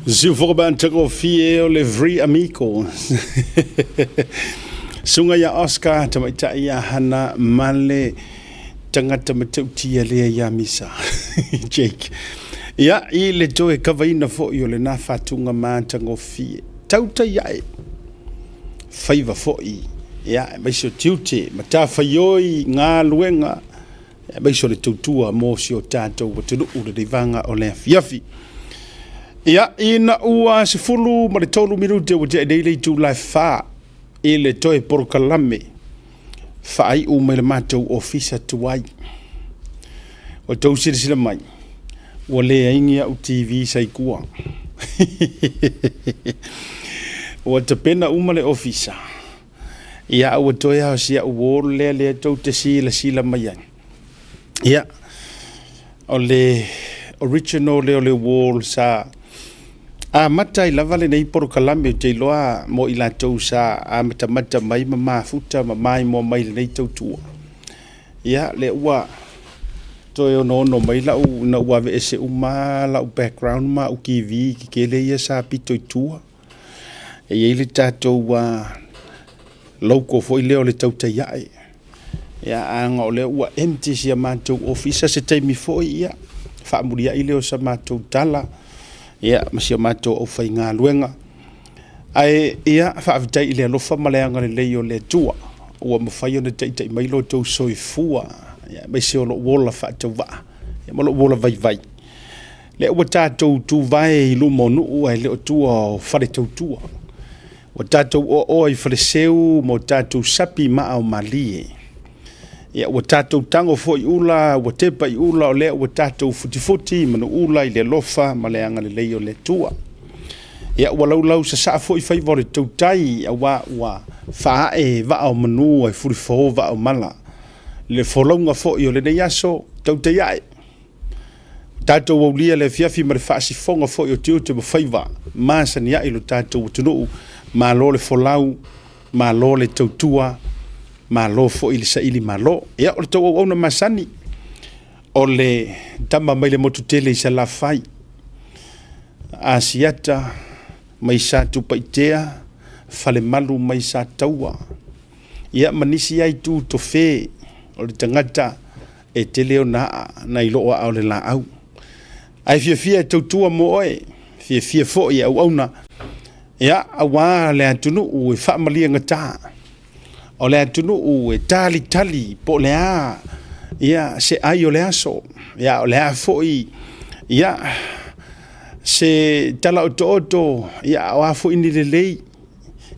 Se for ban tago fie o le vri amico. Sunga ya Oscar tamaita ia hana male tangata matautia le ya misa. Jake. Ya I le toe kavaina fo yo le na fatunga man tango fie. Tautai A'e. Faiva fo I. Ya maiso tiute matafa yoi ngā luenga. Ya maiso le tautua mo si o tatou watunu ule rivanga o le fiafi. Ya ina ua sifulu ma le tolu minute wa te daily to life fa I le toe porokalame fa ai u me le matou ofisa tuai o tau sila mai wa le aingi au TV sai kua wa te pena uma le ofisa ya ua toe hao sia uo le tau te sila mai ya o le original le o le wall sa matai lava le nei porokalame o te loa mo I latou sa matamata mai ma mafuta ma mai mo mai le nei tautua. Ia le ua toe ono mai lau na ua ve ese uma lau background ma u kiwi ki ke le ia sa pito I tua. E iei le tatou lauko fo I leo le Tautai A'e. Ia anga o le ua empty sia mātou ofisa se taimi fo ia. Whaamuria I leo sa mātou tala. Ia masia mato o fai ngā luenga. Ai ia whaavitai I le alofa maleanga le leo le tua. Ua mawhai o na teitai mailo tau soi fua. Ia maisi o lo wola whaatau waa. Ia malo wola vai. Le ua tātou tu vai I lumo nuu ai le o tua o whare tau tua. Ua tātou o I whare seu mo tātou sapi maa o malie. Ia ua tātou tango fo I ula, ua tepa I ula o lea ua tātou futi manu ula I le lofa ma le anga le leo le tua. Ia ua lau sa saa fo I whaiva le tautai a ua whaae va o manu ai furifo va o mala. Le wholaunga fo I o le nei aso Tautai A'e. Tātou au lia le fiafi ma le whaasifonga fo I o teo te mawhaiva. Māsa ni ai lo tātou utunuu, ma lo le wholau, ma lo le tautua, ma lo fo I le saili ma lo. Ia o le tau au na masani. O le tama mai le motutele I sa lafai. Asiata, mai sa tupaitea, fale malu mai sa taua. Ia manisi ai tu tofe, o le tangata, e te leo na iloa au le la au. Ai fia tautua mo oe, fia fo I au na. Ia awa le atunu ue whaamalia ngata. O le atunu u e tali po le a ia se ai o le aso ia o le a foi ia se tala oto ia o a foi ni le lei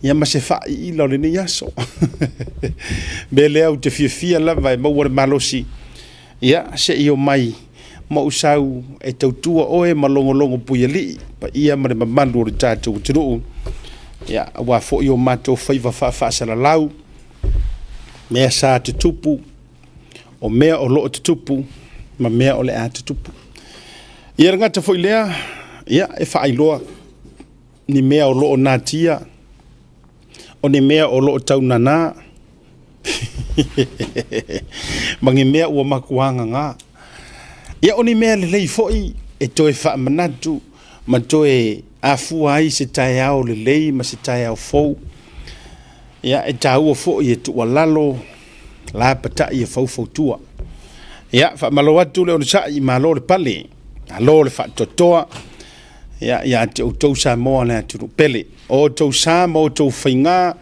ia ma se fa I lo le ni aso be le au te fia lava e mau le malosi ia se I o mai mo usau e tautua oe malongo puiali pa ia ma le mamandu o le tātou tunu ia wa foi o mato faiva fa sala lau mea sa te tupu, o mea o loo te tupu, ma mea o le a te tupu. Ia rangata fo I lea, ia e whaailoa, ni mea o loo nātia, o ni mea o loo tau nana, mangi mea ua makuanga ngā. Ia o ni mea le lei fo I, e toe wha manatu, ma toe afua ai se tae au le lei, ma se tae au fou, ia e tāua fo I e tua lalo la pata I e fau tua ia fa malo atu le onsa I malo le pale alo le fa totoa ia te utou Samoa le atu pele o tou sa mo tou fainga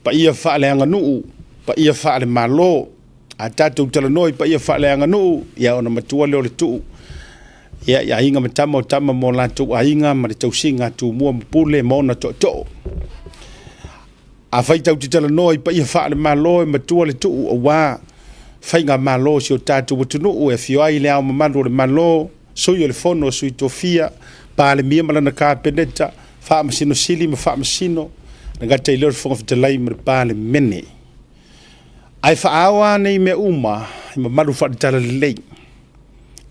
pa ia fa le anga nuu pa ia fa le malo a tatou talanoi pa ia fa le anga nuu ia ona matua le tu ia inga tama mo la tu ainga ma le tau singa tu mua pule mo na to a fai tau te tala noi pa ia wha le malo e matua le tuu o wā fai ngā malo si o tātou watunu o e fio ai le au mamalo le malo sui o le fono sui tofia pa le mia malana ka peneta wha masino sili ma wha masino na gata I leo fonga fitalai ma le pa le mene ai wha awa nei me uma I mamalo wha le tala le lei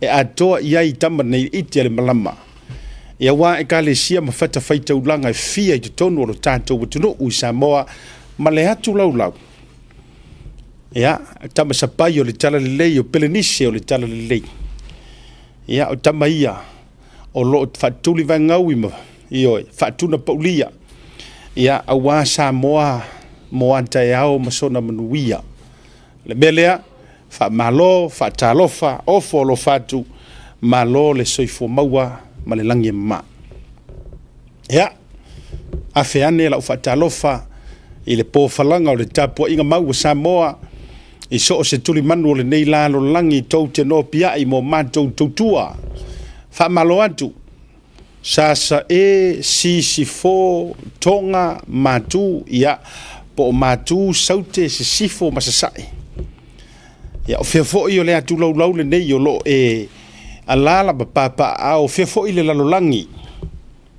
e atoa iai tama nei iti ale malama ia wā e ka le sia ma whata whaita ulanga e fia I te tonu o lo tātou watunu o I Samoa ma le hatu lau. Ia, tama sapai o le tala le lei o pelenise o le tala le lei. Ia, o tama ia o lo whatuli vai ngau I Ioi, whaatuna paulia. Ia, awa Samoa, Tautai A'e masona manuia. Le belea, malo, talofa, ofo lo fatu, malo le soifo maua, ma le langi ma. Ia, afeane la talofa, i le pōwhalanga o le tapua inga mau Samoa, i so o se tuli manu o le nei lalo langi tau te no pia i mo mātou tautua. Malo atu, sasa sisifo, tonga, matu, ia, po matu saute se sifo masasai. Ia, o fefo i o le atu lau le nei o lo alala papa a o fefo i le lalolangi.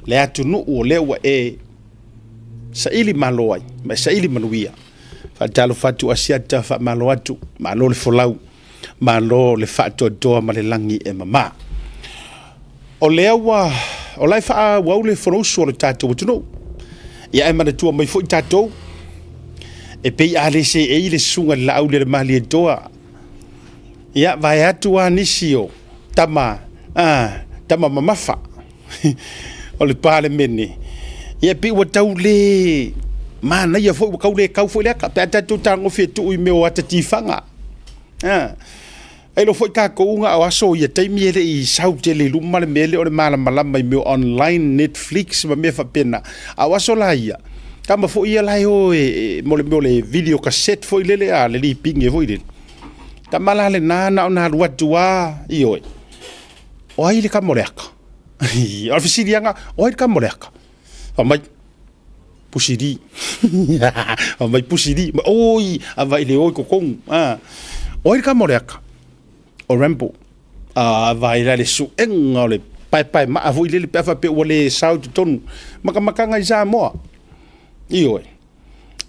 Le atu nuu o lewa sa ili malo ai, ma sa ili manuia. Talo fatu asiata malo atu, malo le folau, malo le fatu doa ma le langi mama. O lewa, o lai faa wau le fonosu o le tatou watuno. Ia mana tua mai fo i tatou. E pei ale se le sunga la au le mali doa. Ia vai atu nisi o tama mamafa. O le pale mene. Ia pe wa tau le mana ia fo kau le kau fo le ka pe tatou tango fe tu i me o atatifanga. Ai lo foi ka ko unga o aso ia taimi ele i sau te le luma le mele o le mala malama i me online Netflix ma me fa pena. A aso la ia. Kama fo ia lai o mo le video cassette fo ile le a le li pinge fo ile. Tamala le nana ona lua tua i oi. O ai le kamoreka. O fisidianga o ai kamoreka. O mai pusidi. O mai pusidi. Oi, ava ile oi kokong. O ai kamoreka. O rambo vai le su enga le pai ma avo ile le pefa pe ole sau tonu maka ngai za mo io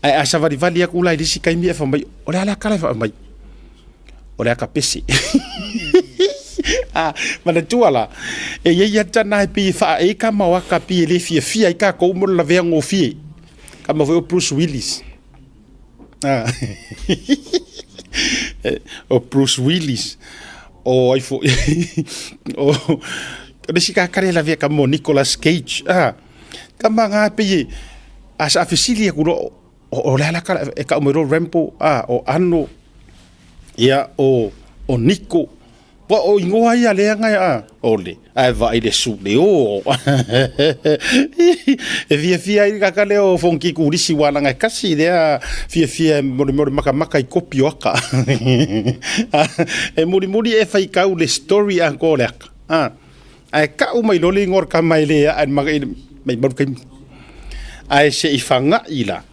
ai asa vari vali aku lai disi kai mi fa mai ole ala kala fa mai ole aka pesi mana tuala e ye tana pi fa e ka ma waka pi le fia ka ko mo la ve ngo fie kama vo Bruce Willis o Bruce Willis o ai fo o desi ka kare la via kamo Nicolas Cage kama nga pe asa afisilia ku o la kala e ka mo Rambo o ano ia o Nico o ingo ai ale nga ole ai vai de su le o e via i ka kale o fonki ku risi wana nga kasi dea via mo maka i kopio aka e muri e fai kau le story ancora ai ka o mai loli ngor ka mai le ai mai mar kai ai se ifanga ila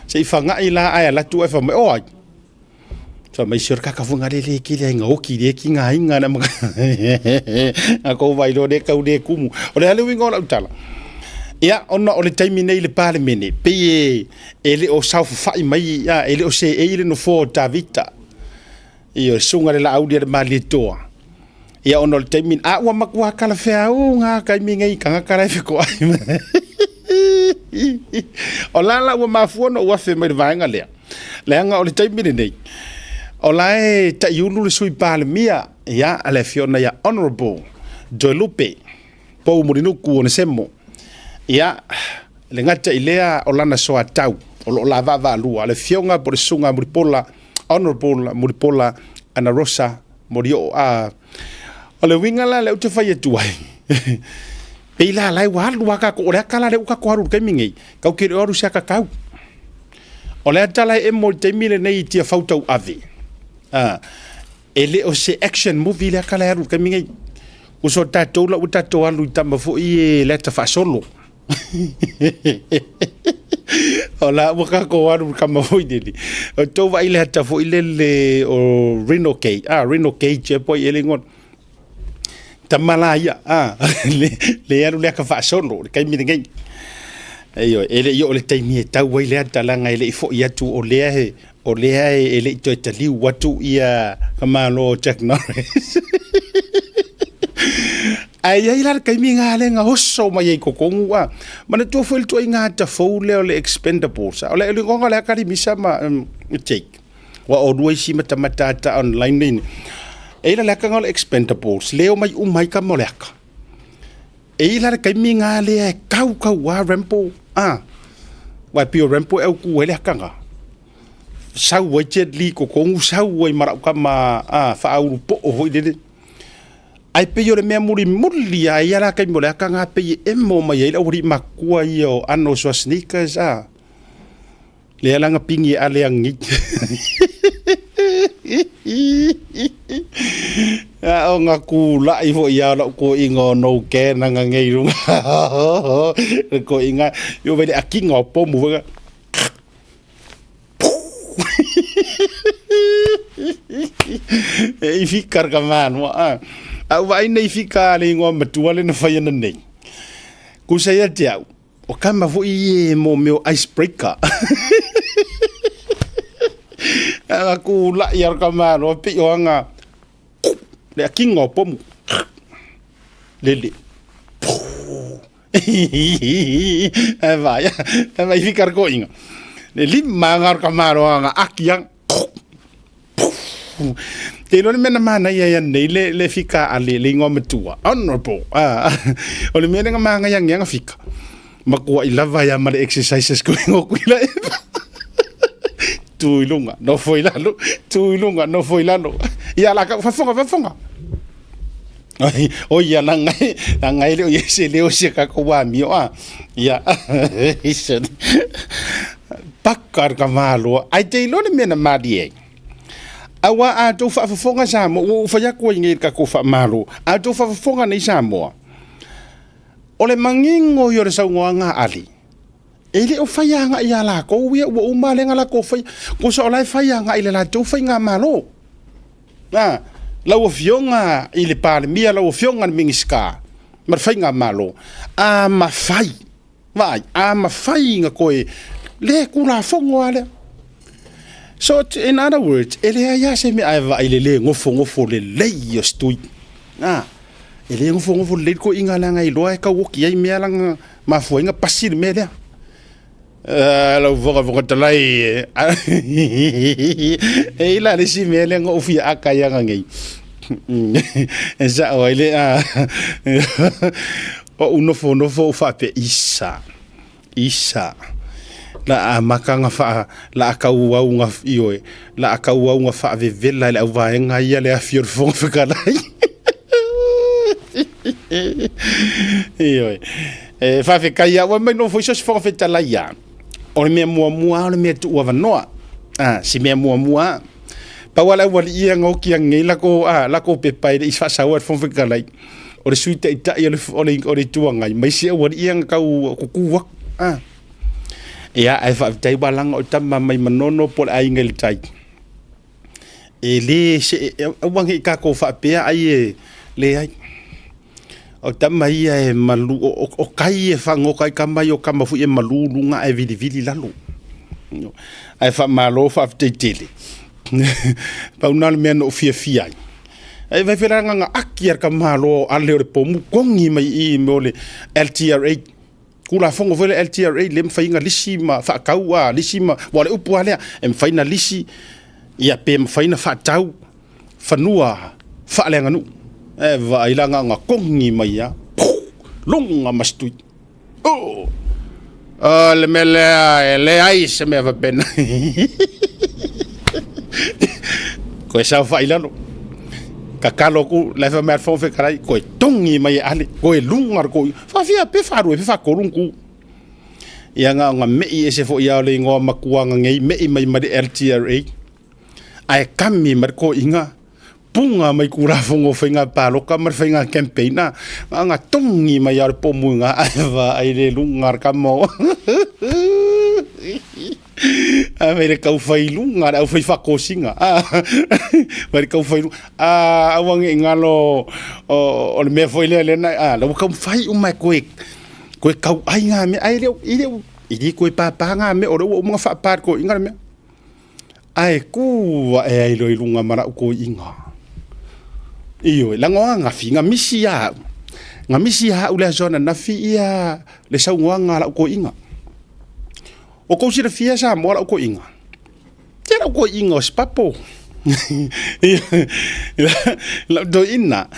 se ifanga ila ai la tu e fa mai o ai so mai sure ka funga le ki le nga o ki le ki nga inga na mga ako vai lo de ka u de kumu o le hale wingo la utala ia ona o le taimi nei le pale mene pe ele o sau fai mai ele o se ele no fo Davita io sunga le la audia le mali toa ia ona le taimi wa makua kala fe au nga kai mi ngai ka kala fe ko ai o la wa mafuno wa fe mai vanga le nga o le taimi nei o lai ta yulu le sui pale mia ia ale fiona ia honorable Dolupe po murinuku o semo ia le ngata ilea o lana soa tau o lo lava lua le fionga por sunga muripola honorable muripola ana rosa morio o le winga la le ute fai tu ai peila lai wa ka ko le kala le ka ko haru ke mingi ka ke oru sia ka kau o le tala e mo te mile nei tia fautau ave ele o se action movie le kala haru ke mingi uso tatou la utatou alu tama fo i le ta fa solo ola waka ko waru kama foi dili o to vai le ta foi le o Reno Cage po ele ngon tamalaya le alu le ka fa solo kai mi ngai ayo ele yo le taimi ta wai le ta langa ele fo ia tu o le ele to tali watu ia kama lo technology ai lar kai mi nga le nga hoso mai ko konga mana tu foi tu nga ta fo le expendables ole le konga le ka di misa ma take wa o dua si mata online ni e la ka ngol expendables leo mai ka moleka e la kai mi nga le kau wa rempo wa pio rempo e ku ele kanga sau wa jet li ko sau wa mara kama fa au po ho de ai pe yo le me muri ai ala kai mo le kanga pe e mo mai ele ori makua io ano so sneakers le alanga pingi ale angi o nga ku la i vo ia la ko ingo no ke na nga ngei runga ko inga yo vele aki nga po mu ga e ficar gaman mo vai nei ficar le ngo matuale na fa yana nei ku sa ya dia o kama vo i mo meu icebreaker aku la yar kamano pe yoanga le kingo pom lele vai ficar coinga le limangar kamano nga akiang te lo mena mana ya nei le fika ale le ngom tua honorable o le mena nga yang fika makua ilava ya mal exercises ko ngokula tuilunga no foi lalo ia la ka fafonga ai o ia ngai le o se le o se ka ko wa mi ia isen pakar ka malo ai te lo le mena madie awa a to fafonga sa mo fa ya ko ngi ka ko fa malo a to fafonga nei sa mo o le mangingo yo le saunga ali ele o faya nga ia la ko wi o male nga la ko fai ko so la faya nga ile la to fai nga malo la o fionga ile par mia la o fionga mingiska mar fai nga malo a mafai vai a mafai nga ko le ku la fongo ale so in other words ele ya se me ava ile le ngofo le yo stui ele ngofo le ko inga la nga ilo ka woki ai me la ma foi nga pasir me le lo voga talai e la si me le ngo fi akaya ngai esa o ile o uno fo fa pe isa la makanga fa la ka wa nga io la ka wa nga fa ve vela la va nga ia le afior fo fa lai io fa fe kaya wa me no fo so fo fe talai ya o me mua o me tu wa noa si me mua pa wala wali ia ngo ki ngai la ko pe pai i fa sa wa fon fe kalai o le suite ita ia le o le tu ngai mai si wali ia ka ku wa ia ai fa tai balang o tama mai manono pol ai ngel tai e le se wangi ka ko fa pe ai le ai o tama ia e malu o kai e fango kai kamai o kama fu e malu lunga e vili lalo ai fa malo fa tele pa unal men o fia ai vai vera nga akier ka malo ale o pomu kongi mai i mole LTRA kula fongo vele LTRA lem fainga lisima fa kaua lisima wale upuale em faina lisi ia pe faina fa tau fanua fa lenga nu va ilanga nga kongi mai ya lunga mastui le mele le ai se me va ben ko sa fa ilano kakalo ku le fa mer fo fe karai ko tongi mai ale ko lunga ko fa fia pe fa ru pe fa ko lungu ia nga me ese fo ia le ngo makuanga ngai me mai mai LTRA ai kami mar ko inga punga mai kura fongo fenga palo kamar fenga campaigna nga tongi mai ar pomunga ava aire lungar kamo mere kau fai lungar au fai fakosinga mere kau fai awang ngalo o me foi le na lo kau fai umai koe kau ai nga me ai le idi koe pa nga me o mo fa par ko inga me ai ku ai lo lunga mara ko inga iyo la nga finga misia ule zona na fia le sa nga la ko inga o ko si fia sa mo la ko inga tera ko inga spapo la do ina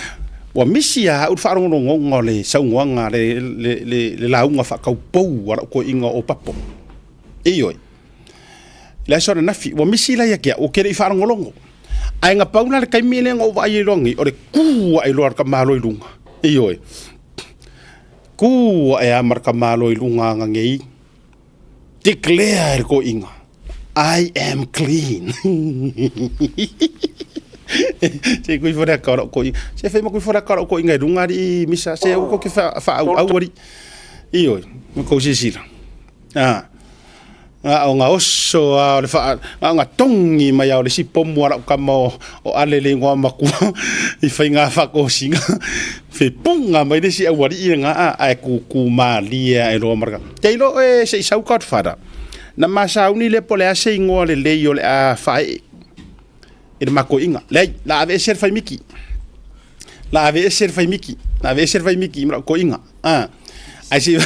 wa misi ya u wharongo ngole saunga le launga whakaupou wara ko inga o papo ioi la sora nafi wa misi la ya kia o kere i wharongolongo ai nga pauna le kaimile ngo vai rongi o le kua i loar ka malo i lunga ioi kua e amar ka malo i lunga ngei declare ko inga I am clean. Se kui fora karo ko se fe mo kui fora karo ko inga runga ri misa se ko ke fa au wari io ko se sila o nga oso le fa nga tongi mai o le si pomo ara ka mo o ale le ngwa maku I fa nga fa ko singa fe punga mai de si au wari nga a ku malia e ro marka te lo e se sau ka fara na masa uni le pole a se ngo le yo le a fai e mako inga le la ave ser fai miki la ave ser fai miki mra ko inga ai si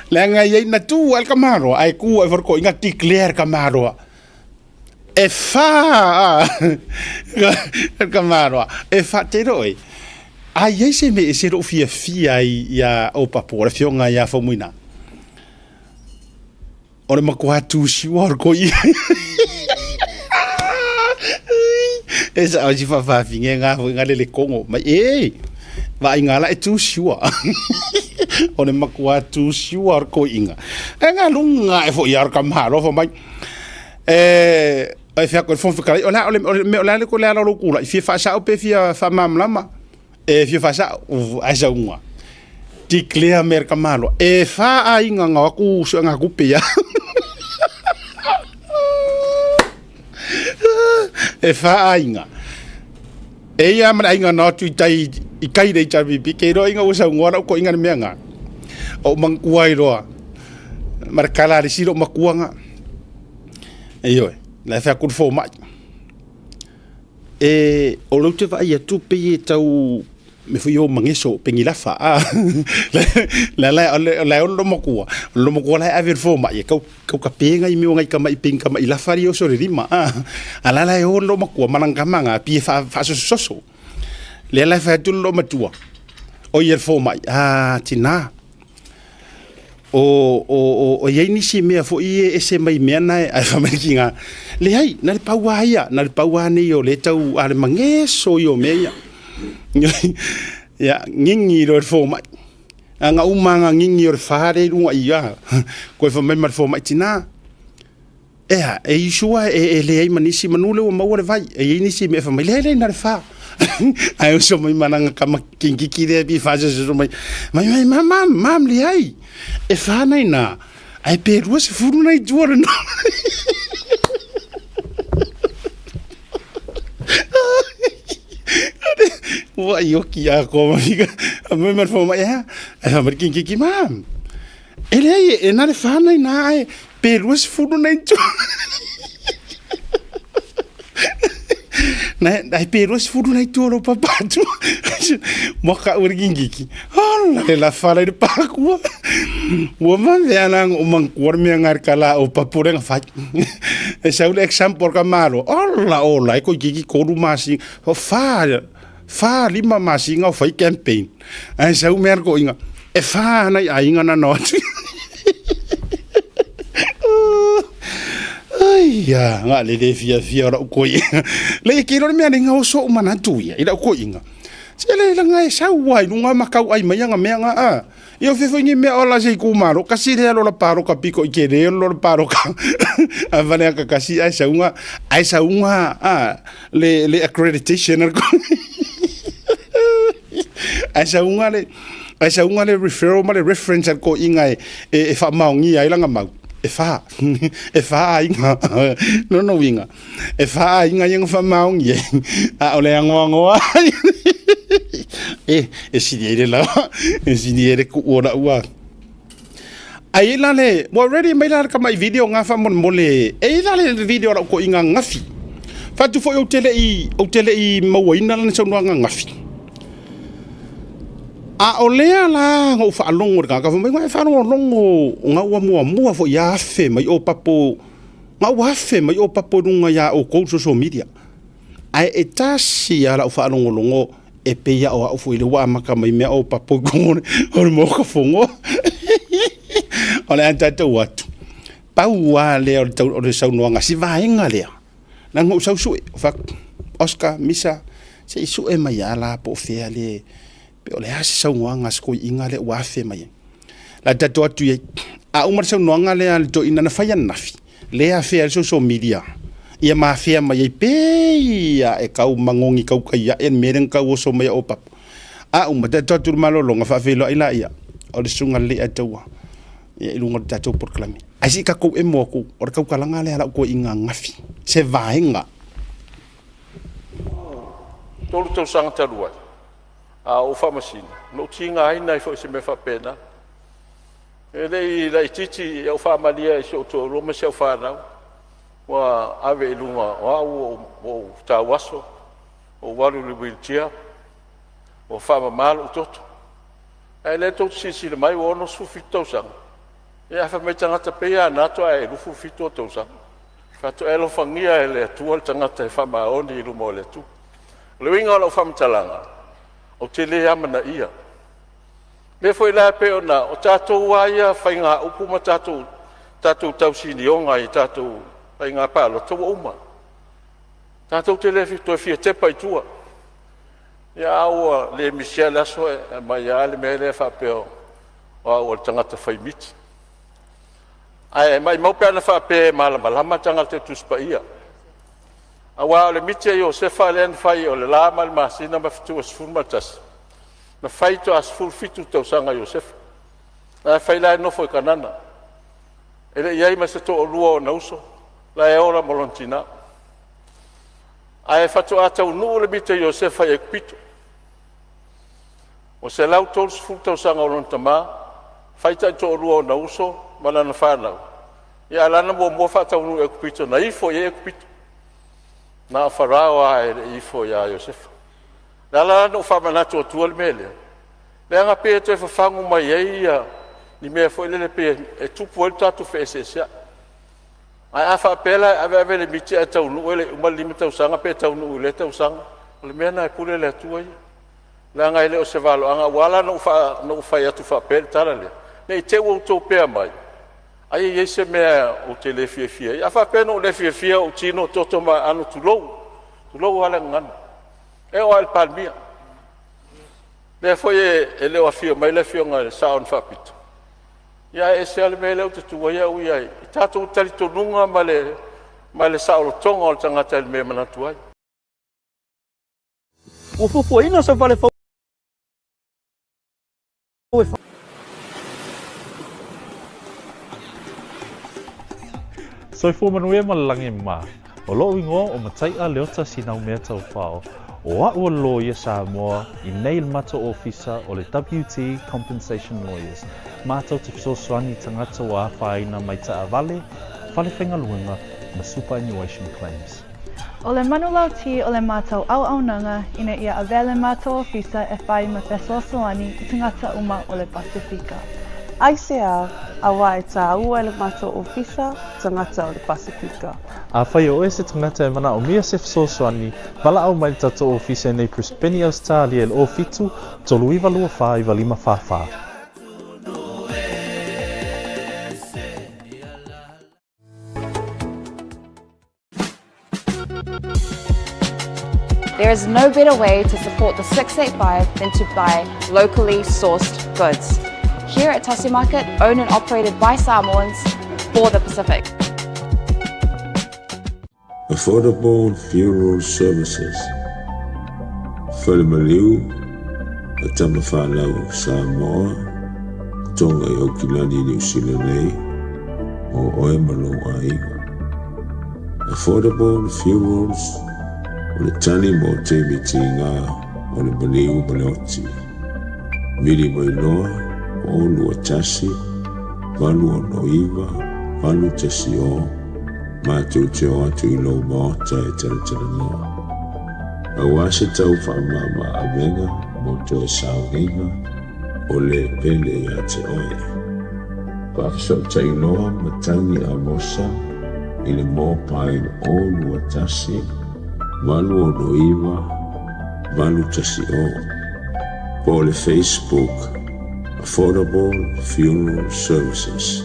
le nga ye na tu al camaro ai ku e for ko inga declare camaro e fa al camaro e fa te roi ai ye se me se ro fia ya o papo fio nga ya fo muina ora mako atu si war ko esa hoje fa finge nga le kongo ma vai ngala e tu siwa ora mako atu si war ko inga nga lunga e fo yar kamaro fo mai ai fa ko fo ficar ola le ko le lo kula fi fa sa o pe fi fa mamlama e fi fa sa a sa unga declare merkamalo e fa a inga nga ku so nga ku pe ya e fa a inga e ia mara inga no tu tai I kai dei chabi pi ke ro inga usa ngora ko inga menga o mangkuai ro markala ri siro makuanga e yo la fa ku fo ma e o lo te va ia tu pe tau me fui o mangeso pengi lafa la lo makua la aver fo ma kau ka penga I mi ngai ka mai pinga mai lafa ri o so rima ala la o lo makua mananga manga pi fa so le la fa tu lo matua o yer fo mai tina o ye ni si me fo I SMI me na ai fa makinga le ai na le paua ni o le tau ale mangeso yo meia ya ngingi ro fo mai nga umanga ngingi ro fare runga ia ko fa mai mar fo mai tina e isua le ai manisi manule o mau le vai e ni si me fa mai le na fa ai so mai mananga kama kinki de bi fa so mai mam le ai e fa nai na ai peru se furu nai duor no wa yoki ya ko fica a me mar fo mai a mar kinki mam ele e na le fa nai na ai peru se furu nai duor na pero se furu nai toro papatu moka urgingiki ala la fala de pakua o man veana o man korme ngar kala o papure nga fa e sa un example kamalo ola ko gigi ko rumasi o fa lima masi nga fa campaign ai sa u mer ko inga e fa nai ainga na not ya nga le de fia ra ko le ki ro me nga o so mana tu ya ira ko inga se le la nga sa wai nga makau ai mai nga me nga io fe fo ni me ola se ku maro kasi le lo la paro ka piko I ke le lo paro ka avane ka kasi ai sa unga le accreditation ko ai sa unga le referral ma le reference ko inga e fa maungi ai la nga mau e fa inga no winga e fa inga yang fa maung ye ole ngo e si diere ku ora ua ai la le already mai la ka mai video nga fa mon mole e la le video ra ko inga ngafi fa tu fo o tele I mawina la so nga ngafi a olea la ngo fa longo ka mai fa longo nga wa mua fo ya fe mai o papo nga wa fe mai o papo runga ya o ko social media ai e tasi ala fa longo e peia o au fuile wa maka mai mea o papo kone o le moka fongo o le tatou atu pau wa le o le saunoanga si vaenga lea na ngau sau sue fak Oscar misa se isu e mai ala po fea le pe o le hasi saunoanga sko inga le wa fe mai la tatou atu ye a umar saunoanga le al to ina na faya nafi le a fea social media ia mafia mai pe ia e kau mangongi kau kai en meren kau so mai o pap a umata tatou malolonga fa felo ila ia o le sunga le atawa ia ilunga tatou proclame asi ka ko e moku o kau kalanga le ala ko inga ngafi se vaenga tolu tau sanga talua a o famasina no tinga ai nai fo se me fa pena ele la titi e o famalia so to roma se fa na wa ave ilunga wa o tawaso o walu le wheelchair o fama mal toto ele to sisi le mai o no su fito sang ia fa me tanga ta pe ana to ai lu fu fito to sang fa to elo fangia ele tuol tanga te fama oni lu mo le tu le winga lo fam talanga o te le amana ia me foi la pe ona o tato waia fainga upu ma tato tau sinionga i tato fainga palo to uma tato te le fito fi te pai tua ya o le michel aso mai ale me le fa pe o tanga te fai mit ai mai mo pe na fa pe malama tanga te tuspa ia awa le mitia yo se fa len fai o le la mal masina ma fitu as furmatas na fai to as ful fitu to sanga Josef na fai la no foi kanana ele ia ma se to luo na uso la e ora molontina ai fatu ata no le mitia Josef ai pito o se lau to ful to sanga lontama fai ta to luo na uso mana na fa na ia la na mo fa ta no e pito na ifo e pito na farawa e ifo ya Josef la no fa mana to tuol mele le nga pe to fa fangu mai ia ni me fo le pe e tu volta tu fe se ai afa pela ave le miti ata no le uma limita usanga pe ta no le ta usanga le mena e pule le tu ai la nga ile o se valo anga wala no fa ya tu fa pel tala le nei te wo to pe mai ai ye se me o te le fie afa pe no le fie o tino toto ma anu tu lo wala ngana e o al palmia le foi ele o afio mai le fio nga sound fapito ya ese al mele o tu ya u ya tato tali to nunga male saolo tonga o tanga tel me mana tuai o fofo ina so vale fo so fo manuia malangi ma o lo ingo o matai a leota sinau mea tau whao o a'ua lawyer Samoa i nei mato officer o le WT Compensation Lawyers mātou te fisosoani tangata o a whaina mai ta avale whale whengaluenga na superannuation claims. O le manulau ti o le mātou au-aunanga ina ia avele mātou officer e whai ma fesosoani i tangata uma o le Pasifika. ICR a wai tā ua le mātou officer tangata o le Pasifika. A whai o ese tangata e mana o mia se fisosoani wala au mai tato officer nei Crispeni Australia el o fitu tolu iwa lua wha iwa lima wha. There is no better way to support the 685 than to buy locally sourced goods. Here at Tasi Market, owned and operated by Samoans for the Pacific. Affordable funeral services. Whalemaliu, a tamawhanau Samoa, tonga i Okilani New Zealand nei, o oemalo ai. Affordable funerals. O le tani mo te miti ngā o le maliu maleoti. Miri mo iloa, o lua tasi, walu o noiva, walu tasi o, mātou te o atu i lau maota e taratara noa. A wase tau whaamama a venga, mo to e saunginga, o le pele i a te oe. Whakso tai noa matangi a mosa, i le mō pain o lua tasi, walu o noiva, valu tasi o. Po le Facebook, Affordable Funeral Services.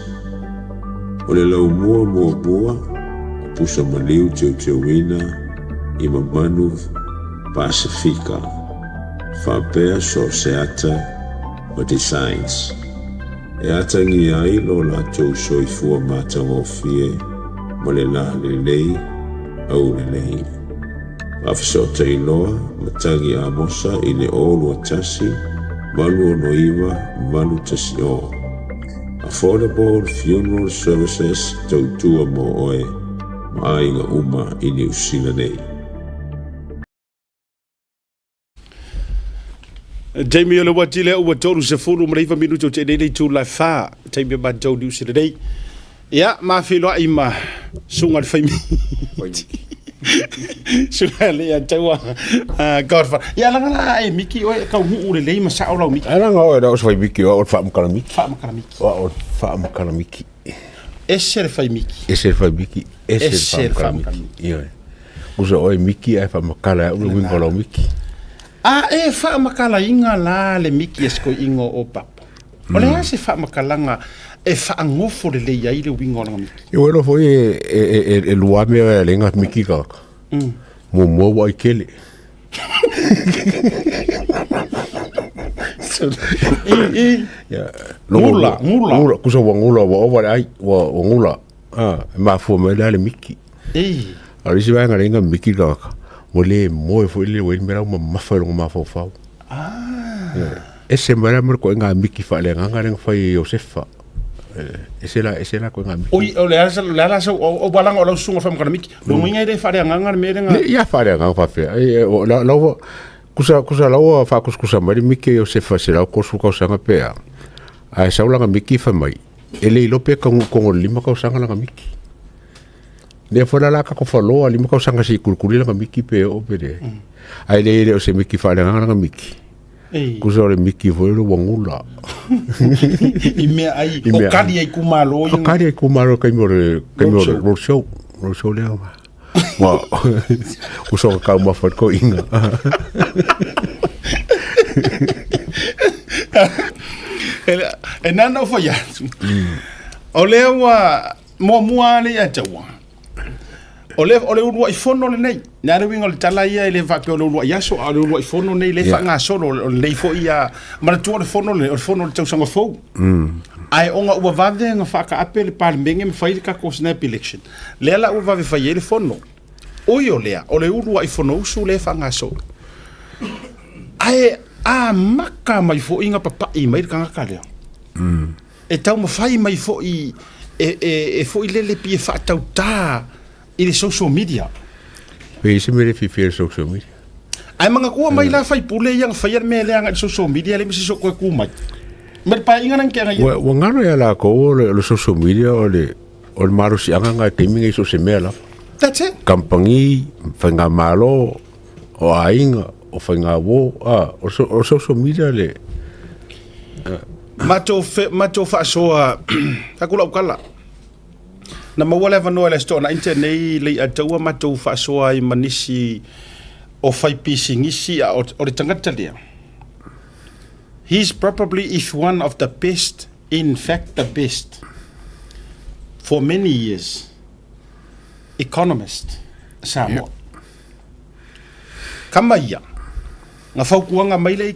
O le lau mua bua, pusa maliu teuina i mamanu Pasifika. Whapea so seata o designs. E atangi ai lo la tau soifua mātanga o fie, ma le la lei, au lei. Awhisota i loa, matangi a mosa i le olu a tasi, malu o noiwa, malu tasi o. Affordable Funeral Services tautua mo oe, ma ainga uma i ni usila nei. Jamie o le wati lea ua tolu se furu mreifa minuto te nei tu lai wha, Jamie ba tau ni usila nei. Ia, ma whiloa i ma sunga le whaimi. Sunga le a taua godfa. Ia, langa e miki oe kau huu le lei ma sao lau miki. Langa oe da os whai miki o wha mkara miki. Wha mkara miki. O wha mkara miki. Ese le whai miki. Ese le whai miki. Ese le wha mkara miki. Ia. Usa oe miki ai wha makala ule wingo lau miki. E wha makala inga la le miki esko ingo o papa. O le ase wha makalanga e wha ngofo le le iai le wingo langa miki. Iwa ero foi e lua mea e lenga miki kaka. Mua wai kele. Ngula. Kusa wa ngula wa owa ai wa ngula. Ma fua mea le miki. Arisi wanga lenga miki kaka. Mole mo foi le we mera uma mafai longa mafofau. Ese mera mer ko nga miki fa le nga nga fai Josefa. Ese la ko nga miki. Oi o le ala o balang o lo sunga fa mkana miki. Lo minga ide fa nga nga me nga. Ya fa nga fa fe. La kusa la fa kusa mari miki Josefa se la ko su ko sanga pe. Ai sa nga miki fa mai. Ele lope ko lima ko sanga nga miki. Le fora la ka ko falo ali mo ka sanga si kulkuli la miki pe o pere. Ai le o se miki fa la nga miki. Ku so le miki foi lo wangula. I me ai o kali ai kumalo. O kali ai kumalo kai mo ro show le ma. Wa ku so ka ma fa ko inga. E nana fo ya. O le wa mo muale ya tawa. Ole urua I fono le nei. Nā rewinga le tala ia le whape o le urua iaso, a le urua I fono nei le whanga solo, o le nei fo ia, maratua le fono le tausanga fau. Ai onga ua vave nga whaka ape le parlemenge me whaile ka ko snap election. Lea la ua vave whaie le fono. Oi o lea, o le urua I fono usu le whanga solo. Ai maka mai fo inga papa I mai kanga ka lea. E tau mawhai mai fo I, e fo I lele pie whaatau tā, I le social media. Pei se mere fifi social media. Ai manga kua mai la fai pule yang fai me le anga social media le misi so ko ku mai. Mer pa inga nang kera ia. Wa ngaro ya la ko le social media o le maro si anga nga timing I so se mela. That's it. Kampangi fanga malo o ainga o fanga wo o social media le. Mato faʻasoa takula ukala. Na mawala vanoa le sto na internet le ataua matou faʻasoa I manisi o fai pisingisi o le tangata lea. He's probably if one of the best, in fact the best, for many years, economist Samoa. Kama ia, nga faukuanga mai le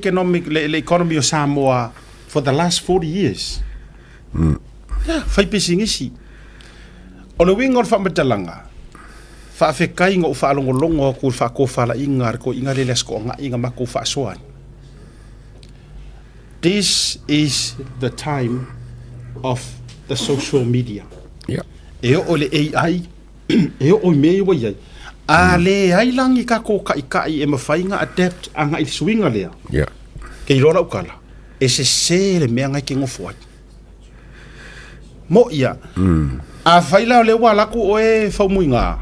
economy o Samoa for the last 40 years. Fai pisingisi. O le winga o le whamatalanga, whaafekai ngā o whaalongolongo ko le whaakofala inga ko inga le lesko ngā inga mako whaasoani. This is the time of the social media. E o le AI, e o mei wa iai. A le ai langi ka ko kai e mawhai ngā adapt a ngā I swinga lea. Kei rora ukala. E se le mea ngai ke ngofuai. Mo ia. A faila le wa laku o e faumuinga.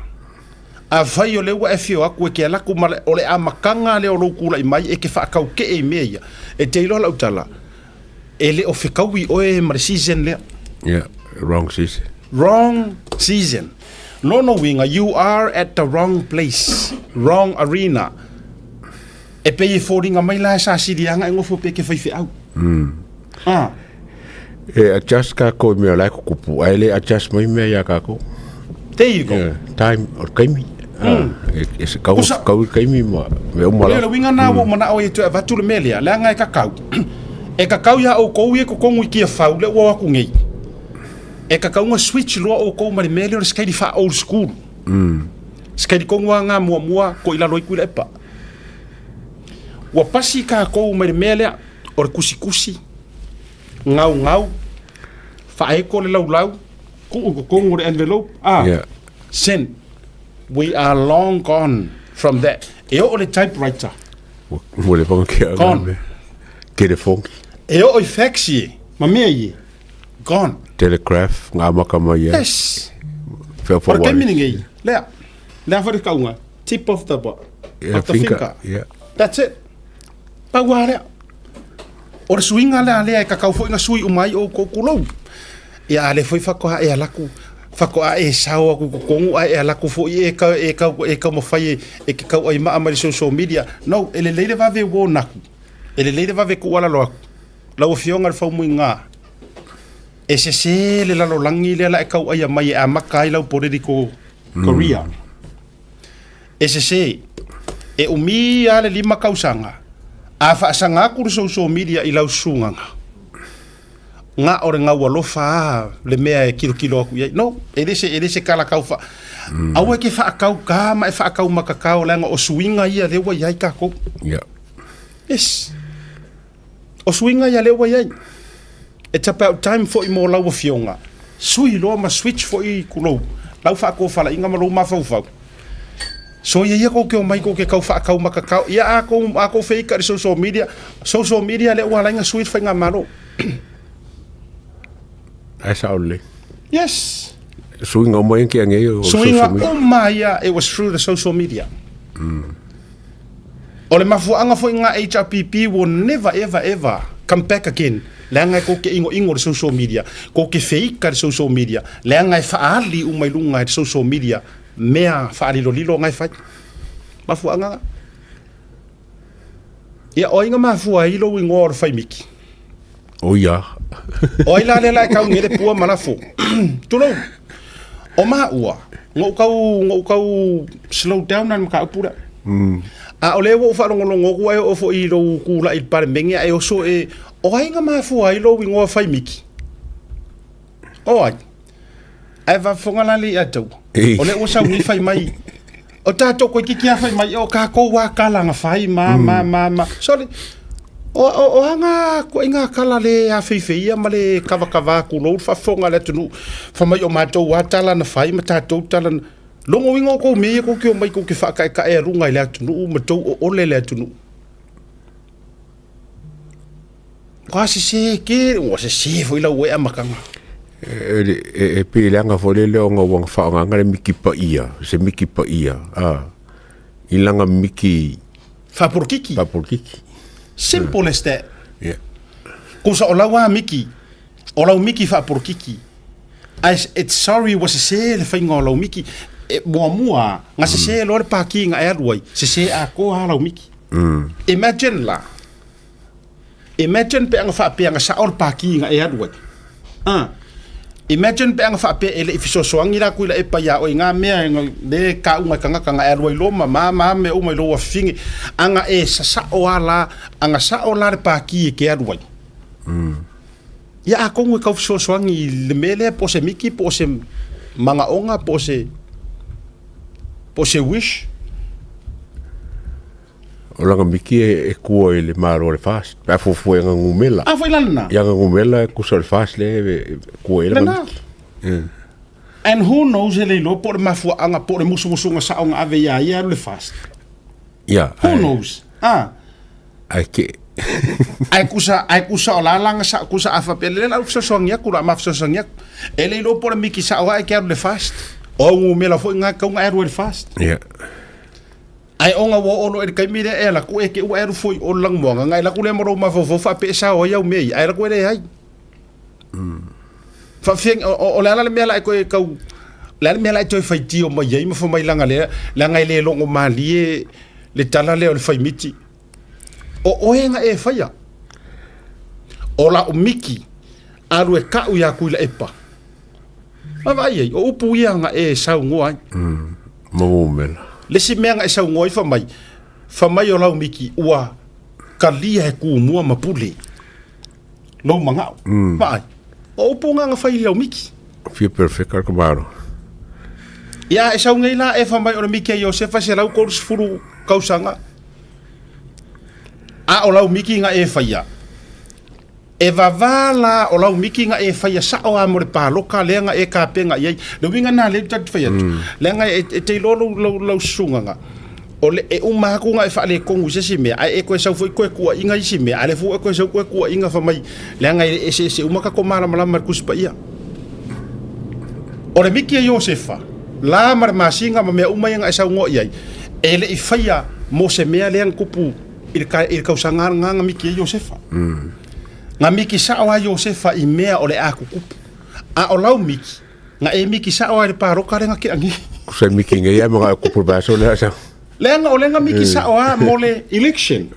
A fai o le wa e fio aku e ke laku male o le amakanga le o rokula I mai e ke whaakau ke e mea. E te ilo lau tala. E le o whikaui o e mare season lea. Wrong season. Wrong season. No winga, you are at the wrong place. Wrong arena. E pe e fōringa mai la sa sirianga e ngofo pe ke whaiwhi au. E adjust ka ko me la ko kupu. Ai le adjust mai me ya ka ko. There you go. Time or kaimi. E se kau kaimi ma me umala. Le winga na wo mana o e tu va tu le melia. La nga e kakau. E kakau ya o ko e ko kongu ki fau le wo ku ngei. E kakau nga switch lo o ko mari melia o skadi fa old school. Skadi kongu nga mua ko ila loi ku le pa. Wa pasi ka ko mari melia o kusi ngau fa e ko le lau ko le envelope send. We are long gone from that. E o le typewriter mo le pang ke gone. Telephone E o fax ye ma me ye gone. Telegraph nga makama ye. Yes. For what meaning ye le fa ka unga tip of the finger. Yeah, that's it. Pa wale o swinga le ka kau fo nga sui umai o ko kulo ya le foi fa ko e alaku fa ko e sao ku kongu e alaku fo e ka mo fai e ke ka ai ma ama social media no ele leile va ve wo naku ele leile va ve ku wala lo la o fionga fa mu nga e se le la lo langi le la e ka ai mai a makai la political Korea e se e umi ale lima kausanga a faasanga ku social media i lau sunganga nga ore nga walofa le mea e kilo aku no ele se kala kau fa awe ke fa kau ka ma fa kau makakao la nga o swinga ia le wa yai ka ko yes o swinga ia le wa yai it's about time for more lau fionga sui lo ma switch for i kulo lau fa ko fala inga ma lo ma fa so ye ko ke mai ko ke kau fa kau makakao ia ako fake social media le wala nga switch fa nga malo asa ole yes swing o mai ke ngai o social media it was through the social media ole mafu anga fo nga HRPP will never ever come back again langa ko ke ingo social media ko ke fake social media langa fa ali mai lunga social media mea fa ali lilo ngai fa mafu anga ya oinga mafu ai lo ngor fa miki oh ya oi la ka ngere pua malafo tulo o ma ua ngau slow down nan ka pura a ole wo fa longo ku ai o fo i lo ku la il par mengi ai o so e oinga mafu ai lo ngor fa miki oi ai va fonga li atou ole o sa ni fai mai o tato ko ki kia fai mai o ka ko wa kala nga fai ma sorry o anga ko inga kala le a fei ma le kava ku lo fa fonga le tunu fa mai o mato wa tala na fai ma tato tala longo wingo ko me ko ki o mai ko ki fa ka e runga le tunu ma to o le tunu quasi se ke o se foi la we amakanga e pilanga fo le nga wang fa nga le miki pa ia se miki pa ia ilanga miki fa por kiki simple as that kusa olawa miki fa por kiki as it's sorry was se le fa ngolo miki mua nga se lo le parking a erwai se a ko hala miki imagine pe nga fa pe nga sa or parking a erwai imagine pe nga fa pe ele ifiso soangi la kuila e pa ya o nga mea le ka unga kanga erwai lo ma me o mai lo fingi anga e sa o ala anga sa o la pa ki ke erwai ya ko ngue ka fiso soangi le mele po se miki po se manga onga po se wish o langa miki e kua le maro le fast pa fo nga ngumela foi lana ya ngumela ku sol fast le kua le miki and who knows ele lo por mafu anga por musu nga sa nga ave ya le fast who knows ai kusa la langa sa kusa afa pele la so songia kula maf so songia ele lo por miki sa wa ke le fast o ngumela fo nga ka nga le fast ai onga wo ono e kai mire e la ku e ke wa eru foi o lang mo nga la ku le mo ma fo fa pe sa o ya me ai la ku le ai fa fing o la me la ko ka la me la to fa ti o ma ye mo fo mai langa le lo ngo mali le tala le o fa miti O oenga e whaia. O la o miki. Aru e kau ia kuila epa. Mawai ei, o upu ia nga e sau ngoa. Maumela. Lesi mea nga e sau ngoa i whamai. Whamai o lau miki ua kalia e kuumua mapule. Lau mangau. Mai. O upu nga whai lau miki. Fia perfect ar kamaro. Ia e sau ngai la e whamai o na miki e Iosefa se lau kouris furu kausanga. A o lau miki nga e whaia. E vavala o lau miki nga e whaia sao a more pāloka lea nga e kāpenga iei. Le winga nā leu tatu whaia tu. Lea nga e te lolo lau sunga nga. O le e umaku nga e whaale kongu se si mea. E koe sau fwoi koe kua inga isi mea. Ale fu e koe sau koe kua inga whamai. Lea nga e se umaka ko mara malama kuspa ia. O le miki e Iosefa. La mara masinga ma mea umai nga e sau ngo iei. E le i whaia mo se mea lea kupu. Il kausanga nga miki e Iosefa. Nga miki sao a Iosefa i mea o le aku kupu. A o lau miki. Nga e miki sao a le paroka renga ki angi. Kusai miki nga ia mga kupu baso le asa. Lenga o lenga miki sao a mo le election.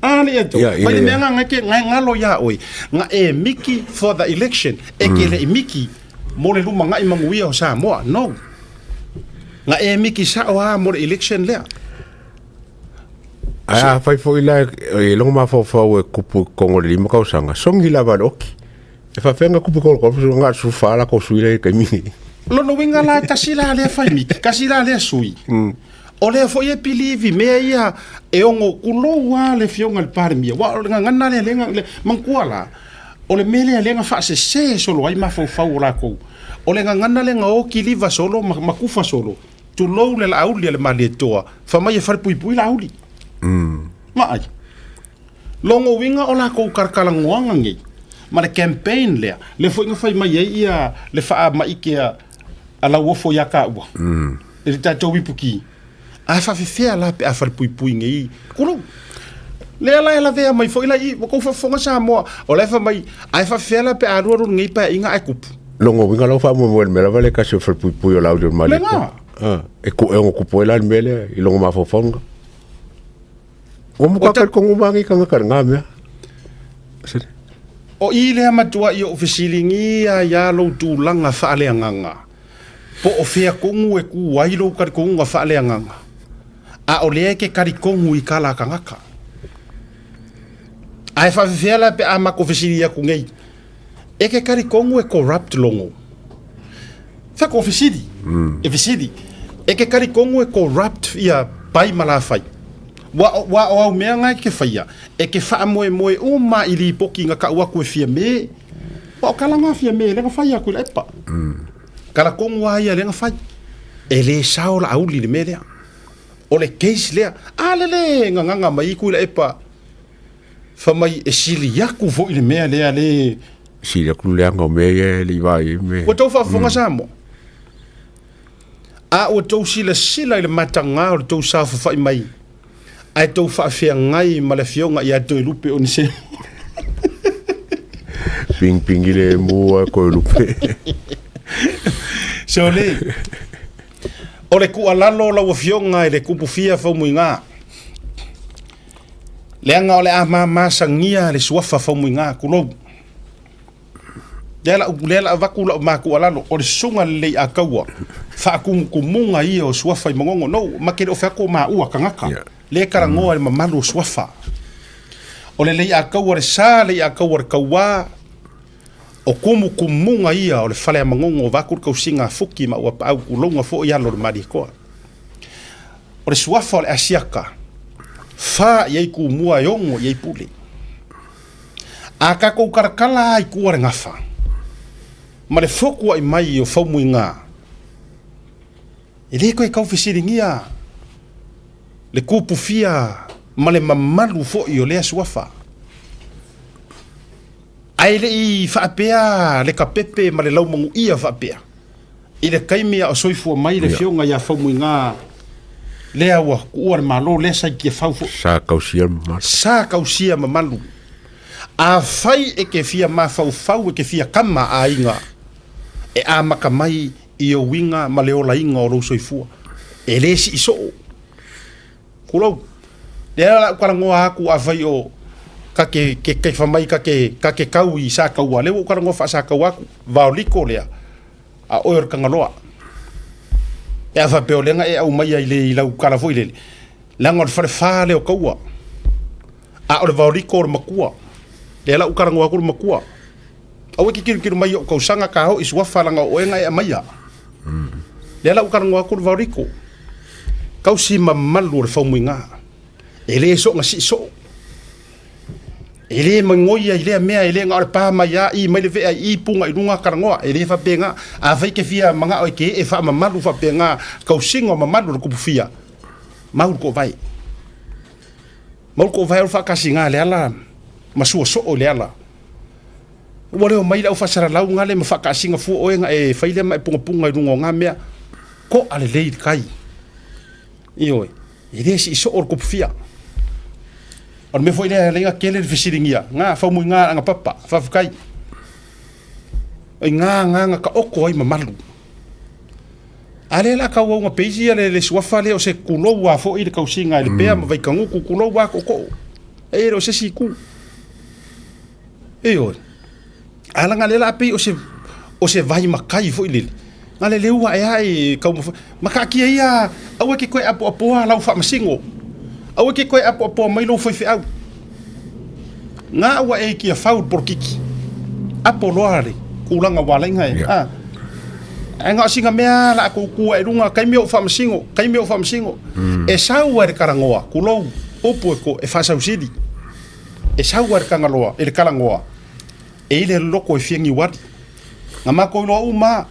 A le eto. Pai mea nga ke ngalo ya oi. Nga e miki for the election. E ke le miki mo le luma nga i manguia o Samoa. No. Nga e miki sao a mo le election lea. Ai fai foi la e longo ma fo e kupu kongo le lima kausanga. Songi la oki. E fa fenga kupu kongo nga su fala ko suile ke mi. Lono winga la tasila le fai miki. Kasila le sui. O le fo ye pilivi mea ia e ongo kuloa le fionga le parmia. Wa o nga ngana le lenga le mankuala. O le mele lenga fa se solo ai ma fo la ko. O le nga ngana le nga o kiliva solo makufa solo. Tu lo le la auli le maletoa. Fa mai far pui la auli. Mai. Longo winga o la ko karkalangoanga ngi. Ma le campaign lea. Le fo inga fai mai ia le fa mai kia ala wofo ya ka ua. E tatou wipuki. A fa fea la pe a far pui ngi. Kulo. Le ala ela vea mai fo ila i ko fa fonga Samoa. O le fa mai a fa fea la pe a ru ngi pa inga ai kupu. Longo winga lo fa mo mela vale ka se far pui o la audio mali. E ko e ngo kupu ela mele i longo ma fo fonga. O mo kakar kong umangi ka nga mea. O i lea matua i o ofisilingi ia lo tūlanga whaaleanganga. Po o whea kongu e ku wailo kari kongu a whaaleanganga. A o lea ke kari kongu i kala kangaka. Ai whawhiwhela pe a mako ofisili aku ngei. E ke kari kongu e corrupt longo. Whako ofisili. E ofisili. E ke kari kongu e corrupt ia pai malawhai. Wa o mea ngai ke whaia. E ke wha moe uma i li poki nga ka uaku e fia me. Wa o kala ngā fia me, lenga whaia kui la epa. Kala kongu a ia lenga whai. E le sao la auli le me lea. O le case lea. A le nganga mai kui la epa. Wha mai e sili yaku vo i le mea lea le. Sili yaku leanga o mea li vai me. Wa tau whafonga Samoa. A o tau sila i le matanga o le tau sa whawhai mai. Ai tau whaafea ngai ma le fionga i ato i lupe o nise. Ping le mua ko i lupe. So le. O le kua lalo lau fionga i le kupu fia whaumui ngā. Leanga o le a masangia le suafa whaumui ngā kulou. Lela vaku la maku alalo o le sunga le a kaua. Whaakumunga ia o suafa i mangongo. No, makere o whiako maa ua kangaka. Le karangoa le mamalu swafa. O le lei a kaua le sa le a kaua le kaua. O kumunga ia o le whale a mangongo o vakur kausinga fuki ma ua au kulonga fo i alo le marikoa. O le swafa o le asiaka. Wha iei kumua yongo iei pule. A kako karakala i kua re ngafa. Ma le fokua i mai o whaumui ngā. E le koe kau whisiringia. Le kupu fia ma le mamalu fo i o lea suafa. Ai le i whaapea le kapepe ma le laumangu ia whaapea. I le kaimia o soifua mai le fionga ia whaumui ngā. Lea ua kuua le malo lea sai kia whaufu. Sa kausia mamalu. Sa kausia mamalu. A whai e ke fia ma whau e ke fia kama a inga. E a maka mai i o winga ma le ola inga o rou soifua. E le si iso. Kulau. la karangoa aku avai o ke famai ke kau I sa kau le karangoa fa sa kau aku vaoliko lea a oer kangaloa e fa peolenga e au mai ile lau kala foi le lango fa le o kaua a o vaoliko o makua le la karangoa ku makua au ki kiru mai o kau sanga ka ho iswa falanga o enga e mai le la karangoa ku vaoliko kau si mamalu le fauminga ele so ngasi so ele mangoia ele mea ele ngar pa maya I mai le ve I punga I runga karangoa ele fa penga a vai ke fia manga o ke e fa mamalu fa penga kau singo mamalu ku fia mau ko vai o fa kasinga le ala masua so o le ala wale o mai la fa sara lau ngale ma fa kasinga fu o nga e fa ile mai punga I runga nga mea ko ale le kai io ele si so or ku fia on me foi le nga kele fisiringia nga fa mu nga nga papa fa kai nga ka oko I mamalu ale la ka wo nga peisi ale le swafa le o se kulo wa fo I le kausinga le pea ma vai kangu ku kulo wa ko e ro se siku e o ala nga le la pe o se vai makai fo ile nga le wa ai ka makaki ia awe ke koe apo lau fa masingo awe ke koe apo mai lo foi au nga wa e ki fa por kiki apo loare kulanga wala ngai nga singa mea la ku e runga kai me fa masingo e saua karangoa kulo opo ko e fa sausidi e saua kangaloa e kalangoa e ile loko e fiengi wadi nga mako lo uma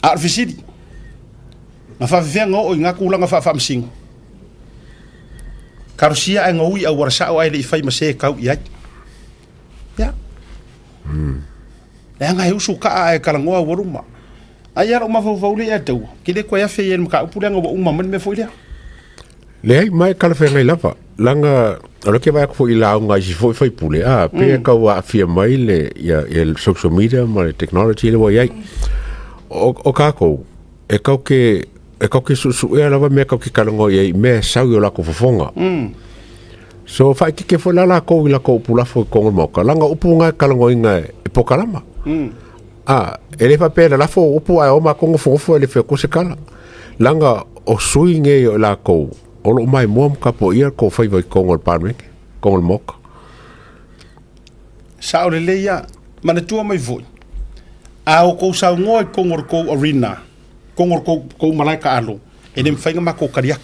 arfisidi na fa venga o nga kulanga fa masingo karusia e ngoi a warsa o ai le fai mase kau ia ya nga usu ka e kalangoa waruma ai ara uma fo le atu kile ko ya fe yen ka upulanga o uma man me fo ile le mai kala fe ngai lava langa alo ke vai ko ila nga ji fo pule pe ka wa fi mai le ya el social media ma technology le wa ia o kako e kau ke su e lava me kau ke kalango ia me sau yo la ko fofonga so fa ke fo la ko ila ko pula fo ko mo ka langa upunga kalango inga e pokalama ele fa pera la fo upu ai o ma ko fo ele fe ko se kala langa o suinge yo la ko o lo mai mo ka po ia ko fa vai ko ngol parme ko ngol mok sa o le ia mana tua mai voi a o ko sa ngoi ko ngor ko arena kongor ko malaika alo e nem fainga ma ko kariak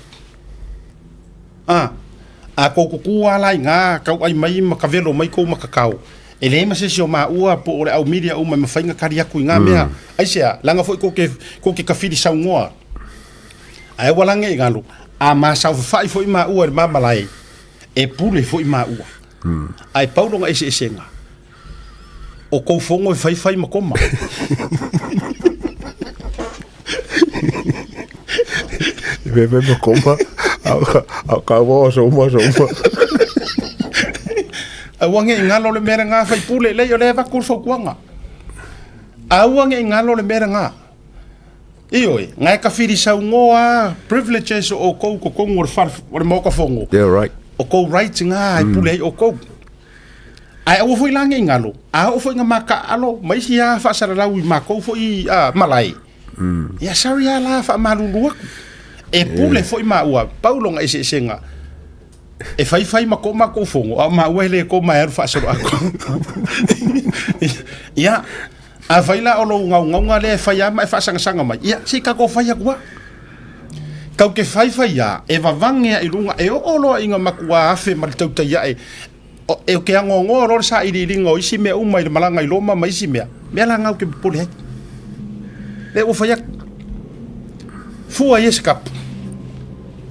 a ko ala nga ka ai mai ma ka velo mai ko ma kakao e le ma se sio ma ua po o au media o ma fainga kariak ku nga mea ai sia langa foi ko ke ka fili sa ngoa ai wala nge ngalo a ma sa fai foi ma ua ma malai e pule foi ma ua ai paulo nga ese senga o ko fongo fai ma koma Bebe me koma au ka wo so mo a wange ngalo le mera nga fai pule le yo le va kurso kwanga a wange ngalo le mera nga io nga ka firi sa ngoa privileges o ko ngor far o mo ka fongo yeah right o ko right nga ai pule o ko ai o foi lange ngalo a o foi nga maka alo mai sia fa sara lawi mako foi malai ya sorry ala fa malulu e pule foi ma ua paulo nga ese senga e fai ma ko fongo ma wele ko ma er fa so ako ya a fai la o nga le fai ma fa sanga mai ya si ka ko fai akwa kau ke fai ya e va vange i lunga e o lo inga makua afe mal Tautai A'e e ke ngo ro sa i ringo isi me umai le malanga i loma mai isi me la ngau ke pole le o fai fu ai escap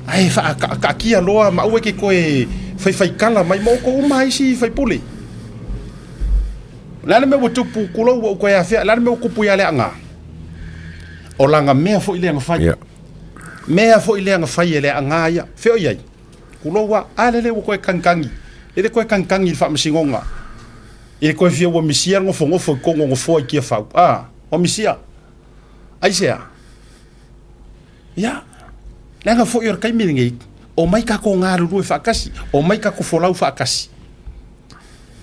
ai fa ka kia loa ma ue ke koe fai kala mai mo ko mai si fai puli la me wotu pu kulo wo ko ya fa la me ko pu ya le anga o langa me fo ile nga fai me fo ile nga fai le anga ya fe o yai kulo wa ale le ko kankangi ele ko kankangi fa msingonga ele ko fia wo misia ngo fo ko ngo fo ki fa o misia ai sea ya lenga fo yor kai miringi o mai ka ko ngā ruru e whakasi, o mai ka ko wholau whakasi.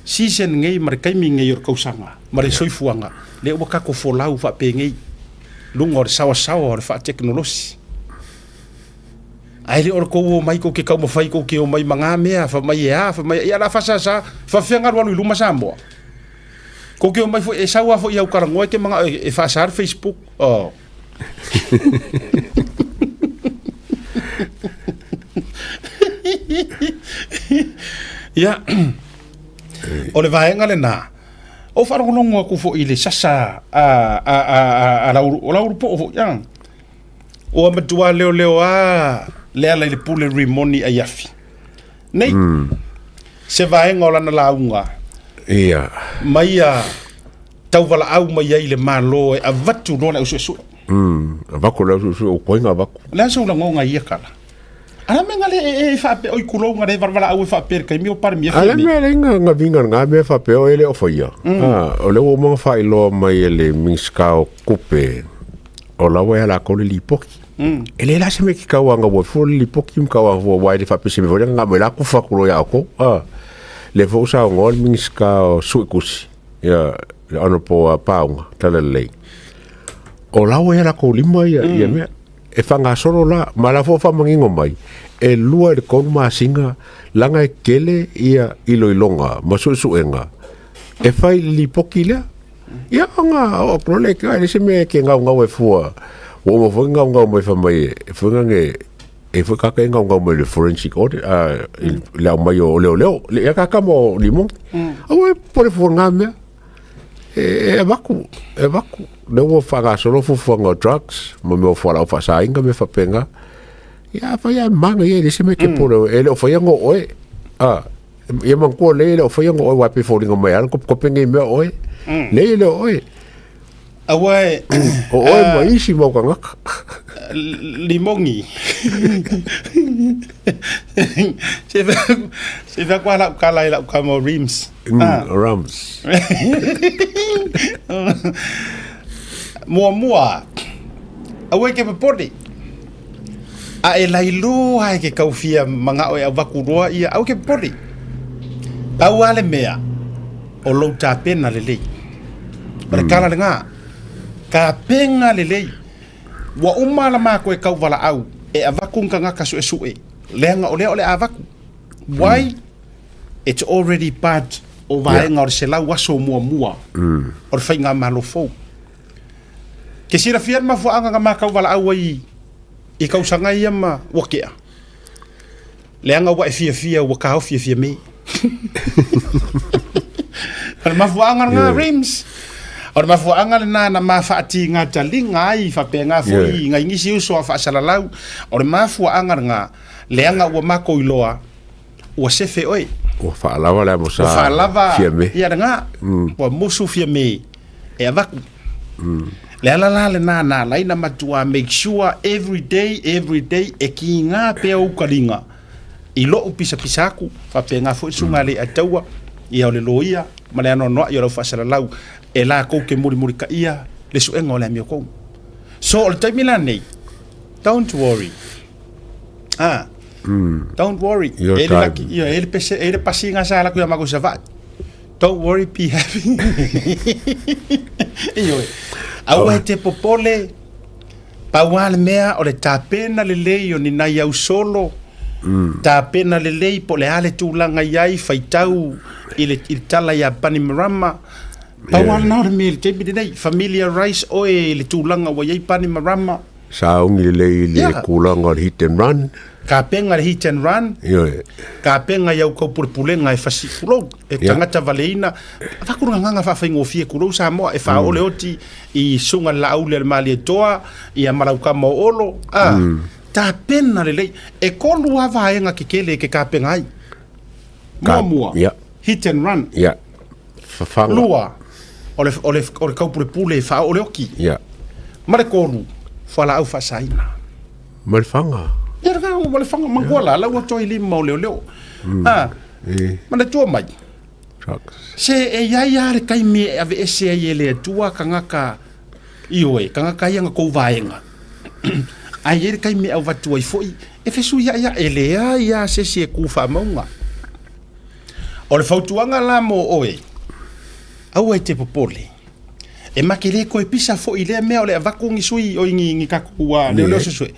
Season ngei mare kaimi ngei or kausanga, mare soifuanga, le ua ka ko wholau whape ngei, lunga o re sawa o re wha teknolosi. Ai le or ko o mai ko ke kau mawhai ko ke o mai mga mea, wha mai ia la whasa sa, wha whenga ruanu i luma Samoa. Ko ke o mai fo e sawa fo iau karangoe ke mga e whasar Facebook, Ya, o le vaenga le nā. O wharongonongo aku fo i le sasa a lauru po o fo yang. O amatua leo le ala le pule rimoni a yafi. Nei, se vaenga o lana launga. Ia. Mai a tau wala au mai ai le malo e a vatu lona e usu. A vaku le usu o koinga vaku. Lea sa ula ngonga ia kala. Ala me ngale e whape oi kulonga re warwala au e whape kai mio par mia. Ala me nga vinga nga me whape o ele o whaia. O le o mga whailoa mai ele minska o kupe. O lawa e ala kole lipoki. Ele la se me ki kawanga wo fo lipoki mkawa wo wai le whape se me vore nga me la ku whakulo ya ako. Le fo sa o ngol minska o suikusi. Ya, ano po paunga, tala lei. O lawa e ala ko lima ia mea. E whanga soro la, ma la fo whamangingo mai, e lua e konu maa singa, langa e kele ia iloilonga, ma suenga. E whai li poki lea, ia nga, o prole ka, e se me ke ngau e fua, o mo fo ngau mai whamai, e whunga nge, e fo kaka e ngau mai le forensic audit, leo mai o leo, le ia kaka mo limong, au e pore fo ngā mea, e vaku, ne wo whanga solo fufuanga o drugs, mo me o whala o whasainga me whapenga, ia whaia manga ia, lese me ke poro, e leo whaianga oe, ia mangkua le leo whaianga oe, wapi whoringa mai ana, kopenge mea oe, le leo oe. Awae, o oe mai isi mau ka ngaka. Limongi. Se vea kwa lau kala ila ukamo rims. Rams. Mua. Awae ke papori. A e lailu hai ke kaufia mga oe au wakuroa ia au ke papori. Au ale mea. O lau tā pena lelei. Para kala le ngā. Ka penga lelei. Wa umala mako e kau wala au. E avakung ka ngaka sue. Leanga o lea o le avaku. Why? It's already part o vaenga o le selau waso mua. O le whainga malofou. Ke sira fian mafuanga nga makau wala au ai. I kau sanga ia ma wakea. Leanga wa e fia wa kahau fia me. Kala mafuanga nga rims. Ora mafuanga le na mafati nga talinga ai fapenga foi nga ingisi uso fa salalau. Ora mafuanga nga leanga wa mako iloa. Wa sefe oi. O fa lava la mosa. Fa lava. Fiame. Ia nga. Wa musu fiame. E avaku. Le la na laina matua make sure every day e ki nga pe o kalinga. Ilo pisaku fapenga foi sunga le ataua. Ia le loia. Ma le no ia fa salalau. E la ko ke muri ka ia le suenga o le mio ko. So o te mila nei. Don't worry. Don't worry. Ele pasi nga sa la ku ya mago savat. Don't worry, be happy. Iyo. Au te popole. Pa wale mea o le tapena le lei o ni na iau solo. Tapena le lei po le ale tūlanga iai faitau i tala ya Panimarama. Pawal na me te bi dei familia rice oe le tulanga wa yai Panimarama. Sa ungi le kulanga hit and run. Ka penga le hit and run. Ka penga yau ko purpulenga e fasi kulo e tangata valeina. Fa kuranga nga fa faingo fie kulo Samoa e fa ole oti I sunga la aule le mali toa I amarauka mo olo. Ta pena le e kolu ava nga kekele ke ka penga ai. Mua. Hit and run. Fafanga. Lua. Ole kau pule fa ole oki. Mare kolu fala au fa saina. Mare fanga. Ia nga mare fanga mangola la wa toi lima o leo. Mare tua mai. Se e ia le kai me ave ese ele tua kangaka iwe kangaka ia nga ko vaenga. ai e kai me au vatu ai foi e fesu ia elea ia se ku fa maunga o le fautuanga la mo oe au ai te popole e makele ko e pisa fo ile me o le avaku ngi sui o ngi kakua le sui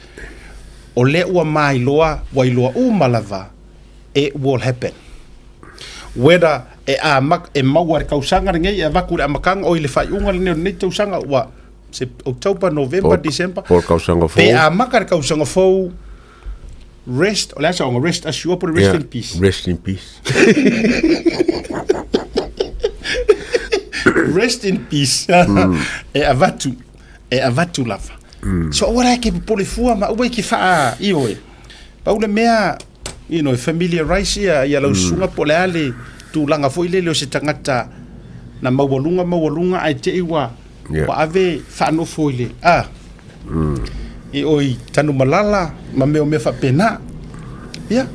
o le ua mai loa wailoa malava it will happen whether e a mak e mawar kausanga ngai e avaku le amakanga o ile fai unga le ne tausanga wa se October, November, December. Por kausanga fo. Pe a makar kausanga fo. Rest, let's say rest assure, but rest in peace. Rest in peace. Rest in peace. E avatu lava. So ora ke polifua ma ue ki fa ioe. Pa ule mea, familiarize ia lau sunga pole ale tu langa fo ile leo se tangata na mawalunga ai te iwa. Wa ave fa no foile e oi tanu malala ma me fa pena ya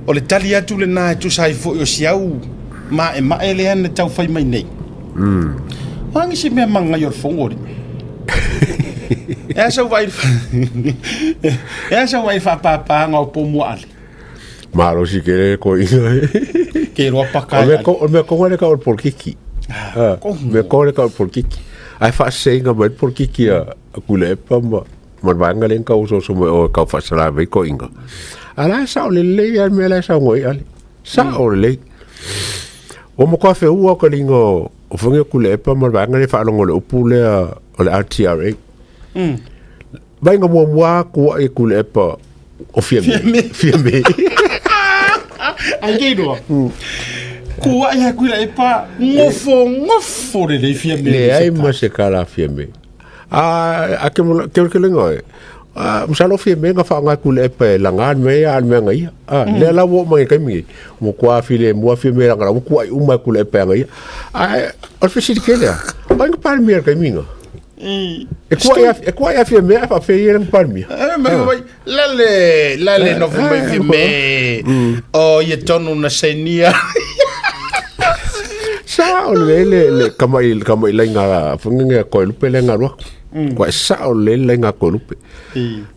o le tali atu le na tu sai fo o siau ma ele an tau fai mai nei wangi si me manga yor fongori esa vai fa papa nga po mo ale malo si que ko ke ro paka o me ko le ka por kiki me kore ka por kiki ai fa senga mai por kiki a kule pa ma vanga len ka uso so o ka fa sala ve ko inga ala sa o le ya me la sa ngoi ale sa o le o mo ko fe u ko lingo o funge kule pa ma vanga le fa lo ngole o pule o le RTRA vai nga mo ko e kule pa o fiame ai do Kua ia kuila e pa ngofo le fiame. Le ai ma se kala fiame. A ke lengo e. Msalo fiame nga fa nga kula e pa langa me ya me nga ia. Le la wo ma ke mi. Mo kwa file mo fiame nga mo kwa uma kula e pa nga ia. O fisi ke le. Ba nga pa mi ke mi nga. E kwa ia fiame fa fe ia nga pa mi. Lale no foi fiame. O ye tonu na senia. Sa o le kamai lenga funga ko lupe lenga ro ko sa o le lenga ko lupe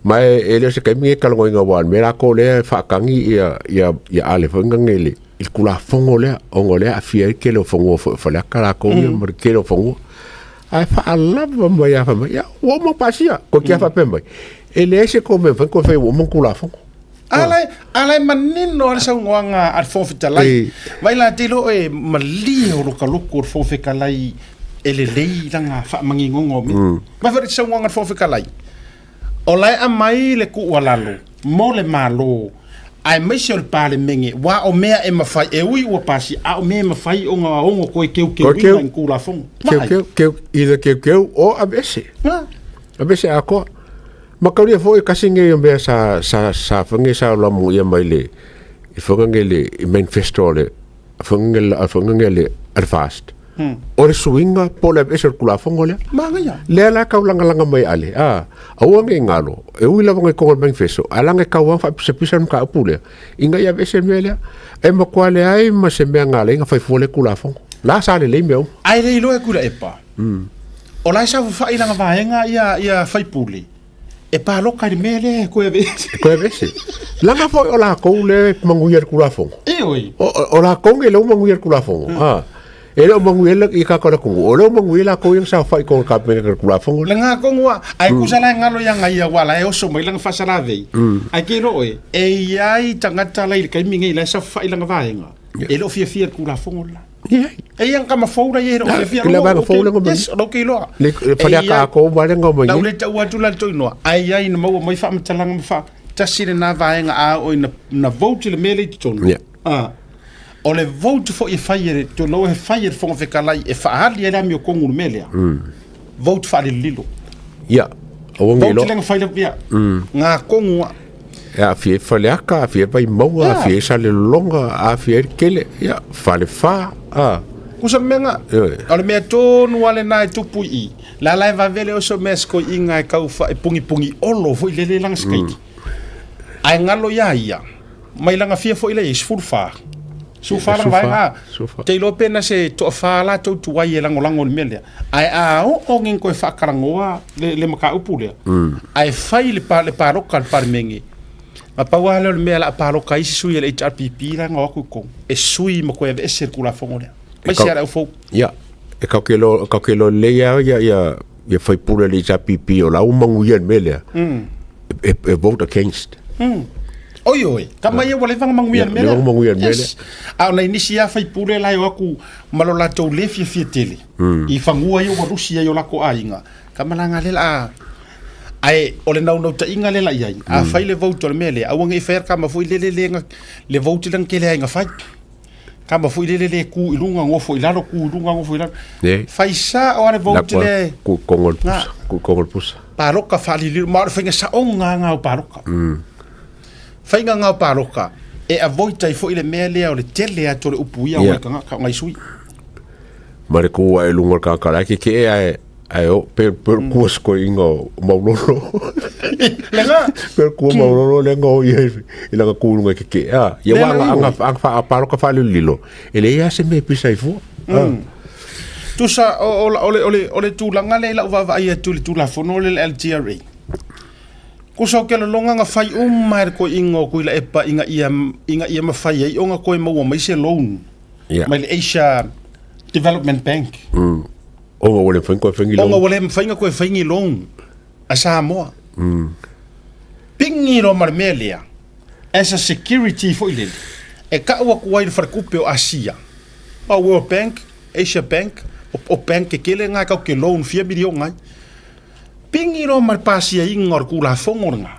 mai ele se kai mi kalongo inga wan mera ko le fa kangi ya ale funga ngele il kula fongo le ongole a fier ke lo fongo fa la kala ko mi mer ke lo fongo ai fa ala ba ya wo mo pasia ko kia fa pemba ele se ko me fa ko fe wo mo kula fongo Alai manino ala sa ngoanga at fofitalai. Vai la tilo e mali o lokaloko fofikalai ele lei langa fa mangingongo mi. Vai fa sa ngoanga fofikalai. Olai a mai le ku walalo. Mo le malo. Ai mai se pale menge wa o mea e mafai e ui o pasi a o mea mafai o nga ongo ko keu in ku la fong. Keu o abese. Abese ako. Makauri fo e kasinge yombe sa fange sa la mu ya maile e fange le manifesto le fange le fast o le swinga pole e circula fongole manga le la ka langa mai ale awange ngalo e uila vange ko manifesto alanga ka wa fa pisa ka pule inga ya vese mele e makwale ai ma se me ngale nga fa fole kula fong la sa le meu ai le lo e kula epa o la sa fa ilanga vaenga ya fa pule e pa loka di mele ko e vese langa fo o la ko le manguier kula fong oi o la ko le manguier kula fong e le manguier i ka ko o le manguier ko yang sa fa ko ka me kula fong langa ko wa ai ku sala ngalo yang ai wala e o so mai langa fa sala ve ai ke ro e ai tangata lai ka mi ngai la sa fa ilanga vaenga e lo fia kula fong la e yang kama foura ye ro fia le ba foura ngo yes lo ke lo le fa ka ko ba le ngo mo na le tau atu la toi no ai na mo mai fa mtalanga fa tasire na vaenga a o na vote le mele tonu o le vote fo e fire to no e fire fo fe kala e fa hali era mi ko ngur mele vote fa le lilo o ngelo vote le fa le via nga ko ngua a fie faleaka a fie vai maua a fie sale longa a fie kele fale fa kusa menga ale me tonu ale na tupu I la va vele o so mesko inga ka fa e pungi olo foi le lang skate ai ngalo ia mai langa fie foi le is full fa Su fala vai nga. Te lo pena se to fala to tuai e lango le mele. Ai o ngin ko fa karangoa le maka upule. Ai fai le paroka le parmengi. Ma pa wala le mele paroka isi sui le HRPP la nga ku ko. E sui mo ko e circula fongole. Mai se ara fo. Ya. E ka ke lo le ya fai pula le HRPP o la umangu ye mele. E vote against. Oi, kama ia wale vanga manguia mele. Le manguia mele. Au na inisi ia fai pule lai o aku malola tau le fia tele. I fangua ia o Rusia ia o lako ainga. Kama langa le la ai ole nau ta inga le la ia. A fai le vote le mele. Au ngi fair kama foi le vote lang kele ainga fai. Kama foi le ku ilunga ngofo ilaro ku ilunga ngofo ilaro. Fai sa o le vote le ku kongol pusa. Paroka fali li ma finga sa onga nga o paroka. Fainga ngā paroka, e avoita I fo I le mea lea o le tele a tole upuia o le kanga ngai sui. Mare kua e lunga kakaraki ke e o per kua sko inga maulolo. Lenga? Per kua maulolo lenga o I langa kulunga ke a. Ia wanga anga paroka fali lilo. E le ia se me pisa I fo. Tusa ole tūlanga le la uvawa ia tulafono le LTRA. Kusa ke longa nga fai mai ko ingo ko ila epa inga ia mafai ai onga ko mo mai se loan. Mai Asia Development Bank. Onga wole fango fangi loan. Onga wole fango ko fangi loan. A Samoa. Pingi ro marmelia. As a security for ile. E ka wa ko ai farkupe o Asia. Pa World Bank, Asia Bank, o bank ke le nga ka ke loan 4 million ngai. Pingi ro mar pasia ingor kula fongonga.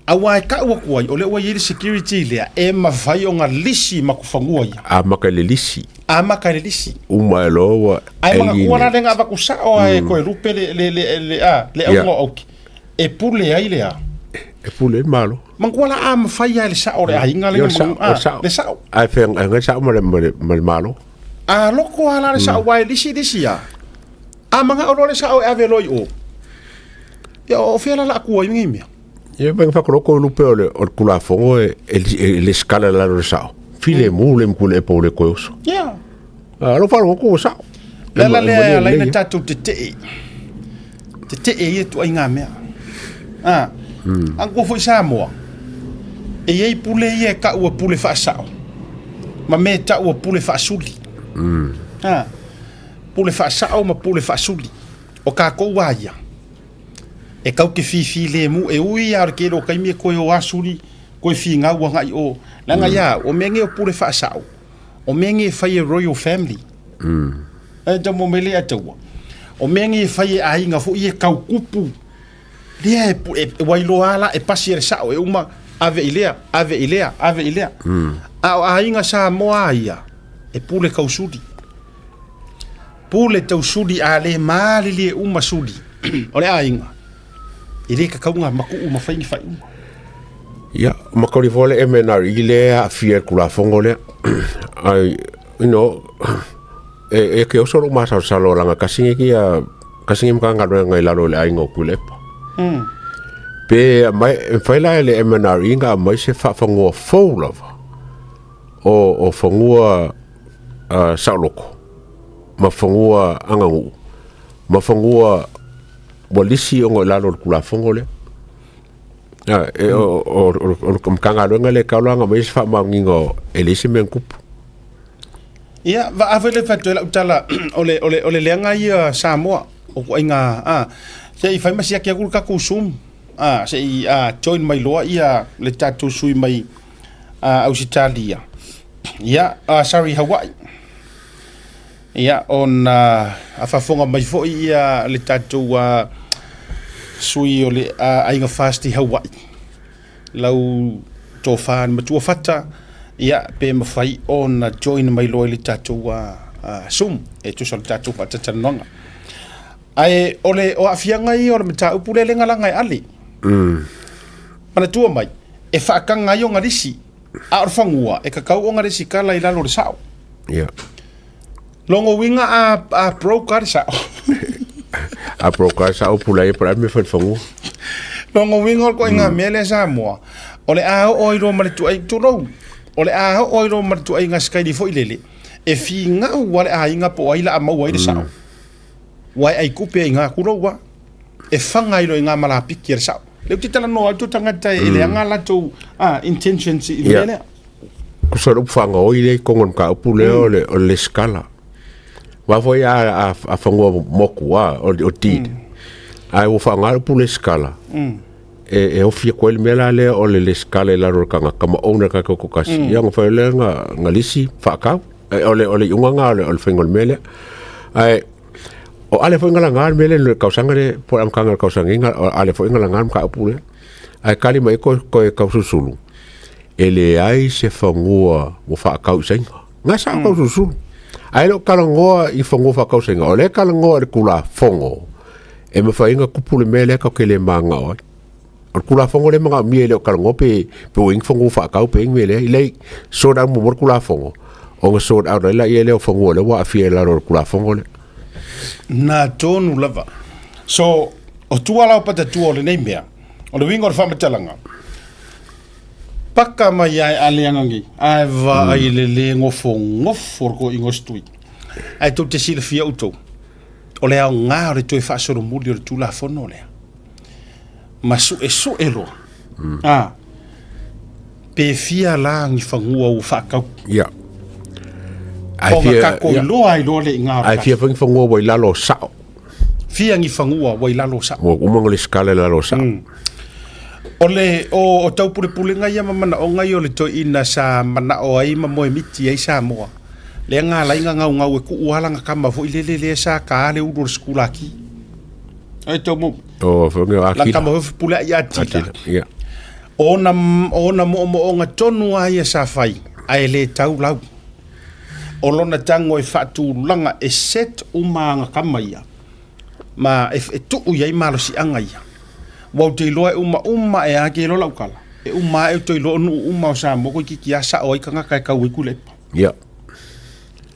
Awa ka wa kuai ole wa yiri security le e mafai o nga lisi makufangua ia. A makale lisi. A makale lisi. Uma lo wa. Ai manga kuana lenga ba kusa o e ko rupe le ongo oki. E pule ai le a. E pule malo. Mangkuala a mafai ai le sa ore ai nga le le sa. Ai fe nga sa mal malo. A loko ala le sa wa lisi ya. A manga o le sa o ave loi o. Ya o fela la ku ai ngimia. Ia bang fa kroko lupe ole o kulafongo le skala la lo sao. File mule mkule po le koso. Ya. Lo fa ko sao. La ina tatou te e tu ai ngamea. An ko foi Samoa. E ei pule ia ka ua pule fa sao. Ma me ta ua pule fa suli. Pule fa sao ma pule fa suli. O ka ko wa ia. E kau ke fifi le mu e ui ar ke ro kai me ko o asuri ko fi nga wa ngai o langa ya o menge o pule fa sao o menge fa ye royal family e da mo mele atawa o menge fa ye ai nga fo ye kau kupu le e wailo ala e pasi re sao e uma ave ilea a ai nga sa moa ia e pule kau sudi pule tau sudi ale mali le uma sudi o le ai nga ile ka kaunga maku mafai fai. Ya, makori vole MNR ile a fier kula fongole. Ai, e ke osoro masa salo langa kasingi mkanga ngai lalo le aingo kulepa. Pe mai fai la le MNR inga mai se fa fangua folova. O fangua saloko. Ma fangua angangu. Ma fangua bolisi o lalo kula fongole o mkanga longa le kalanga mais fa mangingo elisi menkup ia va avele fatela utala ole lenga ia Samoa o inga se I fai masia kia kul ka kusum se join mai loa ia le tatou sui mai Australia ia sorry Hawaii ia on afafonga mai fo ia le tatou sui o le ainga fasti Hawaii lau tofan matua fata ia pe mafai on join mai lo le tatou sum e tu sol tatou fata tanonga ai ole o afianga I o le mata upule le ngalanga ali mana tua mai e fa kanga yo ngarisi a orfangua e kakau o ngarisi kala I lalo le sao ia longo winga a broker sa a broker sa o pulai para me fanfangu longo winga ko inga mele Samoa ole a o iro male tu ai tu no o le a o ilo martu ai nga skai di fo ilele e fi nga wale a inga po ai la ama wai de sao wai ai kupe inga kuro wa e fanga ilo inga mala pikir sao le ti tala no atu tangata ele anga la to intentions i le ko so fanga o ile kongon ka pule o le skala wa foi a fango moku wa o tid ai o fanga pule skala e o fia ko mela le o le skala la ro kanga kama owner ka ko kasi yang fa le nga lisi fa ka ole unga ole fengol mele ai o ale foi ngala ngal mele le kausanga de por am kanga kausanga ale foi ngala ngam ka pule ai kali mai ko kaususulu ele ai se fangua mo fa kausenga nga sa kaususulu ai lo kalangoa i fango fa kausenga ole kalangoa le kula fongo e me fa inga kupule mele ka kele manga o kula fongo le manga mi le kalangoa pe wing fongo fa kau pe mele ile so da mo kula fongo o nga so da la ile o fongo le wa afia la ro kula fongo le na tonu lava so o tuala pata tu le nei mea o le wingo fa matalanga paka mai ai aleangangi ai va ai le ngofo ko ingostui ai to te sila fia uto o le nga o to fa so muli o tulafono le masu eso elo pe fia la ngi fangua u fa ka ya ai fia ko lo ai lo le nga ai fia fangua wa la lo sa fia ngi fangua wa la lo sa o mo le skala la lo sa ole o tau pule nga ia mamana o ngai ole to ina sa mana o ai ma moe miti ai Samoa le nga lai nga ngau e ku uala nga kama fo ile sa ka le udur skula ki ai to mo fo nga la kama fo pule ia tita ya ona mo nga tonu ai sa fai ai le tau lau o lona tango e fatu langa e set uma nga kama ia ma e tu ia malo si anga ia wa te loa uma e ake lo la ukala e uma e te lo nu uma sa mo ko ki asa o ikanga kai ka wi kule ya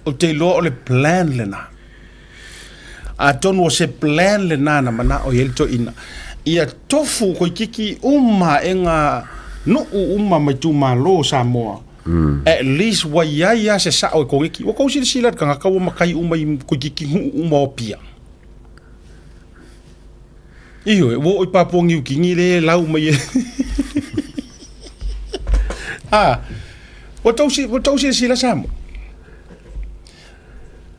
o te lo o le plan le na a tonu se plan le na na mana o yel to ina ia tofu ko kiki uma e nga no uma mai tu ma lo sa mo at least wa ya se sa o ko ki o ko si sila ka ka uma kai uma ko kiki uma pia iyo wo i papongi u kingi le lau mai o tau si sila samo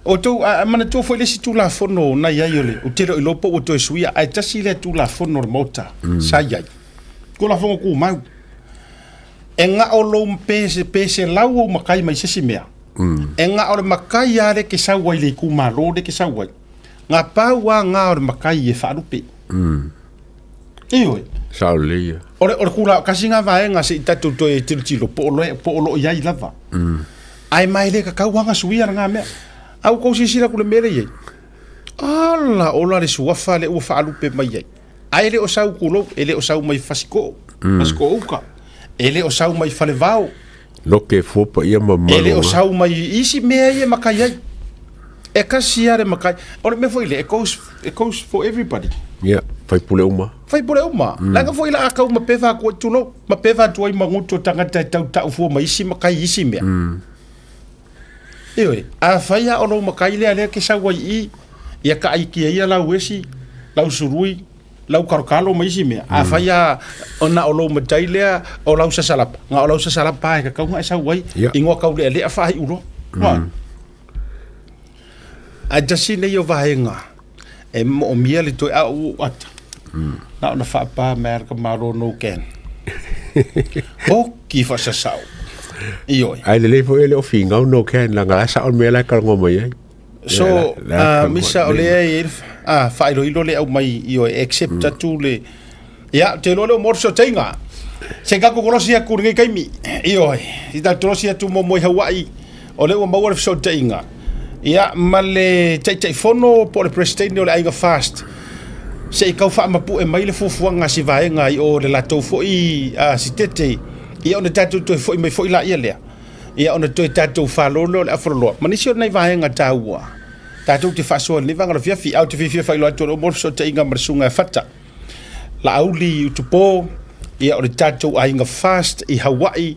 o tau mana tu foi le si tulafono na ia yole o te lo po o to suia ai tasi le tulafono mota sa ia ko la fongo ku mau enga o lo pese lau o makai mai sesi mea enga o makai ale ke sa wai le ku malo de ke sa wai nga pa wa nga o makai e fa rupe iyo saulia ore kula kasinga vaenga se tatu to e tilo po lo ia lava ai mai le ka kawanga suia nga me au ko sila kule mere ye ala ola le suafa le ufa alupe mai ye ai le o sau kulo ele o sau mai fasiko uka ele o sau mai falevao loke fopa ia mama ele o sau mai isi me ye makaya e kasiare makai ore me foi le it goes for everybody ya fai pule uma langa foi la ka uma peva ko tulo ma peva tu ai manguto tangata tau fu mai isi makai isi me iyo a faia ono makai le ke sa wai i ya ka ai ki ia la wesi la surui la karkalo mai isi me a faia ona olo matai le o la sa salap nga o la sa salap pa ka nga sa wai ingo ka le a fai ulo a jasi ne yo vaenga e mo mia le to a u at na na fa pa mer ka maro no ken o ki fa sa sao iyo ai le fo ele o finga no ken la ngala sa o me la ka ngomo ye so misa ole e fa ilo le au mai iyo accept tu le ya te lo mo so tenga se ka ko rosia ku ngai kai mi iyo i da trosia tu mo Hawaii ole o mo so tenga ia male tai fono po le president o le ainga fast se i kau fa mapu e mai le fufuanga si vaenga i o le latou fo i si tete ia ona tatou to fo i mai fo i la ia lea ia ona to tatou fa lolo le afrolo manisi ona i vaenga taua tatou te faso le vanga le fiafi au te fifi fa ilo to mo so te inga marsunga fata la auli utupo ia o le tatou ainga fast i Hawaii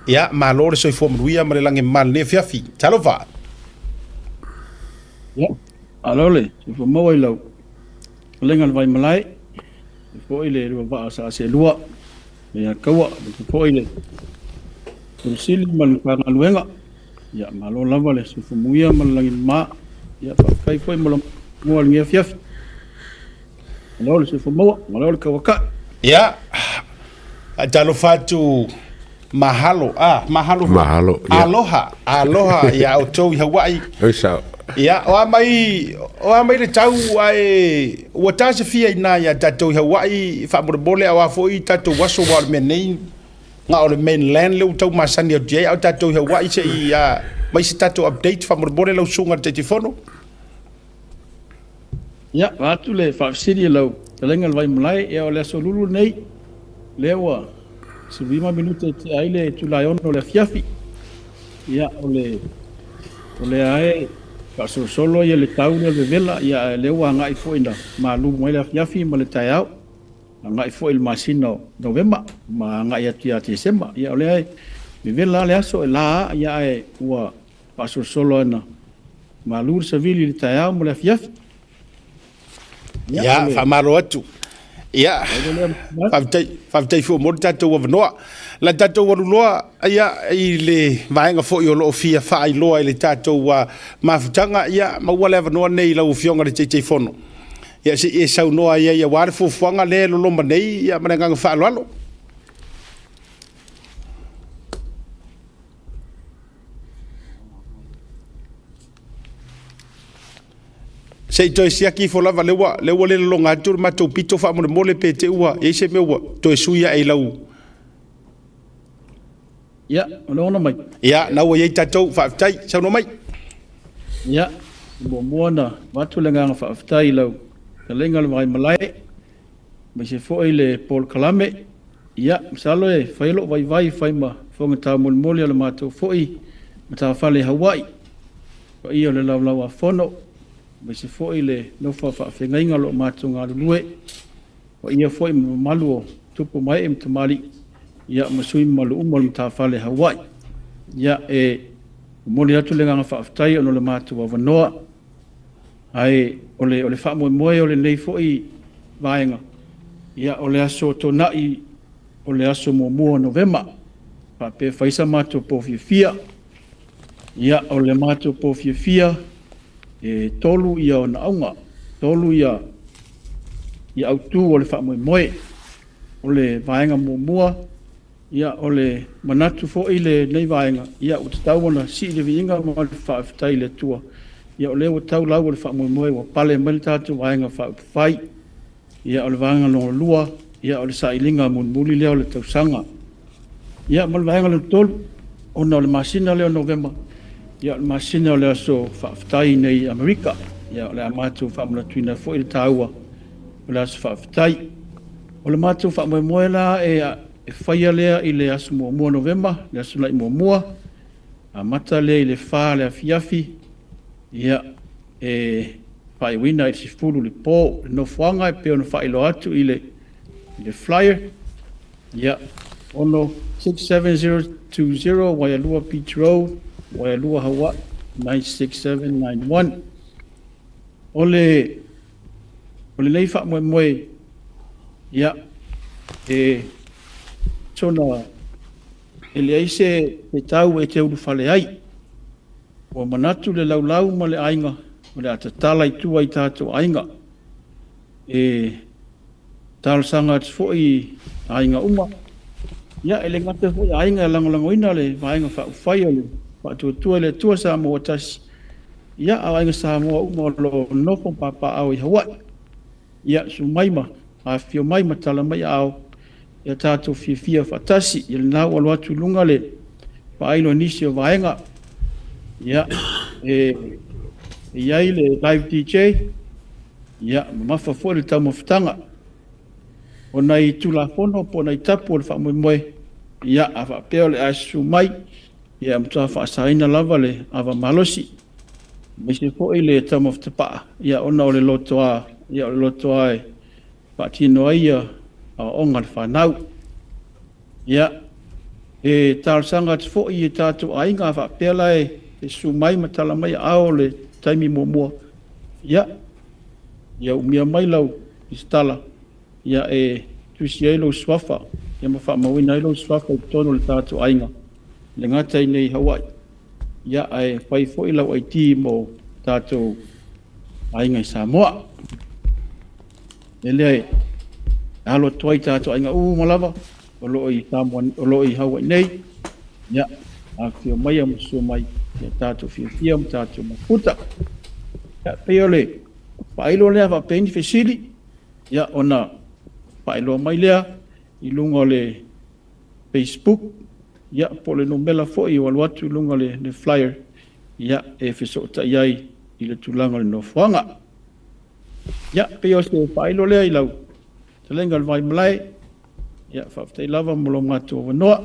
ia malo le soifua manuia ma le lage malene fiafi talofa ia alo le soifua maua i lau lenga le vai malai foi le rua va sa se lua le kaua foi le sili mal ka luenga ia malo lava le soifua muia ma le lagi ma ia fa kai foi mo mo le fiafi alo le soifua maua malo le kawaka ia talofa tu mahalo Mahalo, ia. aloha ia o tou i Hawaii Oi sa. ia o mai le tau ai ua tasi fia ina ia tatou i Hawaii faamolebole au afoi tatou waso wa le menei nga o le mainland le tau masani o dia au tatou i Hawaii se ia mai se tatou update faamolebole lau sunga te tifono ia atu le faafisiri lau talenga le vai malai ia o le aso lulu nei le ua Sivima minuta te aile tulafono le fiafi. Ia ole ae ka solo ia le tau le vela ia le wa ngai fo ina malu mo le fiafi mo le taiao. Ngai fo il masino November ma ngai atia December ia ole ae vela le aso la ia e wa pa solo na malu savili le taiao mo le fiafi. ia famaro atu ia faafetai fo mo tatou avanoa la tatou aluloa ia i le vaega foʻi o loo fia faailoa i le tatou mafutaga ia maua le avanoa nei lau fioga le teiteifono ia se e saunoa ia ia ua le fuafuaga le loloma nei ia ma le agaga faaloalo sei toi siaki fo lava lewa le longa atu le matou pito fa mole pe te ua e se meua toi suia e lau ia ona mai ia na ua ye tatou fa tai sa no mai ia mo mona watu le nga fa tai lau le lenga le mai malai me se foi le Paul Kalame ia salo e failo vai faima fonga ta mol le matou foi mata fale Hawaii fa ia le lau fono me se foi le no fa fengainga lo matunga lue o ia foi malu tupu mai em tamali ia masui malu umol ta fale Hawaii ia e moli atu le nga fa tai no le matu wa noa ai ole fa mo ole nei foi vaenga ia ole aso to nai ole aso mo November pa pe faisa matu po fia ia ole matu po fia e tolu ia ona aunga tolu ia autu o le whamoe ole vaenga mua ia ole manatu fo ile nei vaenga ia utatau ona si le vinga mo le whaaftai le tua ia ole o tau lau o le whamoe o pale mele tatu vaenga whaafai ia ole vaenga longa lua ia ole sa ilinga muli leo le tausanga ia mo le vaenga le tolu ona ole masina leo November ia masina o le aso whaaftai nei Amerika ia o le amatu whaamulatuina fo i taua o le aso whaaftai o le matu whaamoe la e whaia lea i le aso mua November le aso lai mua a mata lea i le wha le afiafi ia e whai wina i si fulu le pō le no whanga e peo no whailo atu i le flyer ia ono 67020 Waialua Beach Road Waialua Hawaii 96791 ole nei whamoe ia e tona ele aise e tau e te uru whale ai o manatu le laulau ma le ainga o le atatala i tua i tātou ainga e talsanga atu fo i ainga uma ia ele ngata fo i ainga langolangoina le vaenga whai o le whatuatua le tua Samoa tasi ia a ainga Samoa uma lo nofo papa au i Hawaii ia su maima a fio maima tala mai au ia tātou fia whatasi ia le nau alo atu lunga le whailo nisi o vaenga ia iai le live DJ ia mafa fo le tau mawhitanga o nei tulafono po nei tapu o le whamoemoe ia a whapeo le asu mai ia mtua whaasaina lava le awa malosi me se fo i le tau mawhitapaa ia ona o le lotoa ia o le lotoa e whaatino ai a onga le whanau ia e tārsanga te fo i e tātou ainga wha pēla e sumai matala mai ao le taimi mua. Ia umia mai lau i stala. Ia e tusi ai lau swafa. Ia mawha mawina ai lau swafa i tono le tātou ainga. Le ngata i nei Hawaii. Ia e whai fo i lau ai ti mo tātou ainga i Samoa. Lea alo toi tātou ainga malava. O lo i Hawaii nei. Ia, a whio mai a musua mai. Ia tātou whio tātou mafuta. Ia peo le. Pailo lea wa peni fesili. Ia ona pailo mai lea. I lunga le Facebook. Ia po le nomela fo i waluatu lunga le flyer. Ia e fesota iai i le tulanga le nofuanga. Ia peo se pailo lea i lau. Talenga le vai malai. Ia whaftai lava molo ngātua wanoa.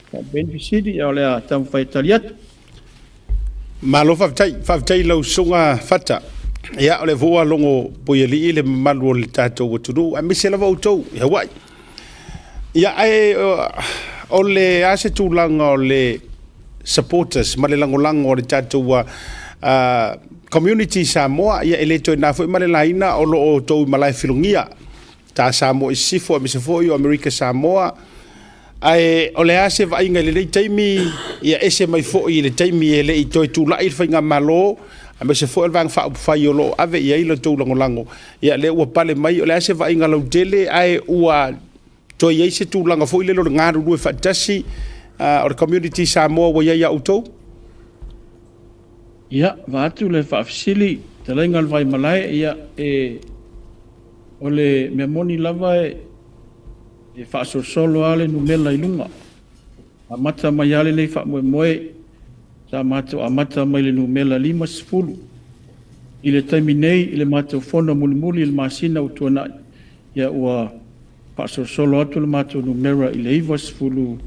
Ka beneficidi ia o lea tamu whai taliat. Malo whaftai lau sunga whata. Ia o le voa longo poia li le malu o le tātou watunu. A mise lava utou i Hawaii. Ia o le ase tūlanga o le supporters, ma le langolango o le tātou community Samoa. Ia ele toi nā fwoi ma le laina o lo o tou malai filungia. Ta Samoa i sifo a misa fo i o Amerika Samoa. Ai o le ase va inga le taimi ia ese mai fo i le taimi ele i toi tula i whainga malo a misa fo el vang fa fai o lo ave ia ilo tau lango ia le ua pale mai o le ase va inga lau dele ai ua toi ia se tūlanga fo i le lo ngaru rue fatasi o le community Samoa wa ia utou. Ia va atu le whaafisili te lainga vai malai ia o le mea moni lava e whaasosolo ale numela i lunga. A mata mai ale nei whaamoe sa mātou a mata mai le numela 5 I le taimi nei i le mātou whona mulimuli i le māsina o tuana ia ua whaasosolo atu le mātou numera i le 5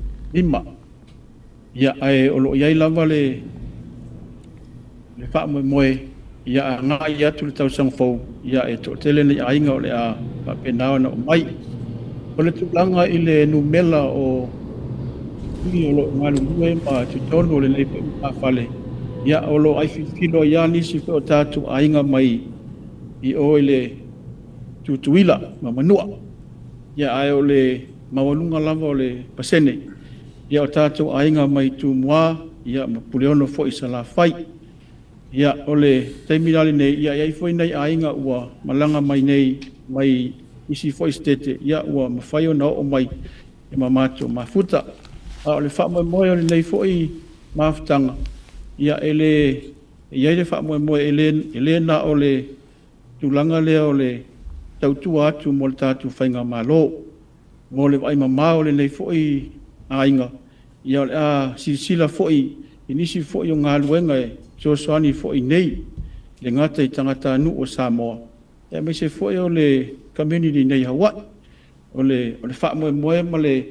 Ia ai olo iai lava le whaamoe ia ngā i atu le tausang fau, ia e tō tele nei ainga o le a papenao na o mai. O le tūlanga i le numela o ui o lo ngalu lue ma tutono o le leipe mafale. Ia o lo ai filo ia nisi fe o tātu ainga mai i o le tutuila ma manua. Ia ai o le mawalunga lava o le pasene. Ia o tātu ainga mai tu mua, ia ma puleono fo i salafai. Ia ole taimirali nei ia ia foi nei ainga ua malanga mai nei mai isi foi stete ia ua mafai ona o mai e mamato mafuta a ole fa mo moi ole nei foi maftanga ia ele ia le fa mo moi ele na ole tulanga le ole tautua atu mo tatu fainga malo mo le ai mama ole nei foi ainga ia ole a sila foi inisi foi o ngaluenga so soani fo i nei le ngata I tangata anu o Samoa. E me se fo o le community nei Hawaii. O le wha moe ma le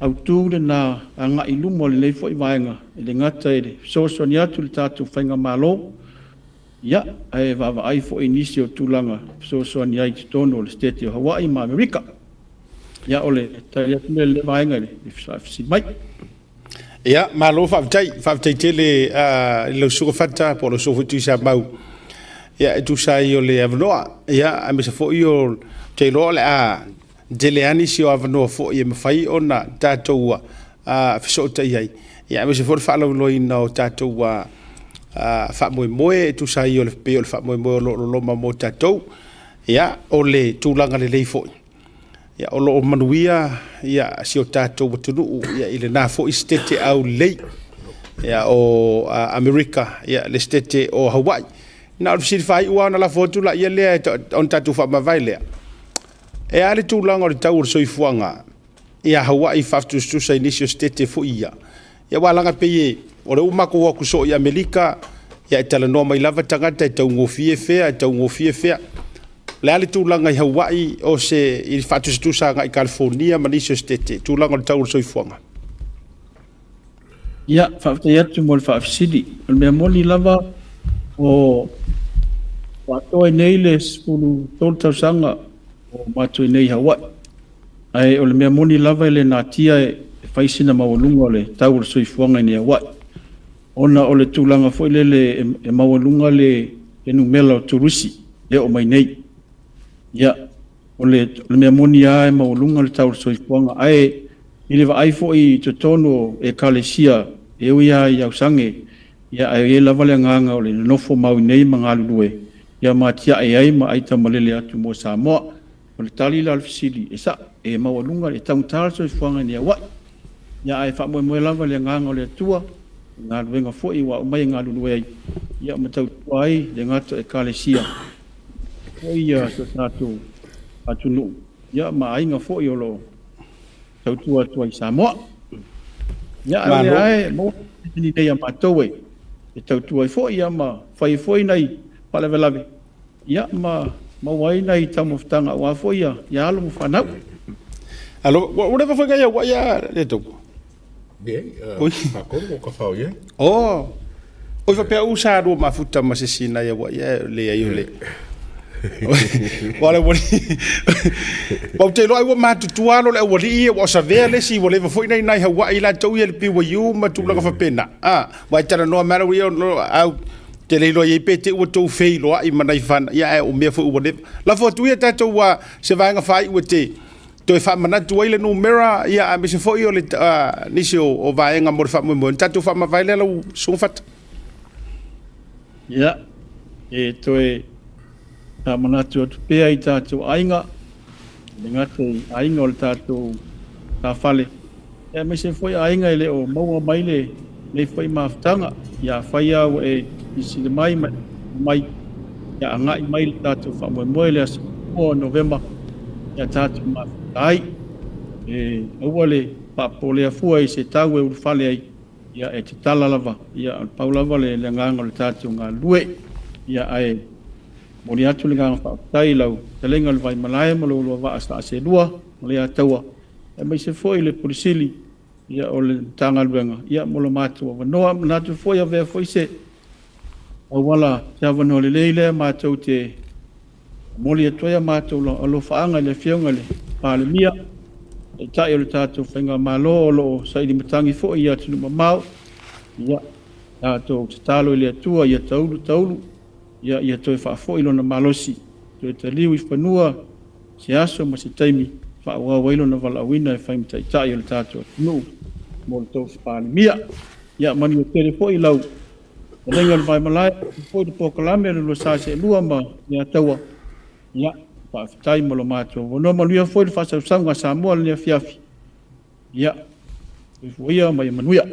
autu le na anga I lumo le nei fo I vaenga. E le ngata e le so soani atu le tatu whainga malo. Ia, e vava ai fo I nisi o tūlanga so soani ai tono le state o Hawaii ma Amerika. Ia o le tai atu le vaenga le fisi mai. Ia, malo whaftai tele lau suka whata po lo sofu tu sa mau. Ia, tu sa I o le avanoa. Ia, a misa fo I o te loa le a dele ani si o avanoa fo I mawhai o na tātou whisota iai. Ia, a misa fo le whaalau loi na o tātou whaamoe moe, tu sa I o le peo le whaamoe moe o lo loma mo tātou. Ia, o le tūlanga le lei fo I. Ia o lo manuia ia si o tātou watunu ia I le nā fo I stete au lei ia o Amerika ia le stete o Hawaii na o fisiri whai ua na lafo tula ia lea on tātou whamawai lea e ale tūlanga o le tau o soifuanga ia Hawaii whaftustusa inisio stete fo ia wālanga peye o le umako waku so I Amerika ia e tala noa mai lava tangata e tau ngofie fea le ale tūlanga I Hawaii o se I whātustusanga I California manisio stete tūlanga o le tau o soifuanga Ia, whaatai atu mo le whaafisidi o le mea moni lava o whātoe nei le spulu tōltausanga o mātoe nei Hawaii ai o le mea moni lava le nā tia e faisina mawalunga le tau le soifuanga ni awai. Ona o le tūlanga foi lele e mawalunga le numela o turusi e o mai nei. Ia, o le mea moni a e mawalunga le tau le soifuanga ai i le vai foi te tono e kalesia e uia i au sange. Ia ai e lava le nganga o le nofo mau nei mga lulue. Ia matia e ai ma aita malele atu mo Samoa. O le tali la alfisili e sa e mawalunga le tautala soifuanga ni awai. Ia ai wha moe lava le nganga o le atua. Ngā ruenga fwoi wa umai ngā lulu ai. Ia matau tuai le ngāto e kalesia. Fwoi ia so tātou atunu. Ia ma ai ngā fwoi o lo tautua tuai Samoa. Ia ai ai mo ni nei a mātou e. E tautua fwoi ia ma whai fwoi nei palewelawe. Ia ma wai nei tamoftanga wa fwoi ia alo mo whanau. Alo, whatever whakai a wai a le toko. Oi, ko ka fau ye. Oh. Oi fa pe usa do mafuta masisina ya wa ya le ya le. Wala wali. Wa te lo ai wa matu tualo le wali wa sa vele si wale fa foi nei Hawaii la tau ye le pi wa yu ma tu la fa pena. Ah, wa tara no mara wi no au te le lo ye pete o to fe lo ai manai fan ya o me fo wale. La fo tu ye tato wa se va nga fai o te to fa mana tu ile no mera ya me se foi o le nisi o vaenga mo fa mo tatu fa ma vai le so fat ya e to e ta mana tu pe ai tatu ainga ninga te ainga o tatu ta fale ya me se foi ainga ile o mo mai le foi maftanga ya faia e isi le mai ya nga mai tatu fa mo le o november ya tatu ma ai awale pa pole afua i se tau e urfale ai ia e te tala lava ia paulava le nganga le tatu ngā lue ia ai mori atu le nganga whaatai lau te lenga le vai malae ma lua wa asta se lua mo le ataua e mai se foi le polisili ia o le tanga luenga ia mo lo matu wa noa natu foi a vea foi se awala te avano le leile mātou te molia toia mātou lo whaanga le whionga le pāle mia e tai o le tātou whainga malo lo sa ili matangi fo ia tunu mamau ia tātou te talo ili atua ia taulu ia toi whaafo ilo na malosi toi te liu i whanua se aso ma se taimi whaua wailo na walawina e whaim tai o le tātou tunu mo le tau pāle mia ia mani o tere fo ilau e renga le vai malai fo i te pokalame le lo sa se lua ma ia taua ia pa tai mo lo mato no mo lia foi fa sa nga Samoa le fiafi ia foi mai manuia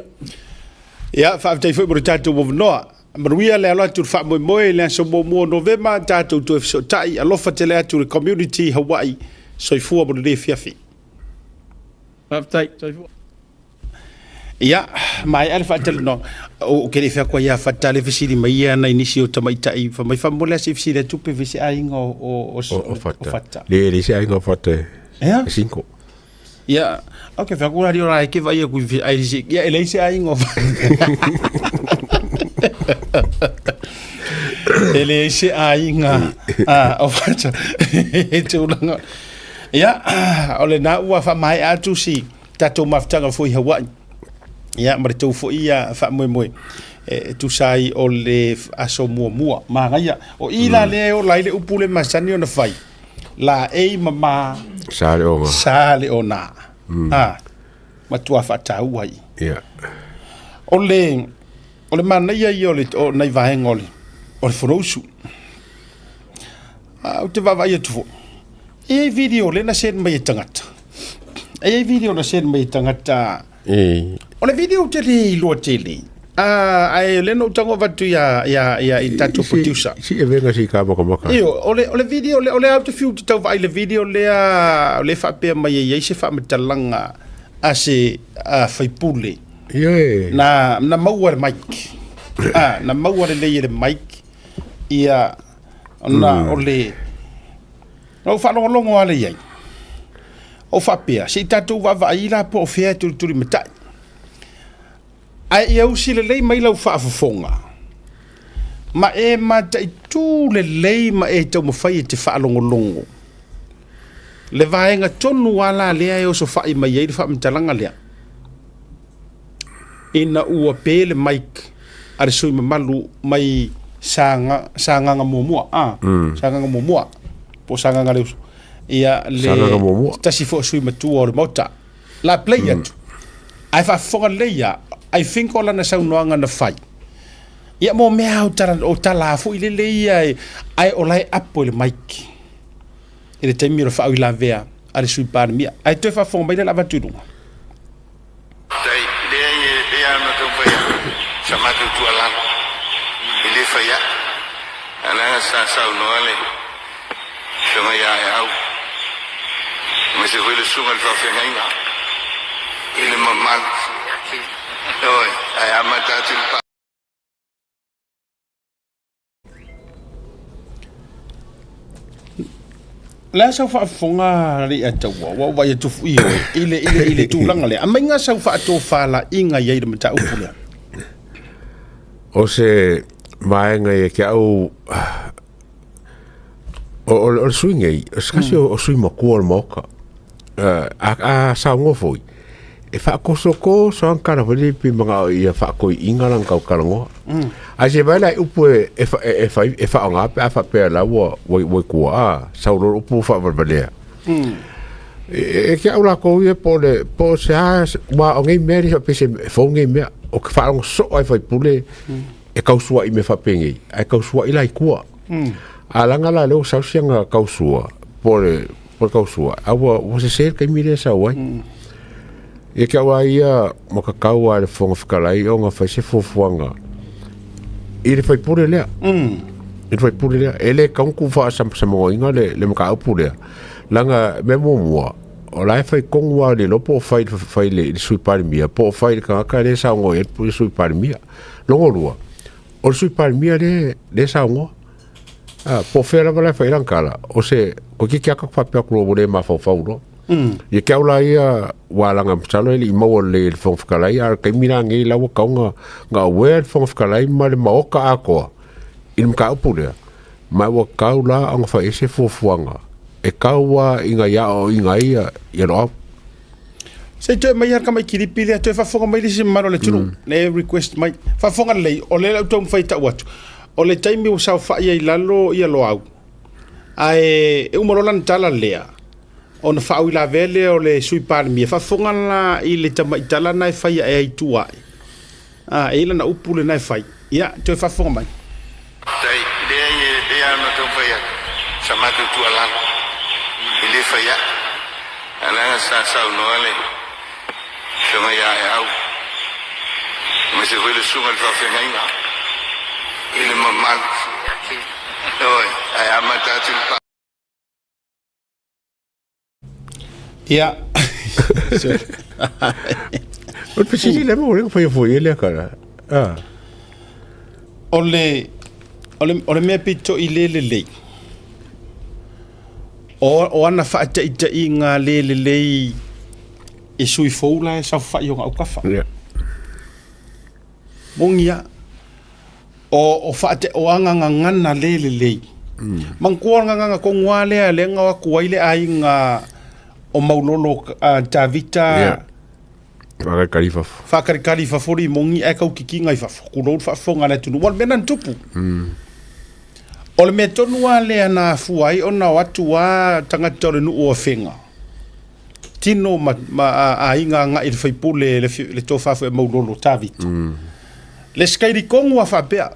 ia fa tai foi por tato mo no manuia le ala tu fa mo le so mo november tato tu so tai alo fa tele atu community Hawaii so i fu mo le fiafi fa tai ia mai alfa tel no o ke le fa ko ia fa tale fisili mai ana inisio tamaita i fa mai fa mo le fisili tu pe visi ainga o fata le se ainga fata ia 5 ia okay fa ko ri ora ke vai ku ai si ia le se ainga ele se ainga o fata tu langa ia ole na ua fa mai atu si tato maftanga foi Hawaii ia ma tau fo ia fa mo tu sai o le aso mua ma gaia o ila le o lai le upule masani ona fai la e mama sale ona ma tua fa tau ai ia o le mana ia o le o nai vai ngoli o le fonosu o te va vai tu e video le na sen mai tangata e video na sen mai tangata o le video te le lo tele ai le no tango vatu ya i tatu producer si e venga si ka maka io o le video le out fiu te vai le video le fa pe mai ye se fa metalanga a se fai pule na mauar mic na mauar le mic ia na o le no fa longo ale ye o fa pe si tatu va ila po fia tu metai ai eu si le lei mai lau whaafafonga. Ma e mata i tū le lei ma e tau mawhai te whaalongolongo. Le vaenga tonu wala lea e o so whai mai e wha mtalanga lea. ina ua pele Mike ale sui mamalu mai sanga mua sanga mua po sanga le ia le tasi fo sui matua o mota la play atu ai fa fonga leia I think ola na saunoanga na fai ia mo mea o talafo ile leia ai olai apo le Mike ele taimi ro fa ila vea ale sui pan mia ai te fa fonga mai le lava tudunga dai le ana to vai chamado tualan ele fa ya ana sa no ale chama ya au mas eu ele sunga le fa fenga ele mamal oi ai amata tilpa la sa fa fonga ri atawa wa wa tu ile tu langa le amenga sa fa to fala inga ye de mata upule o se maenga e ke au o swingi skasi o swing mo ko moka a sa ngo foi e fa ko soko so an kana veli pi manga ia fa ko inga lang kau kalango a se vai lai upu e fa nga pe fa pe la wo ko a sa ro upu fa valea e ke au la ko ie po se a wa o ngai meri pe se fo ngai me o ke fa ngo so ai fa pule e kausua i me fa pengi ai kausua i lai kua a langa la leo sa sianga kausua por kausua a wo se ser kai mire sa wai e ke awa ia mo kakau a le fonga whakalai o ngā whai se fufuanga i le whai pure lea i le whai pure lea e le kaunku wha Samoa inga le maka au pure langa me mua o lai whai kongua le lopo whai le sui pari mia po whai le kangaka le sa ngoi e pure sui pari mia longo rua o le sui pari mia le sa ngoi po whera wala whai rangkala o se ko ki kia kakwhapea kuro le ma whau no ye ke aula ia walanga msalo ili mau le fong whakalai ar kai mira ngi lawa kaunga nga wer fong whakalai ma le maoka akoa il mka upure ma wa kaula ang fa ese fofuanga e kaua inga ya o inga ia ro se te mai har kamai kiripili te fa fonga mai si maro le tunu le request mai fa fonga le o le auto faita watu o le taimi o sa fa ia lalo ia lo au ai e umorolan tala lea on fa ila vele o le sui palmi fa fonga la i le tama itala nai fai e tua e la na upule nai fai ia te fa fonga mai dai le ana to vai chamado tualan ele fa ya ana sa no ale chama ya au mas eu ele sunga fa fenga ele mamal oi ai amata tilpa ia o precisi le mo foi ele cara ole me pito i le o ana fa ta inga le e sui foula sa fa yo au kafa mongia o fa te o anga ngana le mangkuar nganga ko ngwale le nga ko ile ainga o maulolo Davita Fakari fa fori mongi e kau kiki ngai fa kulo fa fonga na tunu wal menan tupu o le metonu ale ana fuai ona watu wa tanga tore nu o fenga tino a inga nga il fai pule le tofa fa maulolo Davita le skairi kongu a fa bea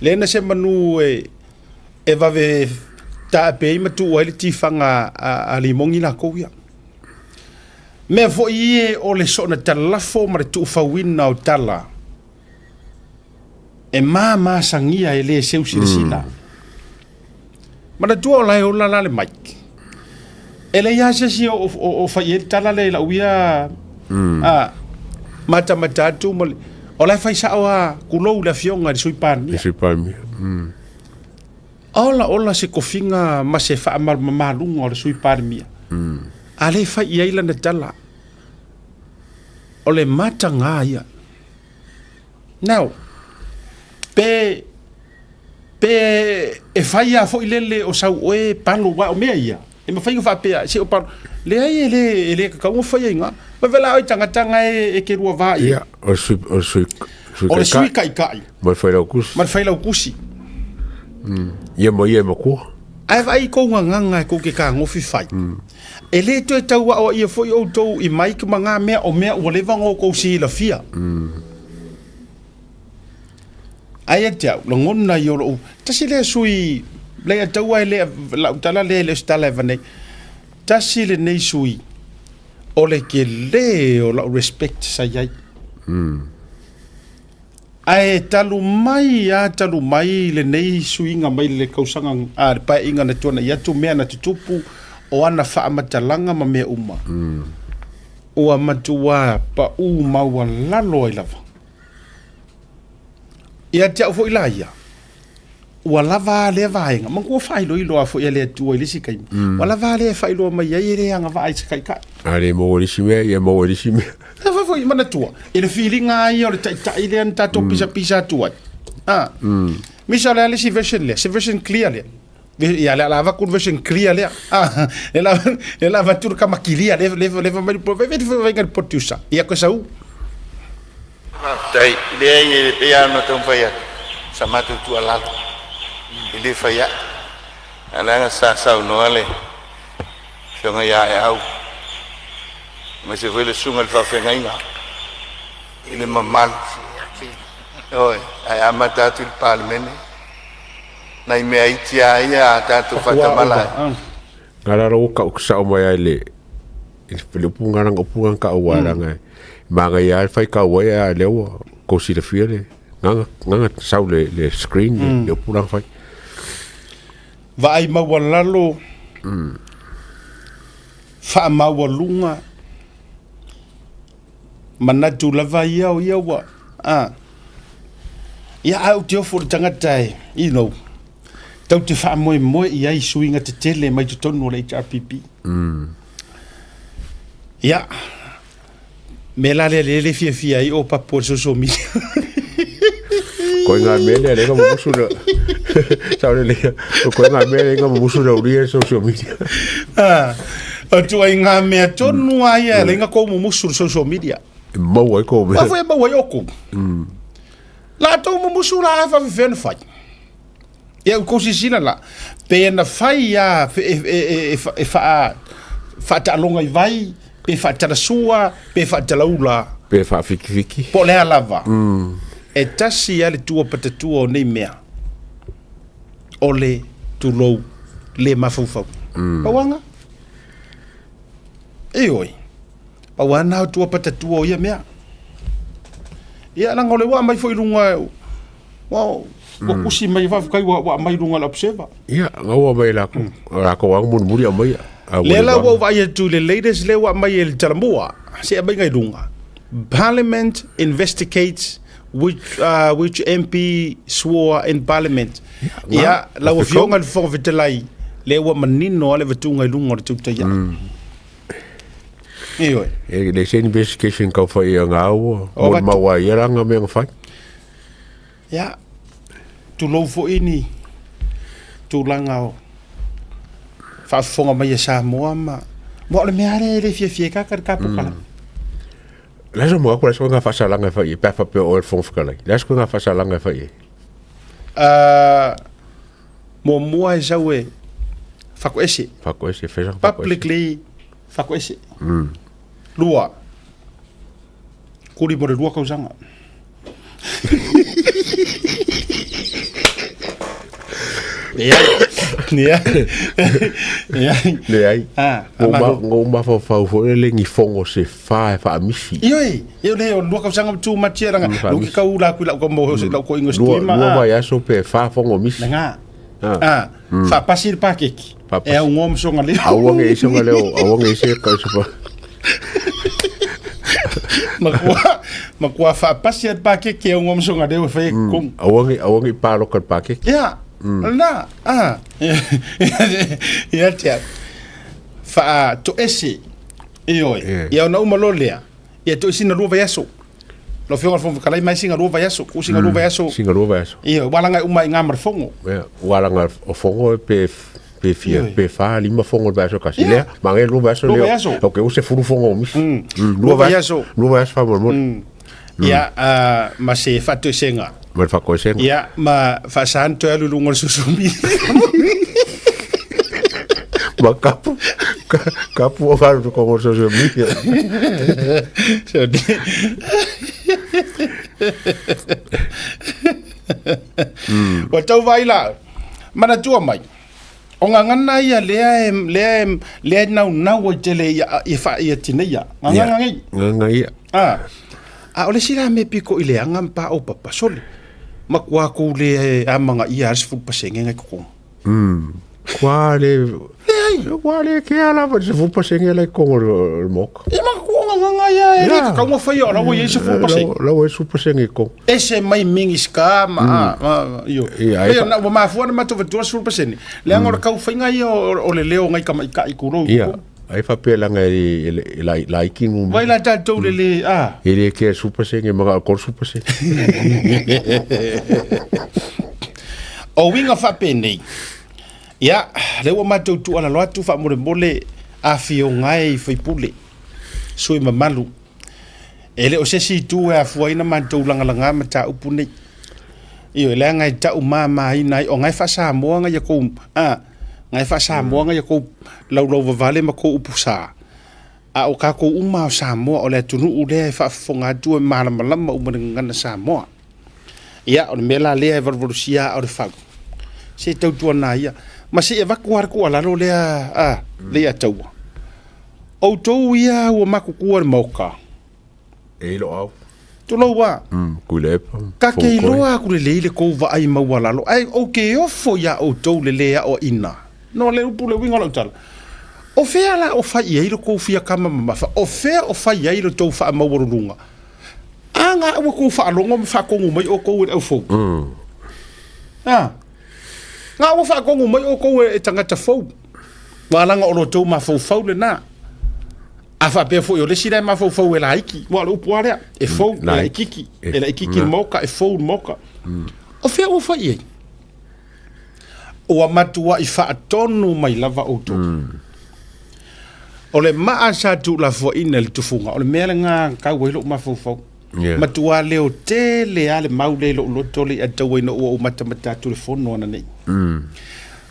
le na se manu e va ve ta pe ma tu wa le tifanga a limongi na ko ya me vo ie o le sona talafo ma tu fa wina o tala e ma sangia e le seu sila ma tu o la le mike ele ya se si o fa ye tala le la uia mata tu mo o la fa sa wa kulo la fionga sui pan Ola se kofinga ma se fa malunga o le sui parmia. Ale fa ia ila na tala. O le mata ngā ia. Now, pe e fa ia fo ilele o sau oe palo wa o mea ia. e mafai ka whapea se o par le ai le ka mo fai nga ma vela ai tanga e ke rua vai ia o sui kai ma fai la kusi ia mo ko ai vai ko nganga ko ke ka ngofi fai e le to tau o ia foi o to i mai ka manga me o o le vango ko si la fia ai te lo ngona yo lo tasi le sui le tau ai le la tala le stala vane tasi le nei sui o le ke le o la respect sa yai ai talu mai le nei sui nga mai le kausanga a pa inga na tona ya tu mea na tutupu o ana fa matalanga ma me uma o amatua pa u maua lalo i lava ia te au fo ilaia ua lava le vaenga man ko fai lo ilo fo ia le tu ile sikai ua lava le fai lo mai ia ile anga vai sikai ka ale mo risime ia mo risime fa fo mana tua ile feeling ai o le tai ile anta to pisa tua misale ale si version clear le ia le lava conversion clear le le lava tur ka makilia le mai pro vedi vai ngal potusa ia ko sau tai le ia no tong faya sama tu alal ile faya ala sa no ale songa ya au ma se vele sungal fa fenga inga ile mamal oi ai amata tu parliament nai me ai tia ia tatu fatamala ngara ro ka uksa o mai le ile punga ka wala ngai manga ya fai ka wa le ko si le fiele nganga sau le screen le pura fai vai mawalalo fa mawalunga manatu lava ia wa ia au te ofo tangatai tau te wha moe ia i suinga te tele mai te tonu le HRPP ia me la le fia i o papo social media ko nga mele le nga musura sa le ko nga mele nga musura uri social media o tu ai nga me tonu ai le nga ko musura social media mo ai ko ma foi mo ai oko la to musura fa ven fai e ko si sina la pe na fai ya fa ta longa vai pe fa ta sua pe fa ta laula pe fa fiki po le lava e tasi ale tua patatua o nei mea o le tulou le mafufau pawanga e oi pawana o tua patatua o ia mea ia langa ole wa mai foi lunga wow ko kusi mai va kai wa mai lunga la observa ia ngawa mai la ko wa mun muri mai le la wa vai tu le latest le wa mai el Samoa se mai ngai lunga Parliament investigates which MP swore in Parliament ia la wa fionga le fo vetelai le wa manino le vetunga lunga le tuta ia iyo le investigation ka fa ia ngao o ma wa ia nga me fa ya tu lo fo ini tu langao fa fonga mai Samoa ma mo le meare le fie ka pukala la so mo ko la so nga fa sala nga fa i pa fa pe o fon fukala la so nga fa sala nga fa i mo ai jawe fa ko ese fa publicly fa ko ese lua kuri mo lua ka usanga Ya. Ngoma fa le ngi fongo se fa misi. Yo le lua ka usanga tu matiera nga lu ka ula ku la ko mo la ko ingo stima. Lua ya so pe fa fongo misi. Nga. Fa pasir pakeki. É um homem só ali. Awang e songa leo, awang e se ka so. Makua fa pasir pakeki é um homem só ali fa kom. Awang e paro ka pakeki. Ja. Na. Ja tia. Fa to esse. Ioi. Ia na uma lolea. Ia to sina lua yaso. Lo fionga fo kalai mai singa lua yaso, ku singa lua yaso. Singa lua yaso. Ia walanga uma ngamar fongo. Walanga o fongo pe pe fia pe fa lima fongo ba so kasi le mange lu ba so le okay o se furu fongo mis lu ba fa mo ya ma se fa to senga ma fa ko senga ya ma fa santo lu ngol susumi ma kapu o fa ko ngol susumi wa tau vai la mana tua mai o nga ngana ia lea nau o tele ia fa ia tina ia nga ia a ole sira me piko ile anga mpa o papa sole makua ko le amanga ia as fu pasenge ngai ko Quale che ala va se fu pasenge le ko mok e makua nga ia ka mo fa ia la o ia se fu pasenge la o su pasenge ko ese mai mingi ska ma yo e na ma fu na mato vetua fu pasenge le anga ka fa ngai o le leo ngai ka mai ka ikuro ai fa pela ngai la ikingu vai la tatou le ele ke super senge ma ko super senge o winga fa pene ya le wa matou tu ala loatu fa mole a fio ngai foi pule sui mamalu ele o se si tu a fuaina matou langa mata upune io le ngai ta umama ina o ngai fa sa mo ngai ko ngai fa sa mo ngai ko lau vale ma ko upusa a o ka ko uma sa mo o le tunu u le fa fonga tu mala malama u ngana sa mo ia o mela le evolusia o fa se Tautuana ia ma se evakuar ko ala lo le le tau o to ia o maku ko moka e lo au tu lo wa kule ka ke lo a kule le ko va ai ma wala lo ai o ke o fo ya o to le o ina no le upule winga lo tala o fea la o fa ia ko fia kama mafa o fea o fa ia to fa ma worunga anga o ko fa longo fa ko mai o ko o fo nga o fa ko mai o ko e tangata fo wala nga o lo to ma fo le na a fa pe fo yo le sira ma fo e la iki mo lo puare e fo la ikiki e la ikiki moka e fo moka o fea o fa ia o amatua I fa tonu mai lava o to o le maa sa tu la fo ina le tufunga o le mea nga ka welo ma fo matua leo te le ale maule lo tole a tau ina o mata tu le fono ana nei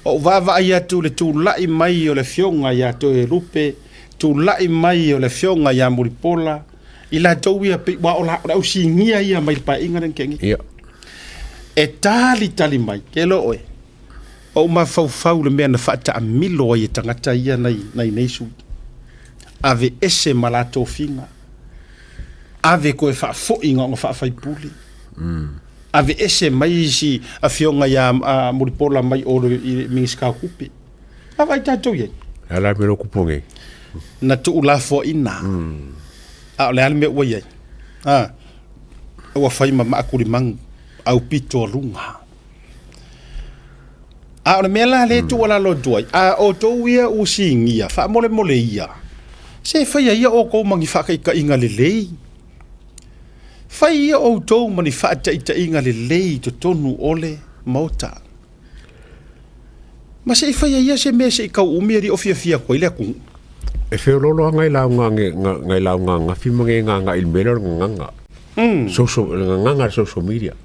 o vava ia tu le tu lai mai o le fionga ia to e rupe tu lai mai o le fionga ia muripola ila tau ia pe wa o la o singia ia mai pa inga ren kengi e tali mai ke lo oe o ma fau le mea na fata a milo i tangata ia nei su ave ese malato finga ave ko e fa fo inga o fa fai puli ave ese mai si a fionga ia a muripola mai o mingiska kupi ava tatou ye ala me lo kuponge na tu lafo ina a le alme o ye o fai mama akuri mang au pito runga a o mela le tu ala lo doi a o to ia u singia fa mole ia se fa ia o ko mangi fa ka inga le fa ia o to mani fa ta inga le to tonu ole mota ma se fa ia se me se ka u meri o fia ko ile ku e fe lo ngai la nga fi mangi nga il melo nga nga social media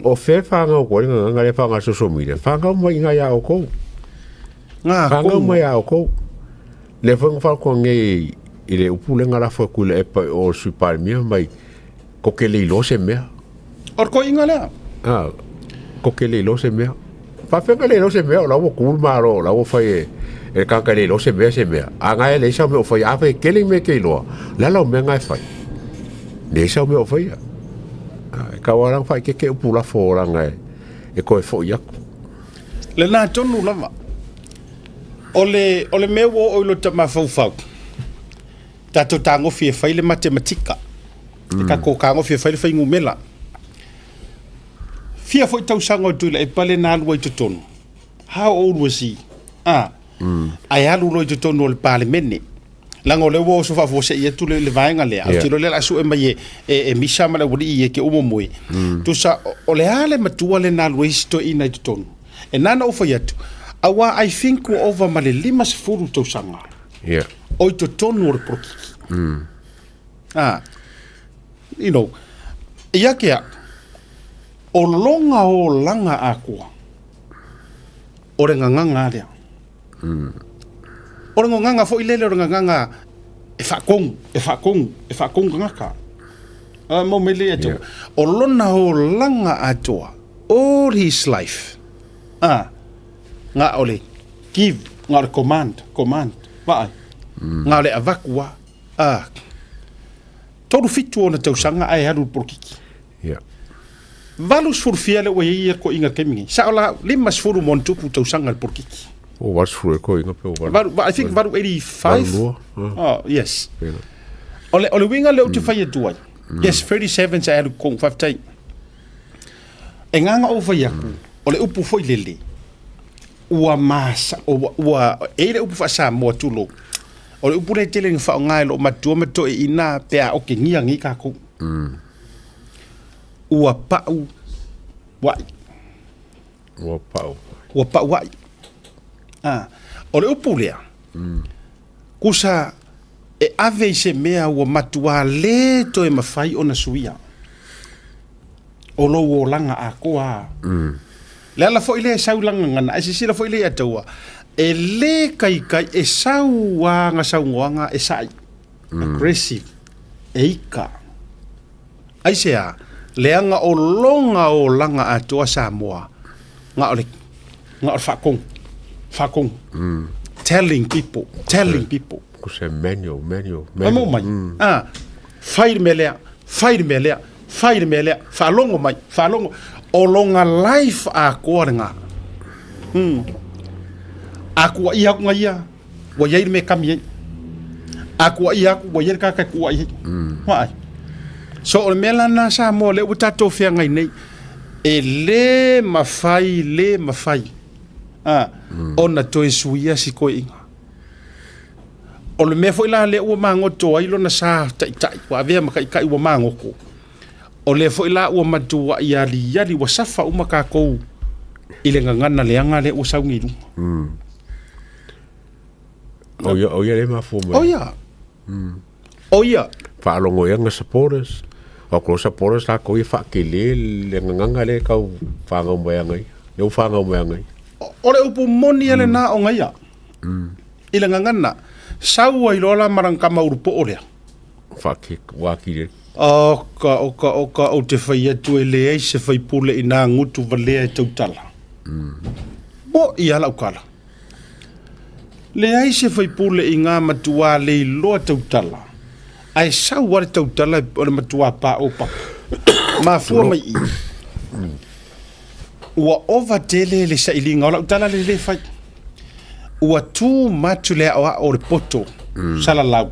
o fe fanga o ko nga le fanga social media fanga mo inga ya o ko fanga mo ya o ko le fanga fa ko nge ile upule nga la fo ku le pa o super mi mai ko ke le lo se me or ko inga le ko ke le lo se me fa fe le lo se me la wo ku ma ro la wo fa e ka le lo se me anga le sa me o fa ya fe ke le me ke lo la me nga fa le sa me o fa ya ka warang fa ke pula fora ngai e ko fo ya le na tonu lava ole me wo o lo tama fau tato tango fie fai le matematika ka ko kango fie fai le fai ngumela fia foi tau sango tu le pale na lu to tonu how old was he ai alu lo to tonu le parliament lango le wo so fa fo se ye tu le vainga le au tiro le la su e mai e misa mala wuri e ke umo moi tu sa o le ale matua le na luisto ina ton e nana o fa yetu Awa, I think ua over ma le 5 tausaga. Yeah. O i totonu o le porokiki. You know, ia kea, o longa o langa a kua, o re nganganga lea. O re nganganga fo i lele o re nganganga e whakong ngaka. Mo me lea tau. O lona o langa a toa, all his life. Nga ole, give, nga ole command, waai. Nga ole avakua, toru fitu ona tausanga ai haru porokiki. Yeah. Valus furfia le wei ko inga kemingi. Sa ola 5 montupu tausanga le porokiki. O was furu ko inga pe o I think varu 85. Oh, yes. Ole winga le utu fai tuai. Yes, 37 sa haru kong 5 tai. E nganga o fai aku. Ole upu foi lele. Ua masa, ua eire upu fa sa mo tulo. O le upure tele nga whaongai lo matua mato e ina pea o ke ngi ka kou. Ua pau wai. Ua pau wai. O le upu lea. Kusa e ave i se mea ua matua le to e mafai o na suia. O lo o langa a koa. Le ala fo ile sau langa ngana. E sisila fo ile ataua. E le kai e sau wanga sau ngoanga e sai. Aggressive. E ika. Ai sea, leanga o longa o langa a toa Samoa. Nga ole whakong. Telling people. Kuse manual. Amo mai. Whaire me lea. Whalongo mai. O longa life a kōrenga. Aku wa ia nga ia wa ia me kami aku wa ia wa ia ka ku ai wa so o mela na sa mo le uta to fe ngai nei e le mafai ona to suia si ko inga o le me foi la le o mango to ai lo na sa tai wa ve ma kai wa mango ko o le foi la o matu wa ia li wa safa uma ka ko ile ngana le anga le o sa ngiru Oh yeah, le mafo mai. Oh yeah. Whaalongo ia nga supporters. O ko supporters la ko i whakele le nganga le kau whangau mai angai. Le whangau mai angai. O le upu moni ele na o ngai a. I le ngangana. Sau ai lola marang kama urupo o lea. Whakik, wakire. Oka o te whai atu e le eise whai pule i nā ngutu valea e tautala. Mo i ala ukala. Le ai se fai pule i ngā matua le i loa tautala. Ai sau wale tautala o le matua pa o pa. Ma fua mai i. Ua ova tele le sa ili ngā o lautala le fai. Ua tū matu le o le poto. Sala lau.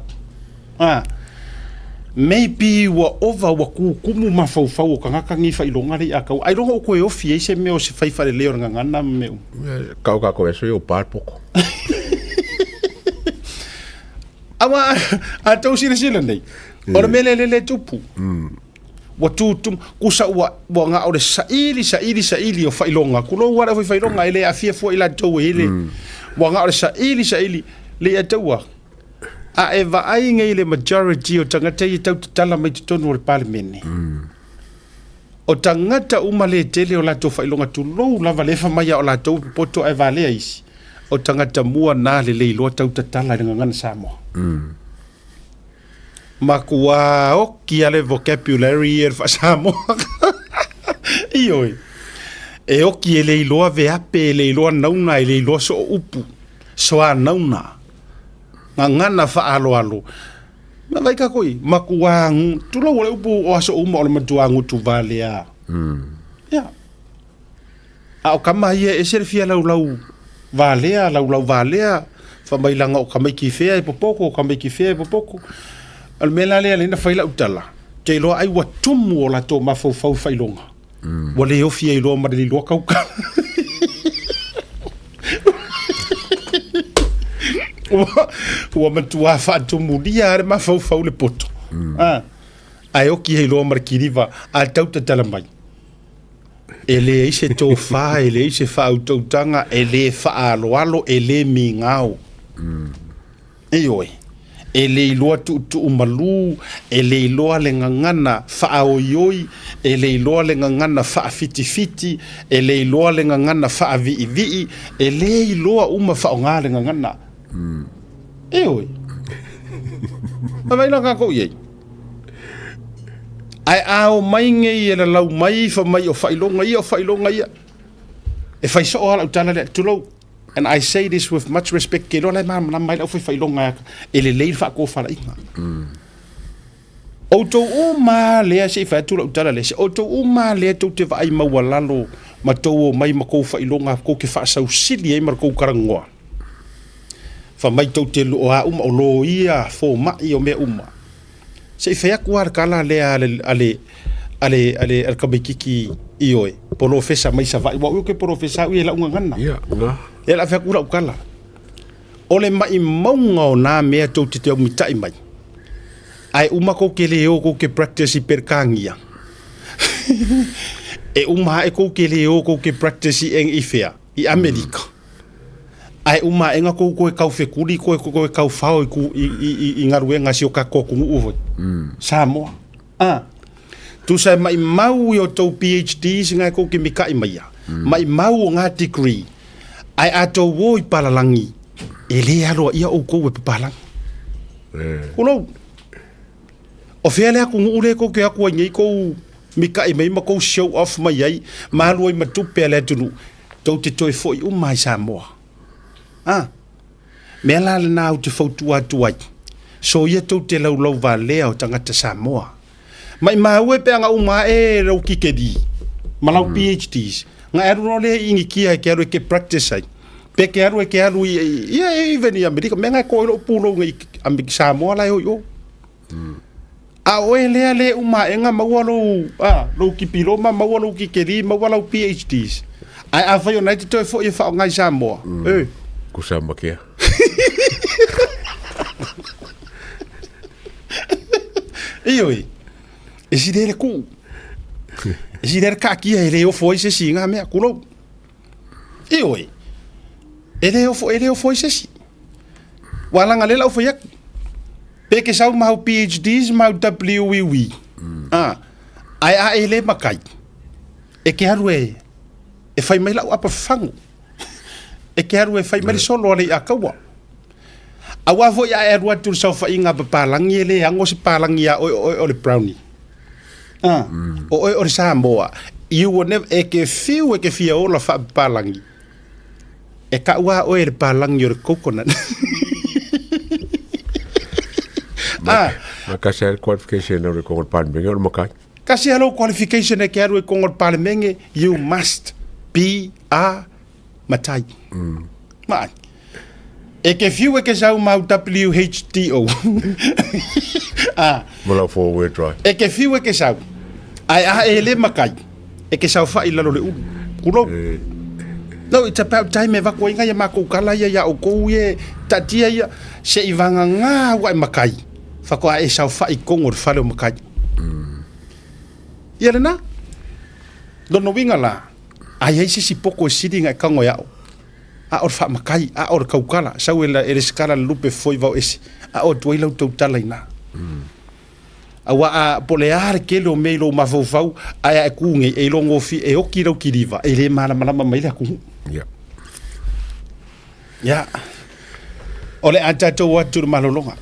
Maybe ua ova ua kukumu mafau o kangakangi fai longa le a kau. Ai ronga o koe ofi eise meo se fai fare leo ngangana meu. Kau kako eso i o pārpoko. Awa a tau sila nei. O le mele tupu. Wa tutum kusa wa nga o le saili o failonga. Kulo wala foi failonga ele a fia fo ila tau ele. Wa nga o le saili le ataua. A e va ai ngai le majority o tangata i tau tala mai tonu o le parliament. O tangata umale tele o la to failonga tu lo lava le fa mai o la tau poto e vale isi. O tangata mua nā le loa tau tatala i ngangana Samoa. Ma kua o kia le vocabulary e fa Samoa. Ioi. E o kia le loa veape, le loa nauna, le loa so upu. Soa nauna. Ngangana fa alo. Ma vai ka koi, ma kua tulo wale upu o aso uma o le matua ngutu vale a. Ya. A o kama ia e serfia lau valea lau valea fa mai langa o kamai ki fea e popoko al mela le na faila utala te lo ai watumu o la to mafau failonga wale o fia i lo ma le lo kauka o matua fa tumu dia mafau le poto ai o ki lo mar kiriva al tauta talamai e le se tofa e le se whautautanga e le whaaloalo e le mingau e oi e le iloa tu umalu e le iloa le ngangana whaoioi e le iloa le ngangana whaafiti e le iloa le ngangana whaavi'i e le iloa uma whaonga le ngangana e oi Mawaila kako iei. Ai ao mai ngai e la lau mai fa mai o whailonga ia. E whaiso o ala utala le tulau. And I say this with much respect. Ke rola mana mai lau whailonga e le leir wha ko whala inga. Outou o ma lea se wha tula utala le se. Outou o ma lea tau te vai mawalalo ma tau o mai ma kou whailonga kou ke wha sau sili e mar kou karangoa. Fa mai tau te o lo ia fo mai o me se fe akuar kala le ale kabikiki ioe profesa mai sa vai wa ke profesa u la unga ngana e la fe kula kala ole mai maunga o na me tau te mitai mai ai ko ke le o ko ke practice per kangia e ko ke le o ko ke practice en ifea I Amerika ai enga ko kau fekuri ko kau fao I ngaruenga si o ka ko uvo Samoa tu sai mai mau yo tau PhD singa ko ke mikai mai mai mau nga degree ai ato wo I palalangi e le alo ia o ko e palang ulo o fele aku ule ko ke aku ngai ko mikai mai ma ko show off mai ai malu I matu pele tunu tau te toi foi mai Samoa mela na au te fautua tuai so ia tau te lau valea o tangata Samoa mai maue pe anga uma e rau kikedi malau PhDs nga eru no le ingi kia ke aru ke practice ai pe ke aru ia even I Amerika menga ko lo pulo ngi Amerika Samoa la yo a oe le uma enga mawalo lo kipilo ma mawalo kikedi mawalo PhDs ai afa United to fo ia fa ngai Samoa kusama kia Ioi e si dele ku e si dele ka kia ele o foi se singa me kulo Ioi ele o foi se si wala ngale la foi yak pe ke sau mau PhDs mau WWW ai ele makai e ke harue e fai mai la apa fangu e ke haru e fai mari solo ale akawa awa vo ya e ruatu sa fa inga palangi ele ango si palangi ya o le brownie o Samoa you will never e ke fia o la fa palangi e ka wa o le palangi o coconut kasi qualification o ko pan benga o makai kasi alo qualification e ke haru e ko palmenge you must be a matai mai e ke fiu e ke sau mau WHTO mola forward drive e ke fiu e ke sau ai ele makai e ke sau fa ila lo le kulo no it's about time e va ko inga ya mako kala ya o ko ye tatia ya se ivanga nga wa makai fa ko e sau fa I kongor fa le makai ya na do no winga la ai si poko sitting ai kango ya a or fa makai a or kaukala sa wela e skala lupe foi va esi a o toila to talaina awa a polear ke lo melo ma vau ai a kunge e longo fi e o kilo kiriva e le mala mai la ku ya ole ata to watu malolonga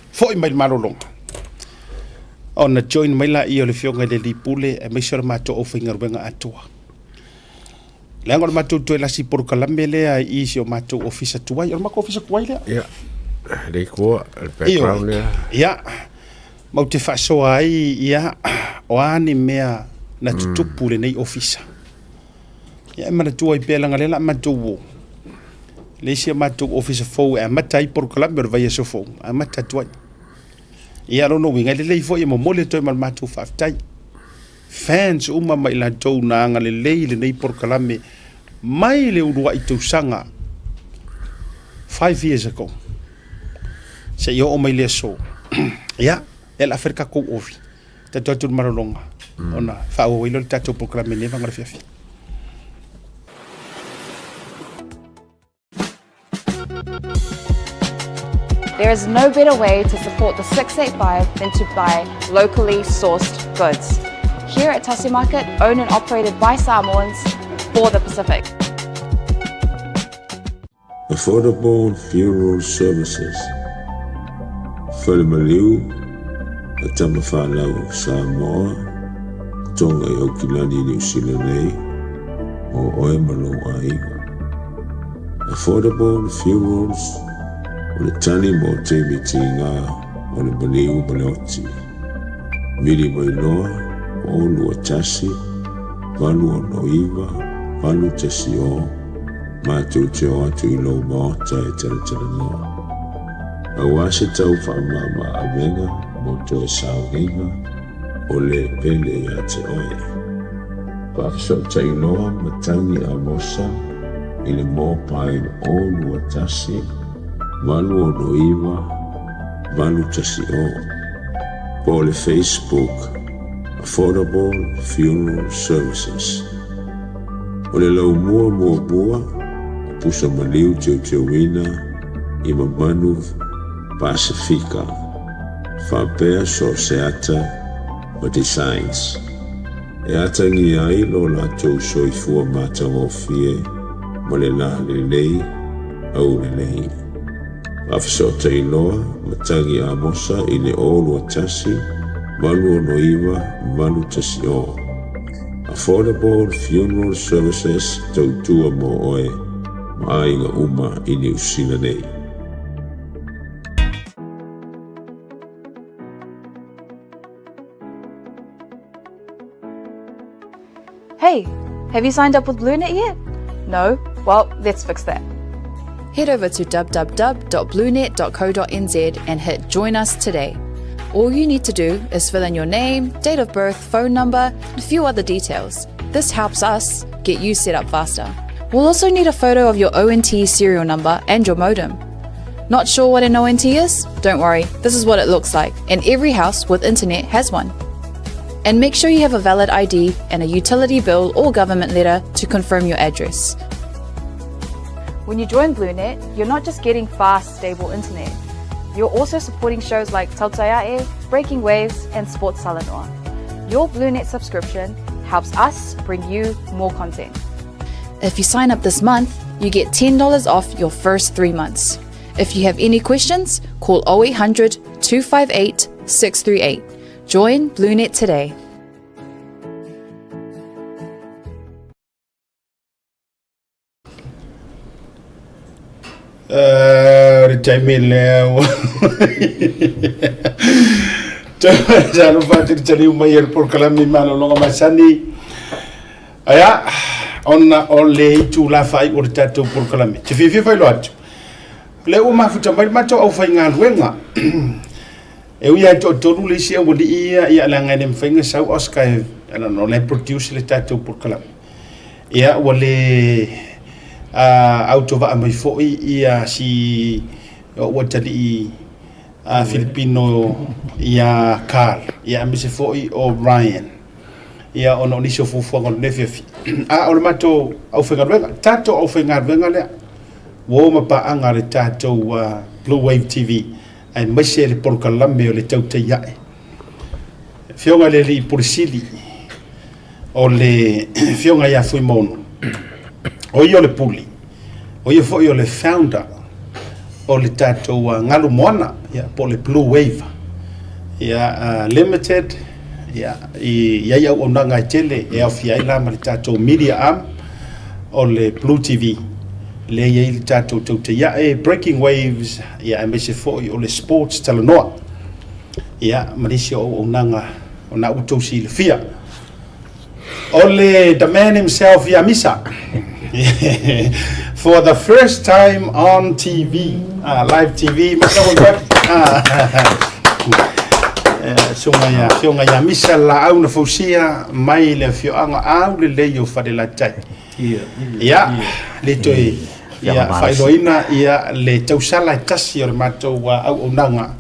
foi mai malolonga ona join mai la I o le fionga le lipule e mai sora mato o finga rubenga atua Lengo le matou to la si por kalambe le I si o matou officer tuai o mako officer tuai le le ko el background le mau te faʻasoa ai o ani mea na tutupu le nei officer ia mana tuai pe langa le la matou le si matou officer fo e matai por kalambe vai so fo a mata tuai ia no winga le fo mo mole to mal matou faftai fans uma mai la tou na nga le nei por kalame mai le urua I tausanga 5 years ago se yo o mai le so ya el Africa ko ofi te totu marolonga ona whaoilo le tatou programe ne vanga le fiafi. There is no better way to support the 685 than to buy locally sourced goods. Here at Tasi Market, owned and operated by Samoans for the Pacific. Affordable funeral services. Whalemaliu, a tamawhanau Samoa, tonga I Okilani New Zealand nei, o oe malo aiga. Affordable funerals, o le tani mo te miti ngā, o le maliu maleoti. Miri mo iloa, o lua tasi, valu o noiva, valu tasi o, mātou te o atu I lau maota e tala noa. Awa se tau whaamama a venga, mo to e saunga, o le pele I a te oe. Whaafiso tai noa matangi a mosa, I le mō pae o lua tasi, valu o noiva, valu tasi o. Po le Facebook, Affordable Funeral Services. O le lau mua, pusa maliu teo wina, I mamanu Pasifika, whapea so seata o designs. E atangi ai lo la tau soifua matang o fie, mo le la le lei, au le lei. Whawhiso te iloa, matangi a mosa I le olu a tasi, malu o noiva, malu tasi o. Affordable Funeral Services tautua mo oe, maainga uma I New Zealand nei. Hey, have you signed up with BLUNET yet? No? Well, let's fix that. Head over to www.bluenet.co.nz and hit Join Us today. All you need to do is fill in your name, date of birth, phone number, and a few other details. This helps us get you set up faster. We'll also need a photo of your ONT serial number and your modem. Not sure what an ONT is? Don't worry, this is what it looks like, and every house with internet has one. And make sure you have a valid ID and a utility bill or government letter to confirm your address. When you join BLUNET, you're not just getting fast, stable internet. You're also supporting shows like Tautai A'e, Breaking Waves, and Sports Salanoa. Your BLUNET subscription helps us bring you more content. If you sign up this month, you get $10 off your first 3 months. If you have any questions, call 0800 258 638. Join BLUNET today. Retirement now. Jangan fatir cari umayar por kalami malo longa masani. Aya, onna ole tulafai or tatou por kalami. Tififi fai loat. Le uma futa mai mato au fai ngalwenga. Eu ia tolu le sia o ia langa nem fainga sau Oscar ana no le produce le tatou por kalami. Ia o le autova mai foi ia si o tali Filipino ia Carl ia mi se foi o Ryan ia ono ni so fufu on le fifi o mato au fenga venga tato au fenga venga le wo ma pa anga le tato Blue Wave TV ai mai se le por kalame o le Tautai A'e fionga le li polisili o le fionga ia foi mono o io le puli o io foi o le founder o le tatou ngalu moana ia po le Blue Wave ia limited ia ia o nanga tele e au fia ila ma le tatou media arm o le Blue TV le ia le tatou Tautai A'e Breaking Waves ia me se foi o le sports talanoa ia malisi o nanga o na utou si le fia o le the man himself ia misa for the first time on TV, live TV, sunga ya misa la au na fosia mai le fioanga au le leio fadela tai. Ya, le toi ya failoina ya le tausala tasi or mato wa au onanga.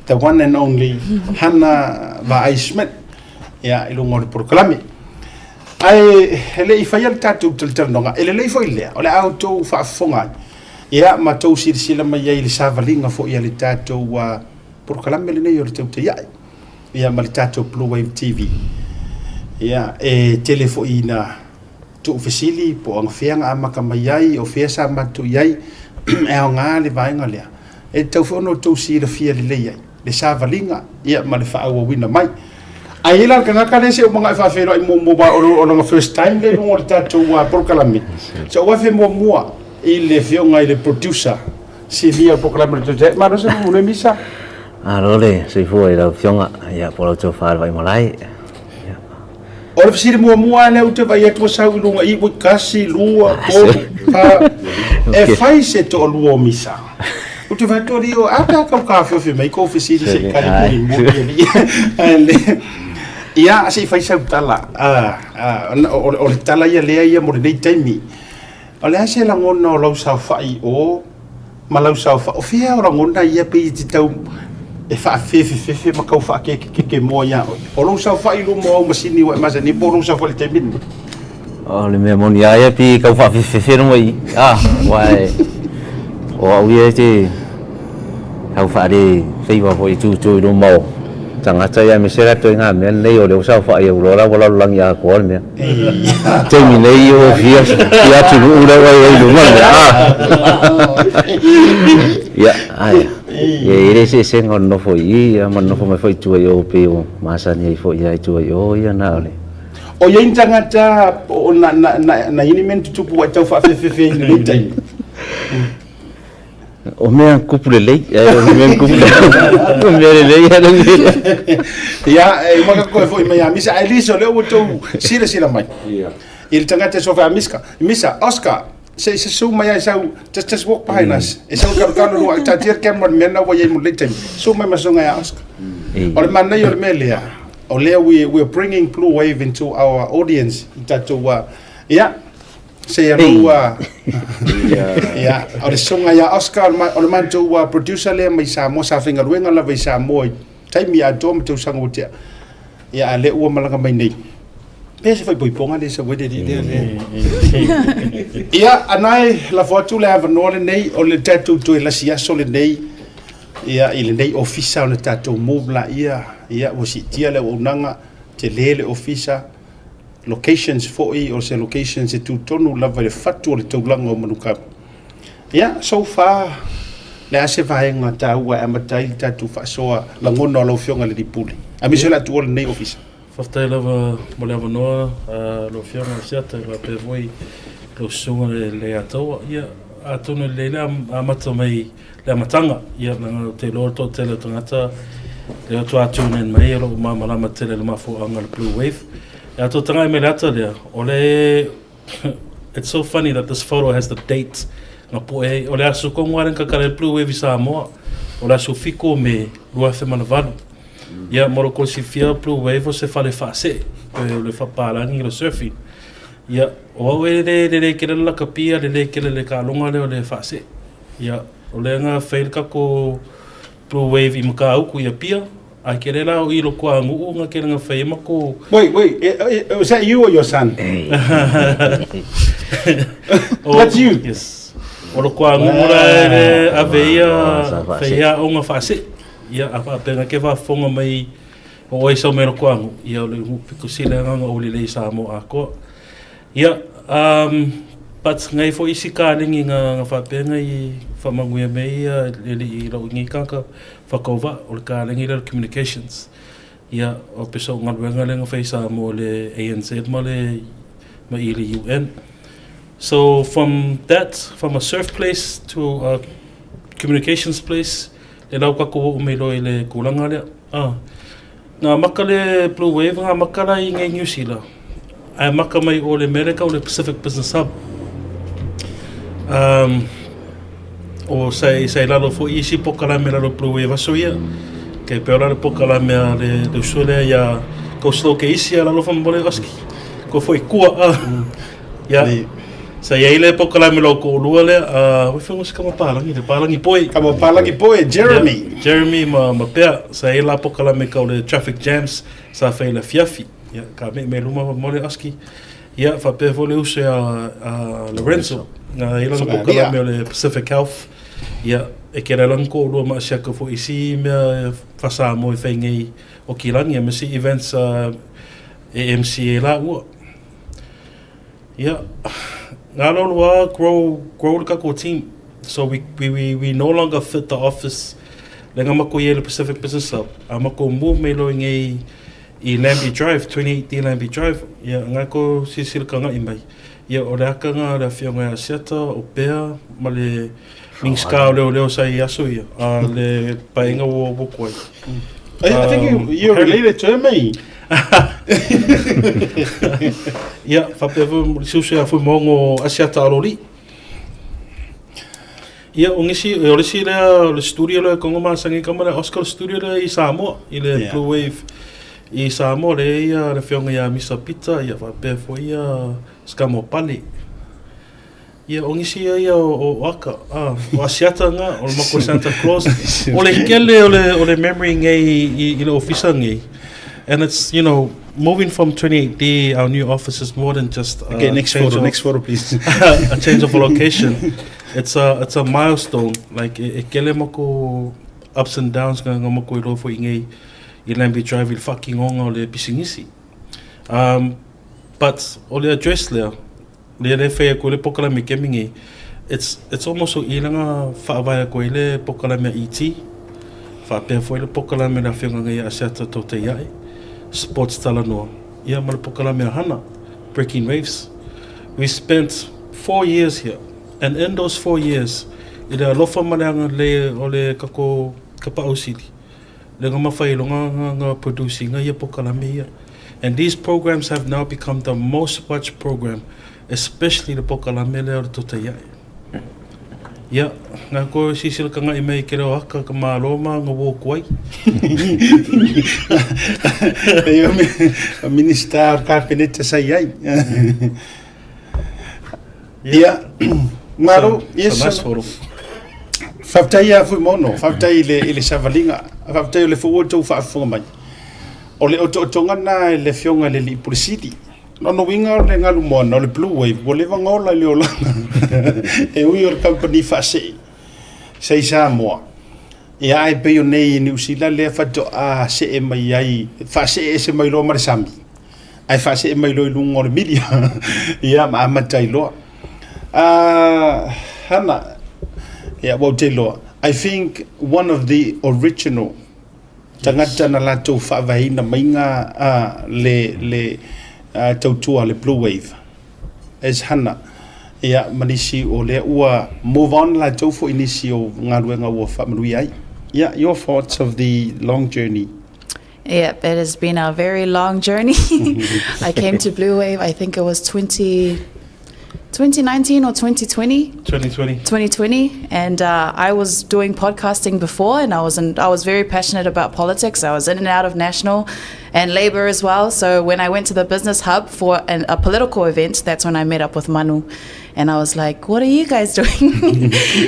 The one and only Hannah va Smith ia i lunga o le proklame ai ele I fai al tatou talanoga ele lei foi lea o le autou faafofoga ia matou silasila mai ai le savaliga foʻi a le tatou proklame lenei o le Tautai A'e ia ma le tatou Blue Wave TV ia e tele foʻi na tuufesili po agafeaga amaka mai ai o fea sa matuu ai e aogā le vaega lea e taufono tou silafia lelei ai le savaliga ia ma le faauauina mai ai la kangaka le se o mga faafelo ai mo ba o nga first time le mo le tatou proklame so wa fe mo mua I le fionga I le producer si via proklame le ma no se mo le misa le se foi la fionga ia po to far vai malai o le fisi mo mua le o te vai to sa lunga I wo kasi lua ko pa e fai se to lua misa o te vai to rio ata ka fio mai ko fisi se kai mo le ia se fai sa tala o le tala ia lea ia mo le nei taimi o le ase la ngona o lau sau fai o ma lau sau fa o fia o la ngona ia pe I tau e fa fefe ma kau fa ke mo ia o lau sau fai lu mo masini wa masani po lau sau fa le taimi o le me molia ia pi kau fa fefe no i wai o ia te kau fa de fei wa foi tu lu mo tangata ia misera to nga men nei o le sa fa ia ulola wala lang ya ko me temi nei o fia tu ura wa ia lu mal ya ai ire se ngon no foi ia man no foi foi tu yo pe o masa ni foi ia tu yo ia na ole o ia tangata o na ini men tu pu tau fa fe ni tai o mea kupule lei o mea kupule o mea lei ia e maka koe foi mai a misa ai liso le o tou sila mai il tangata so fa misa Oscar se su mai ai sau just walk behind us e sau ka no ta tier camera men na way mo late so mai masonga ya Oscar o le man nei o le melia o le we are bringing Blue Wave into our audience tatou ia se rua ia o le songa ya Oscar o le mantou producer le mai Samoa sa finga ruenga la vai Samoa taimi a dom tu sango tia ia le ua malanga mai nei pese foi poiponga le sa wede di ia anai la fotu le ava no le nei o le tatou to la sia so le nei ia ile nei ofisa o le tatou mobla ia o si tia le unanga te lele ofisa locations foi o se locations e tu tonu lava le fatu o le taulanga o manuka ia so far le ase vaenga tau e amatai tatu faʻasoa lagona o lau fionga le dipuli a miso le atu o le nei ofisa Whaftai lava mo le avanoa lo fionga siata la pe voi lo sunga le atoa ia atonu le amata mai le amatanga ia nanga te lorto te le tangata le atu atunen mai lo malama tele le mafuanga le Blue Wave ia to tanga me lata le ole it's so funny that this photo has the date na po e ole asu ko ngaren ka kale Blue Wave Samoa ole asu fiko me lua fe manavalu ia moro ko si fia Blue Wave se fale fase le fa palangi le surfing ia o le kele la kapia le kele le kalonga le fase ia ole nga fail ka ko Blue Wave I maka au ku ia pia ai kele la o ilo ko angu nga kele nga fail mako wait was that you or your son that's you yes o ko angu ra aveia faia o nga fase ia apa pena ke va fonga mai o eso mero kwangu ia le piko sila nga o le Samoa ko ia pat ngai fo isi ka lingi nga fa pena I fa manguia mai le lo ngi ka fa kova o ka lingi le communications ia o peso nga nga fa Samoa le ANZ ma le UN so from a surf place to a communications place le lau kako o me loi le kulanga le nga maka le Blue Wave nga maka la I ngai New Zealand ai maka mai o le America o le Pacific Business Hub o sai lalo fo isi pokala me lalo Blue Wave aso ia ke peola le pokala me le usole ia ko slow ke isi lalo fa mbole aski ko foi kua ia Sa ia ile pokala me loko lua le we fingos kama palangi poi Jeremy ma pea sa ia la pokala me ka le traffic jams sa fa ile fiafi ya ka me luma mole aski ya fa pe vole use Lorenzo na ia la pokala me le Pacific Health ya e kera lang ko lua ma sia ka fo isi me fa sa mo fa ngai o kilangi me si events AMCA la ua ya Ngalo grow the kako team. So we no longer fit the office. Lenga mako ye le Pacific Business Hub. Amako move me lo ngai I Lambie Drive 2018 Lambie Drive. Ya ngako sisil kanga imai. Ya ora kanga la fionga seta o pea male mingska leo sai aso ya. Le painga wo koi. I think you're related to me. Yeah, fapevo susu fu mongo asiata aroli. Yeah, ongisi orisi le studio le kongo masangi kamera Oscar studio le I Samoa, ile Blue Wave I Samoa le ia le fionga ya Mr. Pizza ia fapevo ia skamo pali. Ia ongisi ia o aka o asiata nga o mako Santa Claus. Ole kele ole memory ngai I le officer ngai. And it's, moving from 28D, our new office is more than just next photo, please. A change of location. It's a milestone. Like kele mako ups and downs nga mako I lofo ingai I Lambie Drive I fucking onga o le pisingisi. But ole address le fea ko le pokala me kemingi. It's almost so ilanga faavaya ko le pokala me ET. Fa pe foi le pokala me na fionga ngai asata Tautai A'e. Sports tala noa. Ia mal pokala me hana. Breaking waves. We spent 4 years here. And in those 4 years, I le alofa maleanga le ole kako kapa ausili. Le mafai longa nga producing nga ia pokala me ia. And these programs have now become the most watched program, especially the pokala me le o Tautai A'e. Ya, nga ko sisil ka nga imei kere o haka ka maaloma nga wo kuai. A minister kabinete sa iai. Ya, maro, yes. Faftai a fui mono, faftai ile savalinga, faftai le fu o fa mai. O le o tonga na le fionga le li pulisiti. No winga le ngalu mo no le Blue Wave o le vangola le ola e ui or company fase sei Samoa ia ai pe nei New Zealand le fato a se e mai ai fase se mai lo marsami ai fase e mai lo lungo le media ia ma matai lo hana ia bo te lo I think one of the original tangata na la to fa vai na mainga le tautua le Blue Wave as hana ia manisi o le ua move on la taufu inisi o ngaruenga ua whamarui ai. Yeah, your thoughts of the long journey? Yeah, it has been a very long journey. I came to Blue Wave, I think it was 2019 or 2020? 2020, and I was doing podcasting before, and I was very passionate about politics. I was in and out of national and Labour as well. So when I went to the business hub for a political event, that's when I met up with Manu. And I was like, what are you guys doing?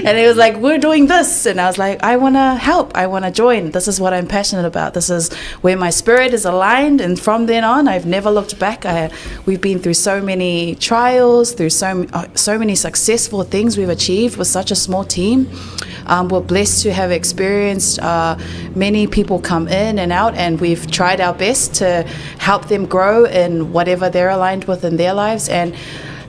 And he was like, we're doing this. And I was like, I want to help. I want to join. This is what I'm passionate about. This is where my spirit is aligned. And from then on, I've never looked back. We've been through so many trials, through so many successful things we've achieved with such a small team. We're blessed to have experienced many people come in and out, and we've tried our best to help them grow in whatever they're aligned with in their lives. And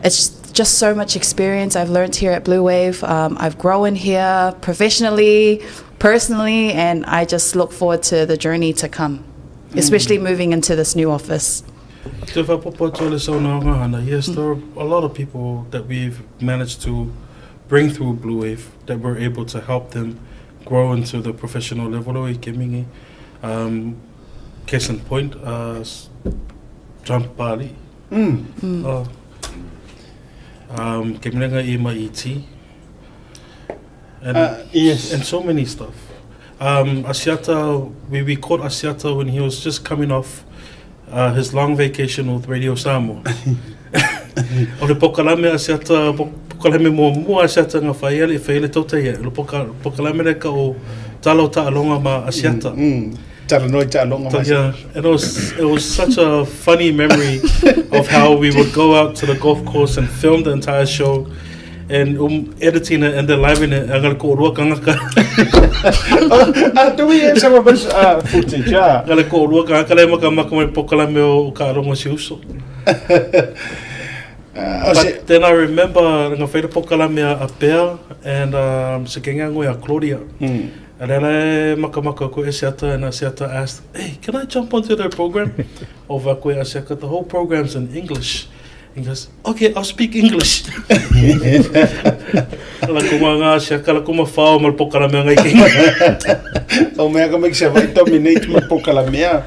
it's just so much experience I've learned here at Blue Wave. I've grown here professionally, personally, and I just look forward to the journey to come, especially moving into this new office. Yes, there are a lot of people that we've managed to bring through Blue Wave that we're able to help them grow into the professional level. Case in point, John Pali. Kemenenga ima ET, and yes, and so many stuff. Asiata, we caught Asiata when he was just coming off his long vacation with Radio Samoa. O le pokalame a seata, pokalame mua a seata ngā whaiele, whaiele Tautai A'e. Le pokalame le ka o tala o ta'alonga ma a seata. Tala noi ta'alonga. Yeah, it was such a funny memory of how we would go out to the golf course and film the entire show. And editing it and then live in it, I'm going to go work on it. Do we have some of us footage? Yeah. I'm going to go work on it. I'm going to go pokalame o ka'aronga si uso. But then I remember I'm going to whaida pokalame a pea and se kenga ngoi a Claudia. And then I makamaka ko e seata and seata asked, hey, can I jump onto their program? Over ko e seata, the whole program's in English. He goes, okay, I'll speak English. Kala kuma ngā sia, kala kuma whao mal pokala mea ngai kinga. O mea ka make sure vai dominate mal pokala mea.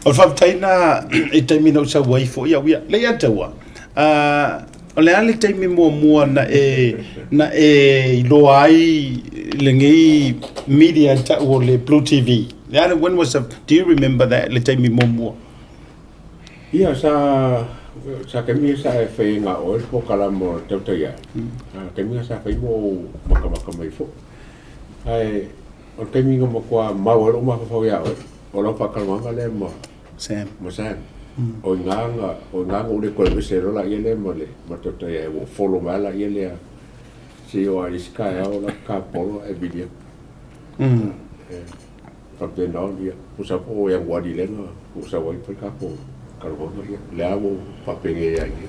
O whaptaina e taimi nau sa waifo ia uia. Lei ataua. O le ale taimi mua na e loa ai le ngei media ta o le Blue TV. When was do you remember that le taimi mua? Ia sa kemi sa e whai ngā oe po kalamo Tautai A'e. Kemi sa whai mo makamaka mai fo. Ai, o kemi ngā makua mau ero mawhawhau ia oe. O lau whakalamanga le ma Sam. O nganga ule koe mesero la ia le ma le ma Tautai A'e. O follow mai la ia le a si o a iska e au la ka polo e bilia. Whapena o lia. Usa po o yang wadi lenga. Usa wai pa ka po. Le amo papenge ya ngi.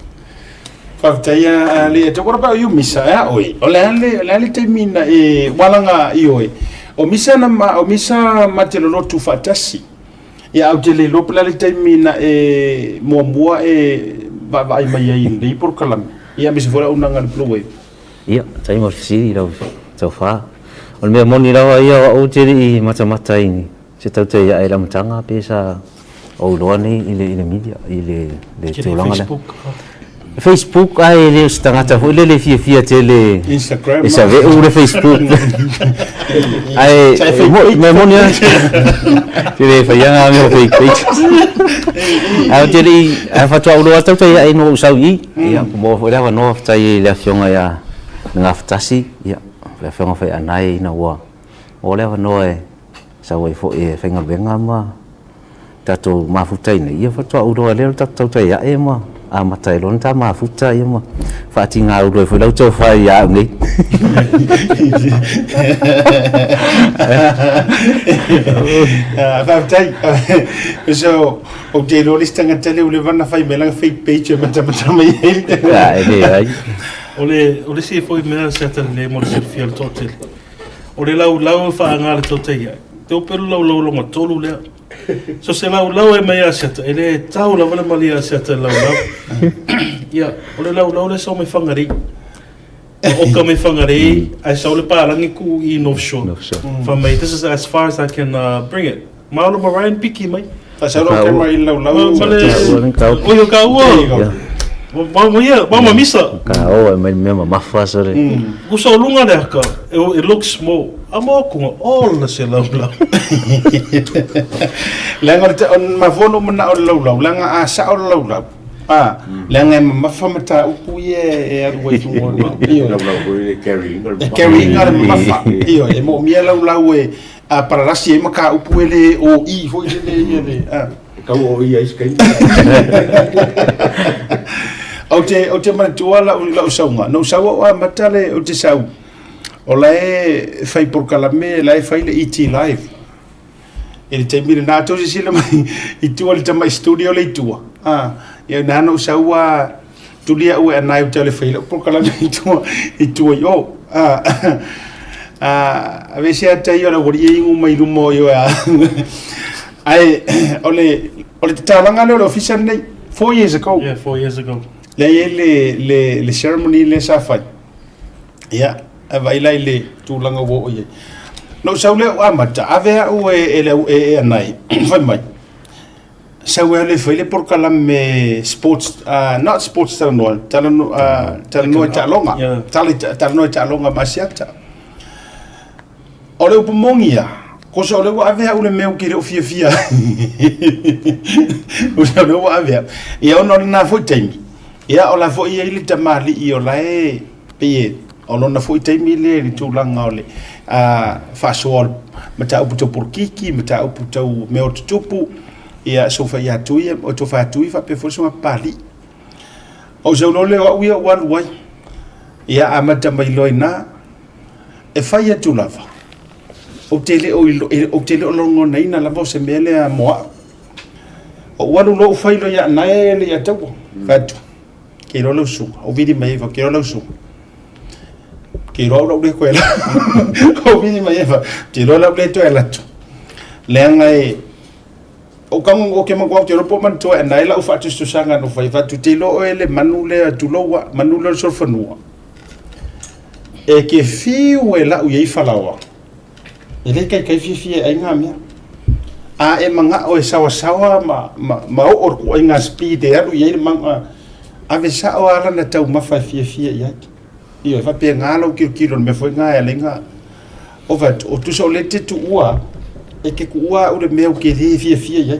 Whaptaia le te what about you misa ya oi. O le ale te mina e walanga I oi. O misa mate lo tu fatasi. Ya au te le lo pela le te mina e mua e vai mai ai nei por kalam. Ia misa fora unanga le ploe. Ia, tai mo fisi ro so fa. O me moni rawa ia o te I mata ini. Se Tautai A'e la matanga pesa o loa nei I le media, I le tūlanga le. Facebook ai le stangata ho le fia te le Instagram. Esa ve o le Facebook. Ai me monia. Te le faianga me Facebook. Ai te li ai fa tua loa Tautai A'e no sau I. Ia mo ho leva no tai le fionga ia nga ftasi ia le fionga fai anai na wa. O leva no e sau ai fo e fenga benga ma. Tatou mafutai nei ia fatua uroa leo Tautai A'e ma a matai lon ta mafuta ia ma fati nga uroa foi lau tau fai ia nei Fatai so o te lori stanga tele ule vana fai melanga fake page mata mai ai ole si foi mea seta le mo se fiel totel ole lau fa nga le Tautai A'e te opelu lau longa tolu lea. So se lau e mai a seata, e le tau la wana mali a seata lau. Ia, o le lau le sau me whangari. Oka me whangari, ai sau le pārangi ku I North Shore. Whamai, this is as far as I can bring it. Maolo Marian Piki mai. Pasau ke mai lau. Oio ka ua. Mama misa. Ka o mai mema mafua sore. Kusa lunga le haka, it looks small. Amo kunga all na se lau. Langa te on mafono mana o lau. Langa a sa o lau. Langa mafamata upu e arua tu ono. Lau carrying ar mafa. Io e mo mia lau e a pararasi e maka upu ele o I foi ele. Kau o I iskai. O te manatua lau saunga. No saua o matale o te sau. O lae fai por kalame, lae fai le ET live. E le taimire nā tau se sila mai I tua le tamai studio le tua. Ia nana o saua tulia ue anai o tau le fai le por kalame I tua I o. A vese a tai o la wari e ingu mai rumo i o a. Ai, o le tālanga leo le official nei 4 years ago. Yeah, 4 years ago. Le ceremony le sa fai. Ia, vai lai le tūlanga wo o ye. No sau le amata, avea o e anai. Fai mai. Sau le fai le por kalame sports, not sports talanoa, talanoa talonga. Talanoa talonga masiata. O le upumongia. Ko so le wa avea o le meu ki le fia. O so le wa avea. Ia ono na foi taimi. Ia o la fo ia ili tamali I o la e pe o lona fo I taimi le ni tūlanga o le faʻasoa mata upu tau porkiki mata upu tau meo tutupu ia sofa ia tui o to fa tui fa pe fo so pali o zo no le o ia wan wai ia amata mai loina e fai atu lava o tele o longo nei na lava se mele a moa o wanu lo fai lo ia nai le ia tau fatu ke lo su o vidi mai va ke lo su ke lo le ko ela o vidi mai va ke lo le to ela tu le ngai o kang o ke mo te ropo man to nai la o fatu su sanga no fai fatu te lo ele manule tu lo manule so fanua e ke fiu e la u ye falawa ele kai fi ai nga mia a e manga o e sawa ma o ko inga speed e alu ye manga ave sa o ala na tau mafai fi ya io fa pe ngalo kilo me foi nga elenga o va o tu so lete tu ua e ke ua o le meu ke fi ya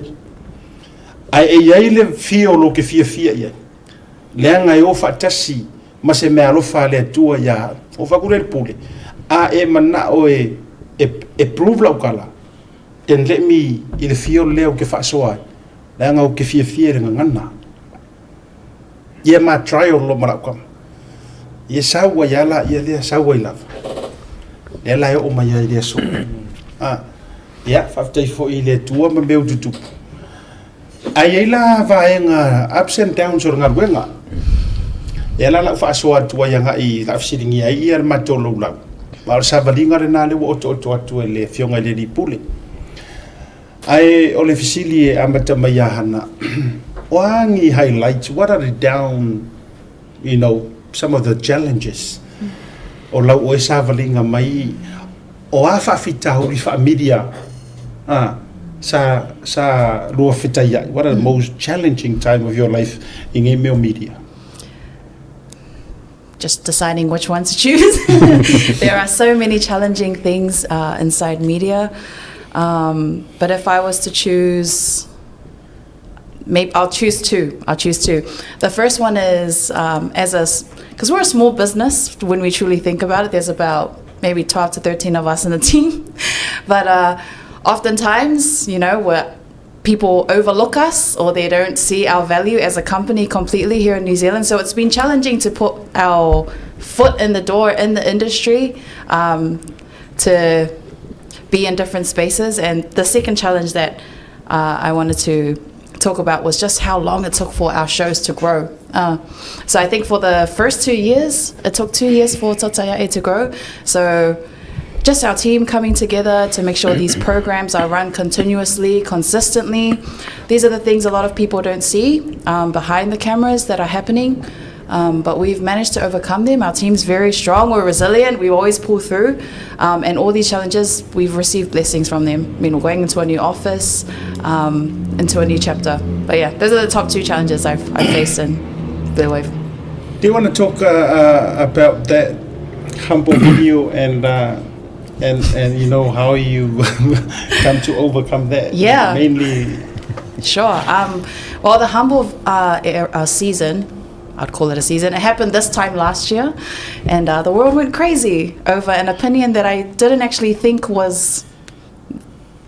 ai e ye le fi o lo ke fi ya le nga yo fa tasi ma se me alo fa le tua ya o fa kure pule a e mana o e prove la kala ten let me I le fio leo ke faʻasoa la nga o ke fia le ngana ia ma trial lo mara kam ia sawa ya la ia le sawa I lava le la o mai ia so ia fa tai fo I le tua ma meu tutu ai la vaenga ups and downs or ngarwenga ia la faʻasoa tua ia ngai la fisiringi ai ia ma tolo la ma sa valinga le na le o to atu le fionga le ni pule ai o le fisili e amata mai hana wangi highlights what are the down some of the challenges o lau o sa valinga mai o a fa fita uri fa media sa lua fita ya what are the most challenging time of your life in email media just deciding which one to choose. There are so many challenging things inside media. But if I was to choose, maybe I'll choose two. The first one is because we're a small business. When we truly think about it, there's about maybe 12 to 13 of us in the team. But oftentimes, people overlook us or they don't see our value as a company completely here in New Zealand. So it's been challenging to put our foot in the door in the industry, to be in different spaces. And the second challenge that I wanted to talk about was just how long it took for our shows to grow. So I think for the first 2 years, it took 2 years for Tautai A'e to grow. So just our team coming together to make sure these programs are run continuously, consistently. These are the things a lot of people don't see behind the cameras that are happening. But we've managed to overcome them. Our team's very strong, we're resilient, we always pull through. And all these challenges, we've received blessings from them. We're going into a new office, into a new chapter. But yeah, those are the top two challenges I've faced in Blue Wave. Do you want to talk about that humble video and how you come to overcome that? Yeah. Mainly. Sure. Well, the humble season, I'd call it a season. It happened this time last year, and the world went crazy over an opinion that I didn't actually think was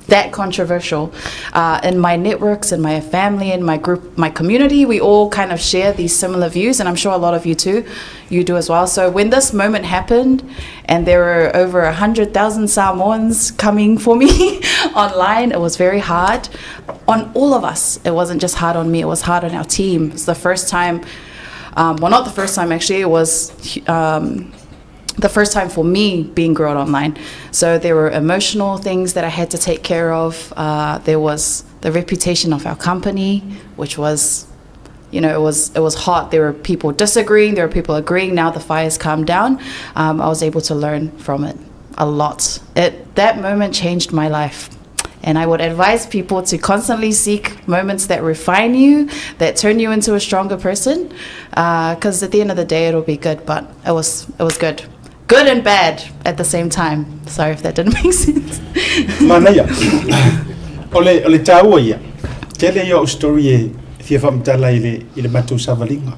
that controversial. In my networks, in my family, in my group, my community, we all kind of share these similar views, and I'm sure a lot of you too, you do as well. So when this moment happened, and there were over 100,000 Samoans coming for me online, it was very hard on all of us. It wasn't just hard on me, it was hard on our team. It's the first time, well, not the first time actually, it was the first time for me being grilled online. So there were emotional things that I had to take care of. There was the reputation of our company, which was, it was hot. There were people disagreeing, there were people agreeing. Now the fire's calmed down. I was able to learn from it a lot. That moment changed my life. And I would advise people to constantly seek moments that refine you, that turn you into a stronger person, because at the end of the day, it'll be good. But it was good. Good and bad at the same time. Sorry if that didn't make sense. Manaya. Ole taua ia. Tele ia o story e fia whamtala ile matu savalinga.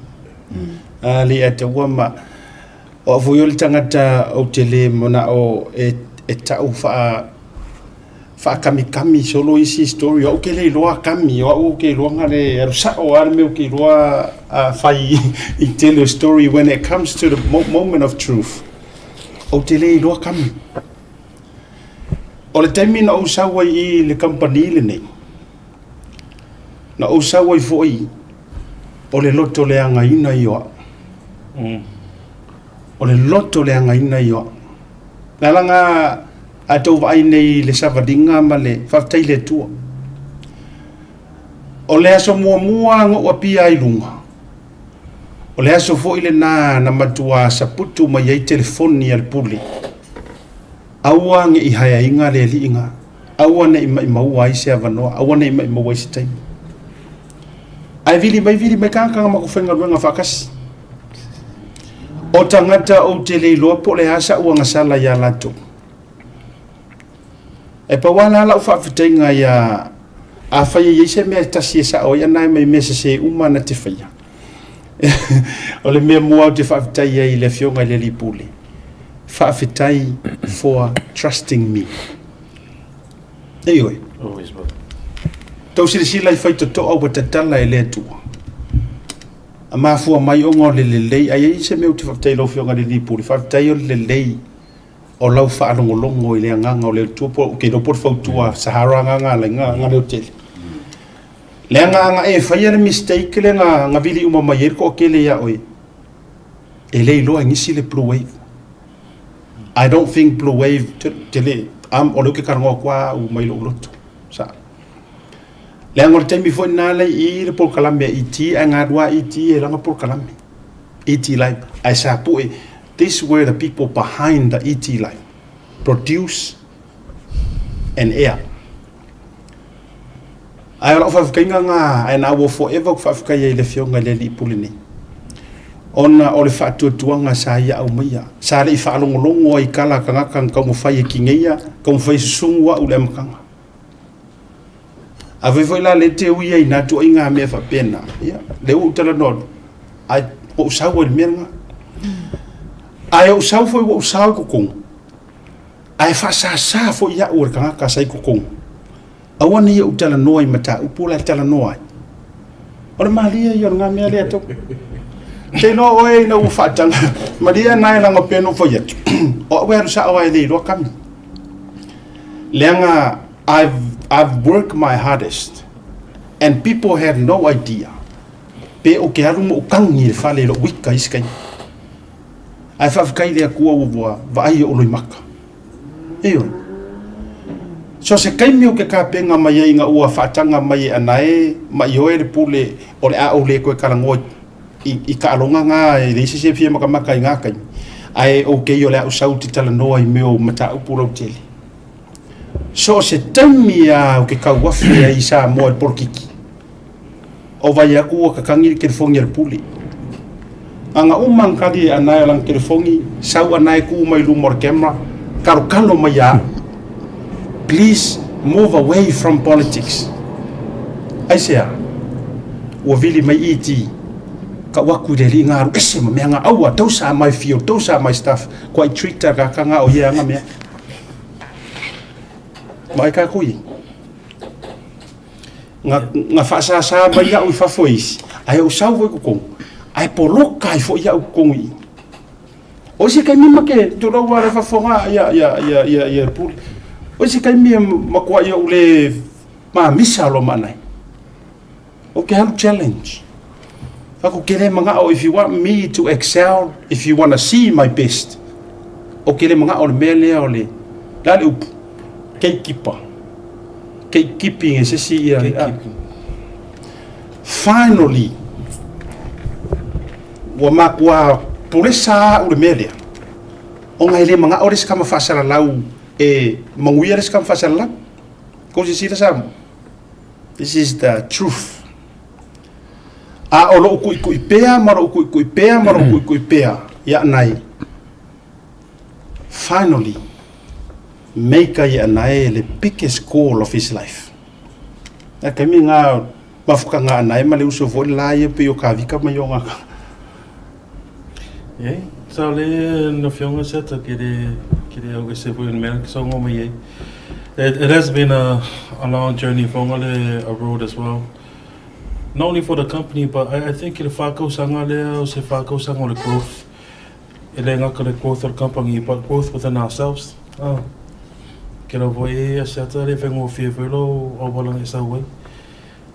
le ata wama o voyol tangata o tele mona o e tau fa kami solo isi story o ke le loa kami o ke loa ngale rusa o arme o ke loa fai I tell a story when it comes to the moment of truth o te le loa kami o le taimi na o sawa I le company le nei na o sawa I foi o le loto le anga ina ioa o le loto le anga ina ioa na langa a tau vai nei le savadinga ma le whaftai le tua. O le aso mua ngo wa pia I lunga. O le aso fo ile na matua saputu ma yei telefoni al puli. Aua nge I haya inga le li inga. Aua ne ima ua ise avanoa. Aua ne ima ua ise taimi. Ai vili mai kanga ma kufenga ruenga whakasi. O tangata o te leiloa po le asa ua ngasala ya lato. E pa wala la ufa fitenga ya a fai ye se me tasi sa o ya na me se uma na te fai. O le me mo te fa fitai ye le fionga le lipuli. Fa fitai for trusting me. Anyway. Always brother. Tau sila fai to o ba tala le tu. Ama fu mai o ngole le ai se me te fa fitai lo fionga le lipuli fa fitai o le o lau whaalongolongo I le nganga o le tupo ke no por fautua Sahara nganga le nganga le hotel. Le nganga e whaia le mistake le nga vili uma mai ko ke le ia oi. E le loa ngisi le Blue Wave. I don't think Blue Wave te le o le ke karangoa kwa u mai lo loto. Sa. Le ngol temi fo na le I le por kalambe iti anga dua iti e langa por kalambe. Iti live ai sa pu e this were the people behind the ET line, produce and air. I love of Kinganga and I will forever Fafkaya le Fionga Leli Pulini. On all the fat to Tuanga Saya Umia. Sari Falong Longo, Ikala Kangakan, Kamufay Kingia, Kamufay Sungwa Ulemkanga. Avevola lete we not to Inga Mefa Pena. Yeah, they will tell a nod. I saw with Mirna. Ai o sau foi o sau ko kong. Ai fa sa foi ya o kanga ka sai ko kong. Awana ia utala noi mata upula tala noi. Ora malia ia nga me ale to. Te no oi no fa tanga. Malia nai langa peno foi ya. O we sa o ai lo kam. Lenga I've worked my hardest and people have no idea. Pe o ke aru mo kangi fa le lo wika iskai. Ai whawhikai lea kua uvoa, vai o loi maka. Eo. So se kaimi o ke kāpenga mai inga ua whaatanga mai anae, mai hoe le pule o le a o le koe karangoi I ka alonga ngā e reisi se pia maka I ngā kai. Ai o ke o le a usau te tala noa I meo mata upura o tele. So se taimi a o ke kauafi a I Samoa porkiki. O vai a kua kakangi ke fongi al pule. Anga umang kali anai lang telefongi sau anai ku mai lumor camera kalo mai ya please move away from politics ai sea o vili mai iti ka waku de li ngaru ese me nga awa tau sa mai fio tau sa mai stuff ko I treat ka nga o ye nga me mai ka kui nga fa sa mai ya u fa fois ai o sau vo ko ai poloka I fo ia u kongi. O se kai mima ke to lo wa fa fonga ya pul. O se kai mi makwa ia ule ma misa lo manai. O ke have challenge. Fa ko kele manga o if you want me to excel, if you want to see my best. O kele manga o mele o le. Dale up. Gatekeeper. Gatekeeping is see finally wa makwa polisa o le media o ngai le manga ores kama fasala lau e manguia res kama fasala ko se sira sam this is the truth a o lo ku ipea maro ku ipea maro ku ipea ya nai finally make ya nai le biggest goal of his life na kami nga mafuka nga nai male uso vo la ye pe yo ka vika ma yo nga Yeah, so no fiona set kiri au se pu in America so ngoma ye. It has been a long journey for a road as well. Not only for the company, but I think the whākau sanga lea, se whākau sanga o the growth. E le ngaka the growth of the company, but growth within ourselves. Kira voi a seta le whengo whia whelo o walang e sa wei.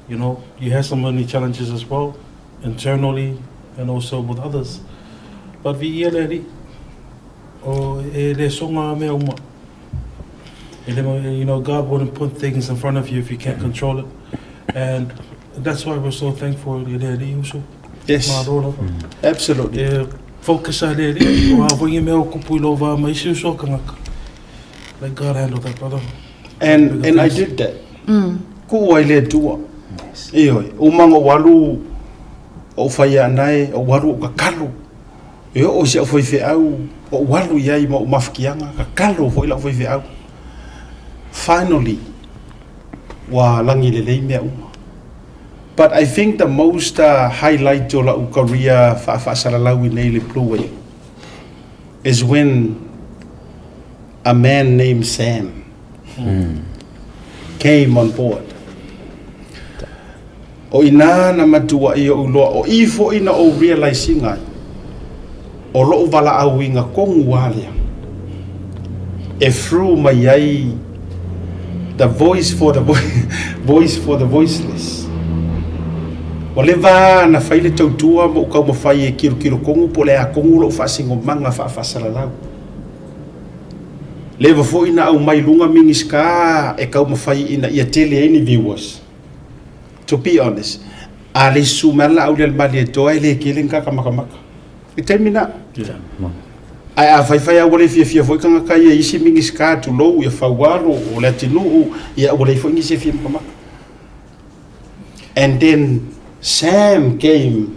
You know, you have so many challenges as well, internally and also with others. But vi ia le ri, o e le songa mea uma. You know, God wouldn't put things in front of you if you can't control it. And that's why we're so thankful. Yes, absolutely. Focus on it. Let God handle that, brother. And I did that. Ko wai le tua. Ioi, umanga walu o whaia nai, o walu o kakalu. Eo o se o whaife au, o walu iai ma o mawhikianga, kakalu o whaila o whaife au. Finally, wa langi le lei mea uma. But I think the most highlight o la ukaria whaasalalau I nei le pluwe is when a man named Sam came on board. O ina na matua I o uloa, o ifo ina o realizing ai, o lo wala au inga kongu walia, e through mai ai, the voice for the voice for the voiceless. O le va na faile tautua mo ka mo fai e kiro kongu po le a kongu lo fasingo manga fa fasalalau. Le va fo ina au mai lunga mingiska e ka mo fai ina ia tele any viewers. To be honest, ale sumala au le mali to ele kilinga kamaka. Itemina. Ai a fai a wale fia foi kanga kai e isi mingiska tu lo ia fawaro o le tinu ia wale fo ngisi fia kamaka. And then Sam came.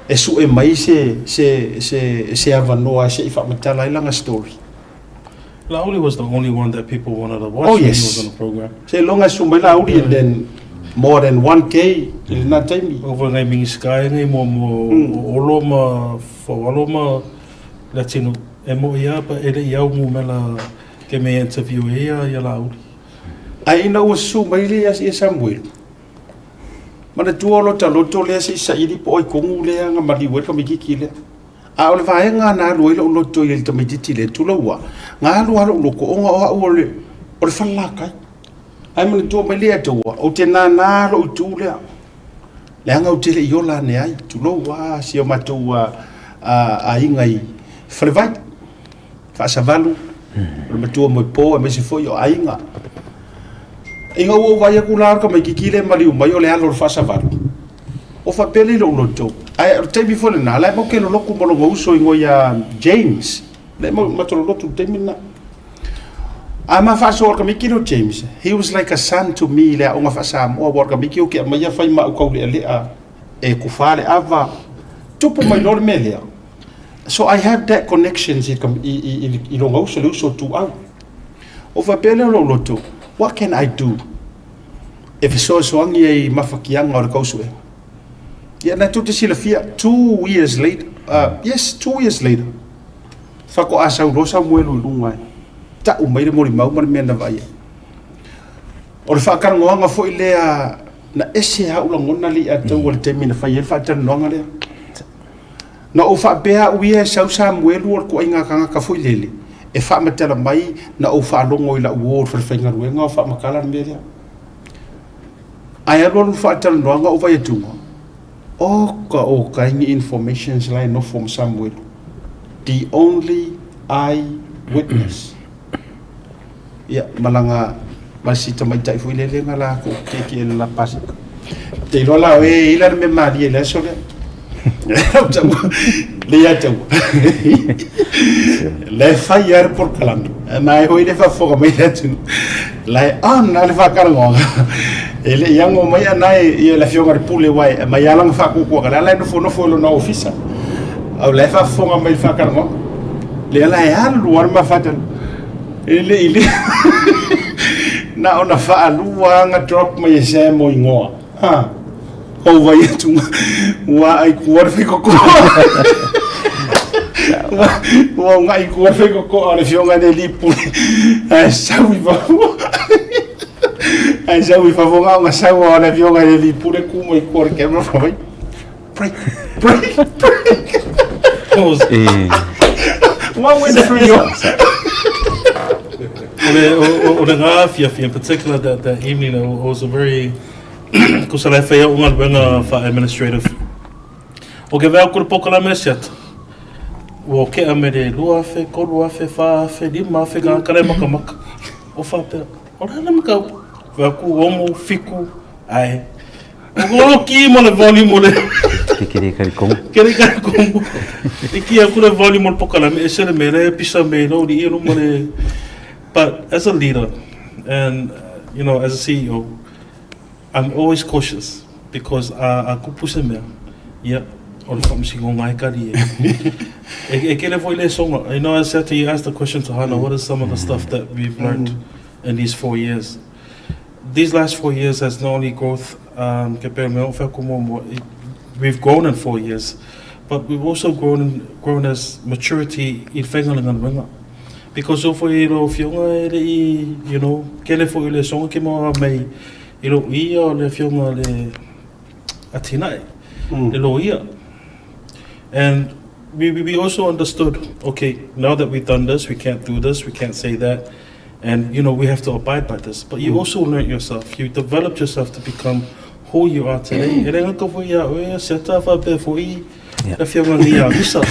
Esu e mai se avanoa se ifa matala ilanga story. Lauli was the only one that people wanted to watch when he was on the program. Se longa su mai Lauli and then more than 1K in that time. Over ngai mingi sky ngai mo oloma fo oloma latino e mo ia pa ele ia mo mela ke me interview ia Lauli. Ai na usu mai le as Samuel. Mana tuolo taloto le se saidi po kongu le nga mali we ka mikiki le a ole va nga na lo ile lo to ile to mititi le tulaua nga lo ko nga o le falla kai ai mana tu mai le to o te na lo tu le nga o te le yola ne ai tulaua si o matua a ingai frevai fa savalu o matua mo po me se foi o ainga inga o vai akular ka mai kikile mali mai o le alo fa valu o fa pele lo loto ai te before na la mo ke lo ku mo lo uso ingo ya James le mo matolo loto te mina ama fa so ka mikino James he was like a son to me le o fa sa mo wa ka mikio ke mai fa ma ko le a e ku fale ava tupo mai lo melia so I have that connections I lo uso tu au o fa pele lo loto. What can I do? If it's so swangy a mafakiang or kausue. Yeah, na tu te sila fia 2 years later. Yes, 2 years later. Fako asa rosa muelu lungai. Ta umai mo limau man mena vai. Or fa kan ngoanga fo ilea na ese ha ulangona li atu wal temina fa yel fa tan nonga le. Na o fa bea uia sa muelu or ko inga kanga ka fo ilele. E fa matela mai na o fa longo ila uor fa fenga ruenga o fa makala melia ai alo fa tal noanga o vai tunga o ka ingi information line no from somewhere the only eye witness ya malanga masita mai tai fu ile ngala ko ke la pasi te lo la we ila me mali ele so le ya tau le fire por calando na e hoile fa foga mai tu la na le fa karango ele yango mai na e la fionga pule wai mai ala fa ku ko la no fo lo na ofisa au le fa foga mai fa karango le la ya luar ma fa ele na ona fa luanga drop mai se mo ingoa ha o vai tu wa ai kuar fico ko Wa ngai ko fe ko ale fionga de lipu. Sawi va. Ai sawi fa vonga nga sawa ale fionga de lipu de ku mo ko ke mo fa. Break. Pause. One way through your. In particular, that evening it was a very because I felt for administrative. Okay, well, could poke la meset. Okay, I made a lua fe, kodua fe, fa fe, di ma fe, gan kare makamak. O fa pe. Ora na maka. Well, ku omo fiku ai. Ogolo ki mo le volume mo le. Kiri kom. Iki aku le volume mo poke la meset me le pisa me no di ero mo le. But as a leader, and you know, as a CEO, I'm always cautious because aku push me. Yeah, all the things going on, you know, I said to you, asked the question to Hannah, what is some of the stuff that we've learned in these 4 years? These last 4 years has not only growth, we've grown in 4 years, but we've also grown as maturity in Whengalingan. Because of you know, kele for ile songa ke mo mai ilo ia le fionga le atinai le lo ia. And we also understood, okay, now that we've done this, we can't do this, we can't say that, and you know, we have to abide by this. But you also learned yourself, you developed yourself to become who you are today. E renga ko ia o seta fa be foi le fionga ia misa.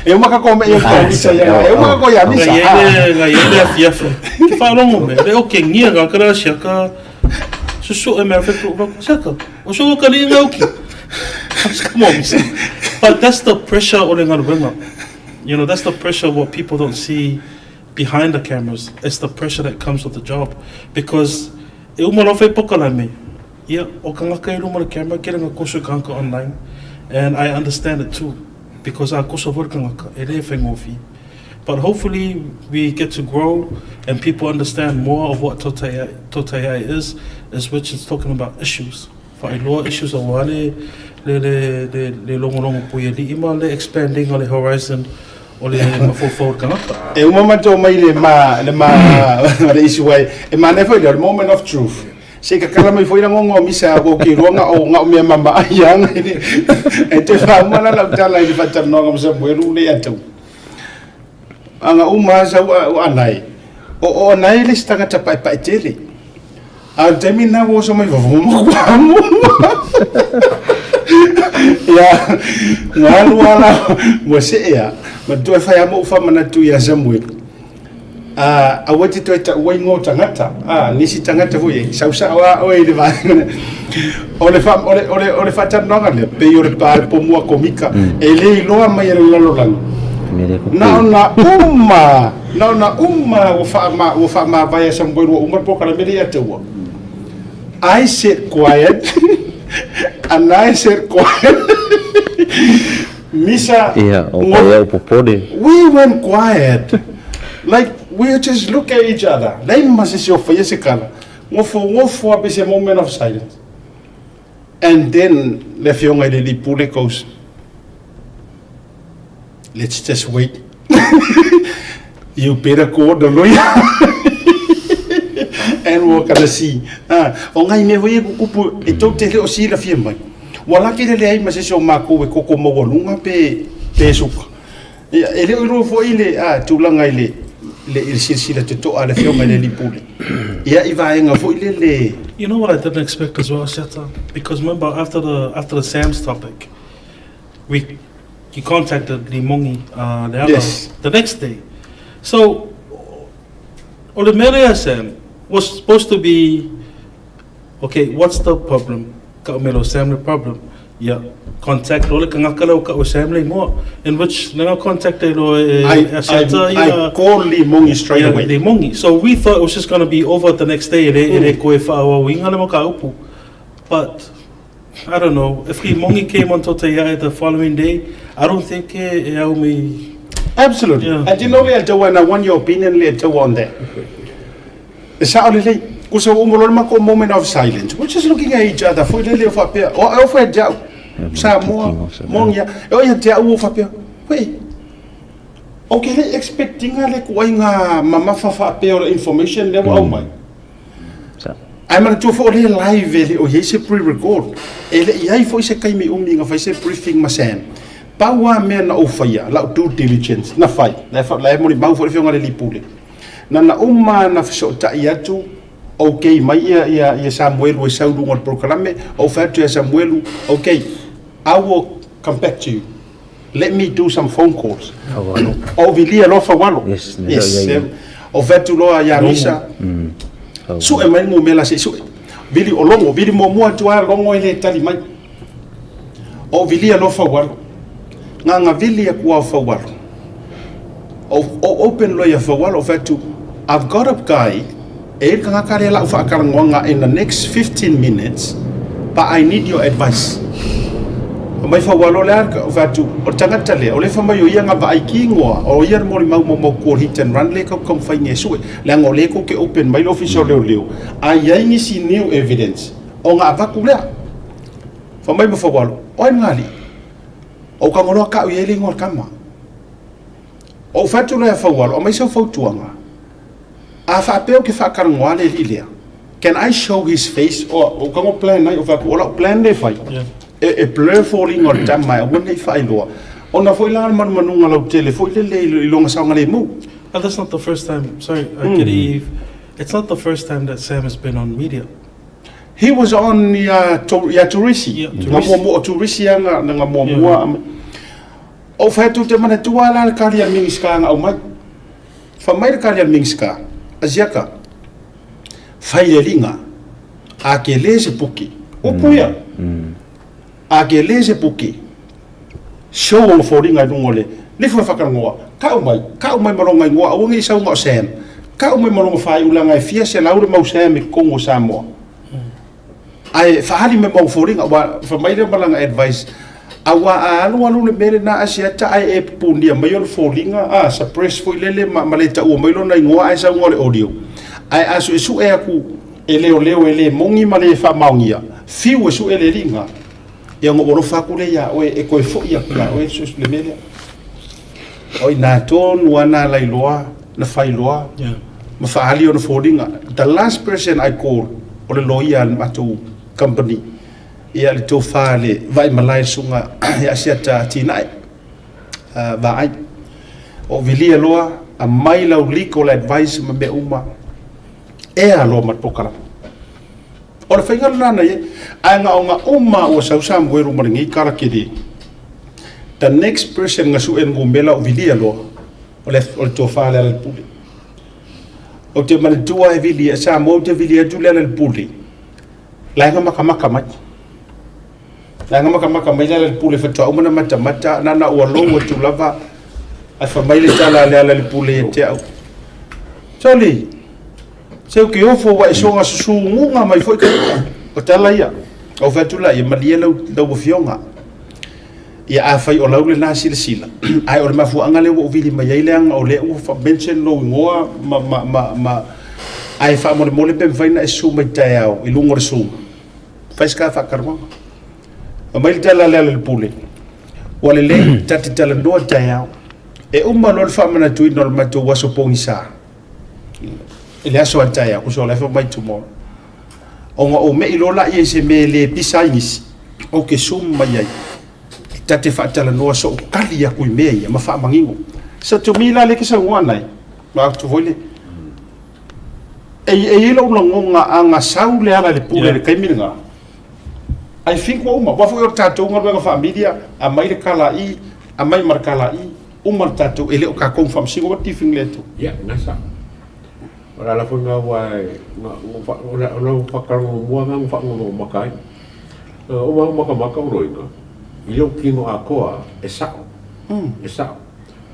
Eu maka ko me eu misa ya. Eu maka ko ya misa. Ele fiafa. Que fala no me. Le o que ngia ga kara shaka. Susu e me fetu ba shaka. O so ka ni ngauki. Come on. But that's the pressure on the you know, that's the pressure what people don't see behind the cameras. It's the pressure that comes with the job because eu mo fe pokala me. Yeah, o kanga kai ru mo camera kera nga kosu kanka online and I understand it too. Because our but hopefully we get to grow and people understand more of what Tautai A'e is which is talking about issues. For law issues of le longo puya li ima le expanding on the horizon or le mafo kanaka. E uma to mai le ma le issue wai e ma never the moment of truth. Se ka kala mai foi na ngongo misa ko ki ronga o nga me mama ayang e te fa mana la tala i fata no ngam se buelu le atu anga uma sa anai o nai le stanga tapa pa tele a termina wo so mai vamo ya ngalu ala wo se ya ma to fa ya mo fa mana tu ya Samuel a wati to ta wai ngo tangata nisi tangata foi sausa wa o ile va ole fa ta nonga le pe yo le pa po mo komika ele lo mai le lo lang na uma wo fa ma vai some boy wo umar po kala me ya to I said quiet and I said quiet Misa we went quiet like we just look at each other. They must see your face color. Ngofo be a moment of silence. And then le fionga de pule goes. Let's just wait. You better call the lawyer. And we're gonna see. O ngai me voi kupu e to te o si la fiemba. Wala ke le ai mase so mako e koko mo lunga pe suka. Ele o fo ile tulanga ile le silsila to ala fionga le lipule. Ya iva nga fo ile le. You know what I didn't expect as well, Shata? Because remember after the Sam's topic, he contacted the Mongi the next day. So Olimeria Sam was supposed to be okay, what's the problem? Ka Sam the problem. Yeah. Contact all the kangakala ka assembly more in which I contacted I called the Mongi straight away. The Mongi. So we thought it was just going to be over the next day. But I don't know if the Mongi came on Tautai A'e the following day. I don't think absolutely. Yeah. And you know later when I want your opinion later on that. Because a moment of silence. We're just looking at each other for the little appear or for Samoa, Molia, oh, yeah, wait. Okay, le expecting le kuai nga mama fa pe or information le wa mai. Ai mana tu fo le live le o yese pre-record. Ele ia fo se kai me umi nga fa se briefing masam. Pa wa me na o faia la due diligence na fai. La fa la mo ni ba fo le nga le lipule. Na umma na fo ta iatu. Okay, mai ia Samuel we sau dunga programe o fa tu Samuel. Okay, I will come back to you. Let me do some phone calls. O vilia lo fa walo. Yes. O vetu lo ya misa. So e mai mo mela se so bili o longo bili mo mo tua longo ile tali mai. O vilia lo fa walo. Nga vilia ku fa walo. O open lo ya fa walo vetu. I've got a guy e ka kare la fa karangonga in the next 15 minutes, but I need your advice. Mai fa walo le ka fatu o tangata le o le fa mai o ia nga vai kingoa o ia mo mo ko hit and run le ka kom fa ngesu le ngo le ko ke open mai official le ai ai ni si new evidence o nga va ku le fa mai fa walo o ngali o ka ngolo ka o ia le ngor kama o fatu le fa walo o mai sa fa tuanga a fa pe o ke fa karangwa le ile can I show his face o ka ngo plan nai o fa ku o plan le fa e blur falling on time mai wona I loa ona foi la man manunga lo tele foi le longa saunga le mu. That's not the first time. Sorry, it's not the first time that Sam has been on media. He was on Turisi. Mo Turisi nga mo o fa tu te mana tua la kalia mingska nga o mai fa mai kalia mingska aziaka fa ile linga a ke lese puki o puia a ke lese puki show on foringa dungole le fo fakangoa ka o mai malonga ngoa o ngi sau ngo sem ka o mai malonga fai ulanga e fia se laure mau sem ko ngo Samoa ai fa hali me mau foringa wa fa mai le malanga advice awa alu le mere na asia ta ai e punia mai on foringa suppress foi lele maleta o mai lona ngoa ai sau ngole audio ai asu su e aku leo ele mongi male fa maungia fiu su ele ringa ia ngo oro fa kule ya o e ko fo ia ya o su le mere oi na ton wana lai loa na fai loa ma fa ali on folding the last person I called o le loia matu company ia le to fa le vai malai sunga ia siata tinai vai o vilia loa a mai lau legal advice ma be uma e a lo mat pokara o le whainga nana ye, a nga o nga oma o sausa mweru maringi kara kiri. The next person nga su en gumbela o vilia loa, o le tofa le al puli. O te manitua e vilia, sa mo te vilia tu le al puli. La nga makamaka mai. La nga makamaka mai le al puli, fatua umana mata nana o alongo tu lava, a famaile tala le al puli e te au. Soli, se o ke ofo wa isonga susunga mai foi ka o tala ia o fatula ia malia lau fionga ia a fai o laule na sila ai o mafu anga le o vili mai ile anga o le o fa benchen lo ngoa ma ai fa mo le pe faina su mai tao i lungo su fai ska fa karma o mai tala le pule o le tati tala do tao e umma lo fa mana tu no mato waso pongisa ele aso ataya ku so la fa mai tomorrow o me ilola ye se me le pisainis o ke sum mai ai tate fa tala no so kali ya ku me ya ma fa mangingo so to mila le ke sa wana ma to vole e lo ngonga anga saule ala le pule le kaiminga I think wa uma wa fo tatou nga familia a mai le kala I a mai markala I o martatou ele o ka confirm singo tifing leto ya nasa ora la funga wa no fakar mo nga fa no makai o ma maka roina io kino akoa esa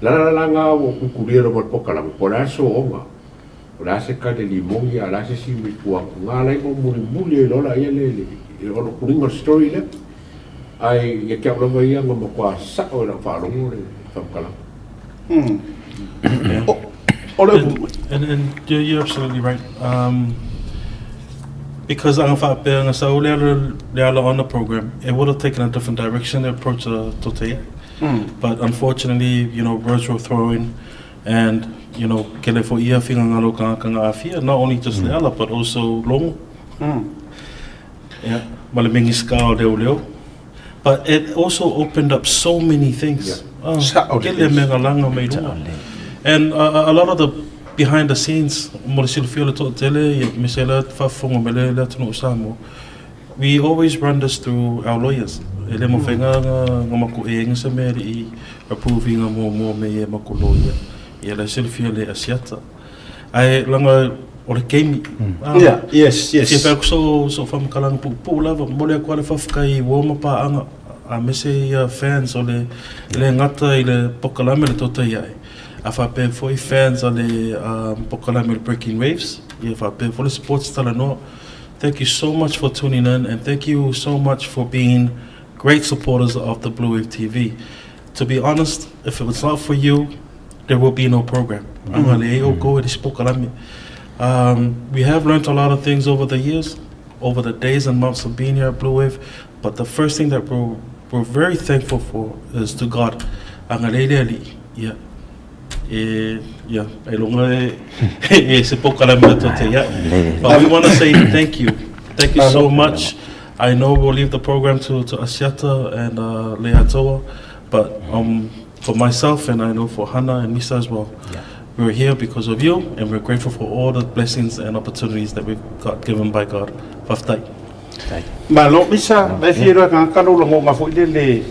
la nga o kukuliero mo pokala por eso oma ora se ka de limon ya la se si mi kwa nga la ko muli lo la ele o kuringo story le ai ya ka lo ia mo kwa sa o la fa lo mo fa kala And you're absolutely right. Because I'm on the program, it would have taken a different direction to approach Tautai. But unfortunately, you know, words were thrown, and you know, kele fo ia finga ngalo kanga afia, not only just le ala, but also longo. Yeah, male mingi ska leo leo. But it also opened up so many things. Kele menga langa mai runga. And a lot of the behind the scenes, we always run this through our lawyers. Approving more me mako lawyer. Yela silfia le asiata. I langa or game. Yeah, yes. If I so from kalang pu lava molia qualify kai woma pa anga a mese fans or le ngata ile pokalame le Tautai A'e. If I pay for fans on the Pokalame Breaking Waves, if I pay for the sports tala, thank you so much for tuning in, and thank you so much for being great supporters of the Blue Wave TV. To be honest, if it was not for you, there will be no program. We have learned a lot of things over the years, over the days and months of being here at Blue Wave, but the first thing that we're very thankful for is to God. Yeah. But we want to say thank you so much. I know we'll leave the program to Asiata and Leatoa, but for myself and I know for Hannah and Misa as well, we're here because of you, and we're grateful for all the blessings and opportunities that we've got given by God. Faftai. Malo Misa, I feel like I'm going to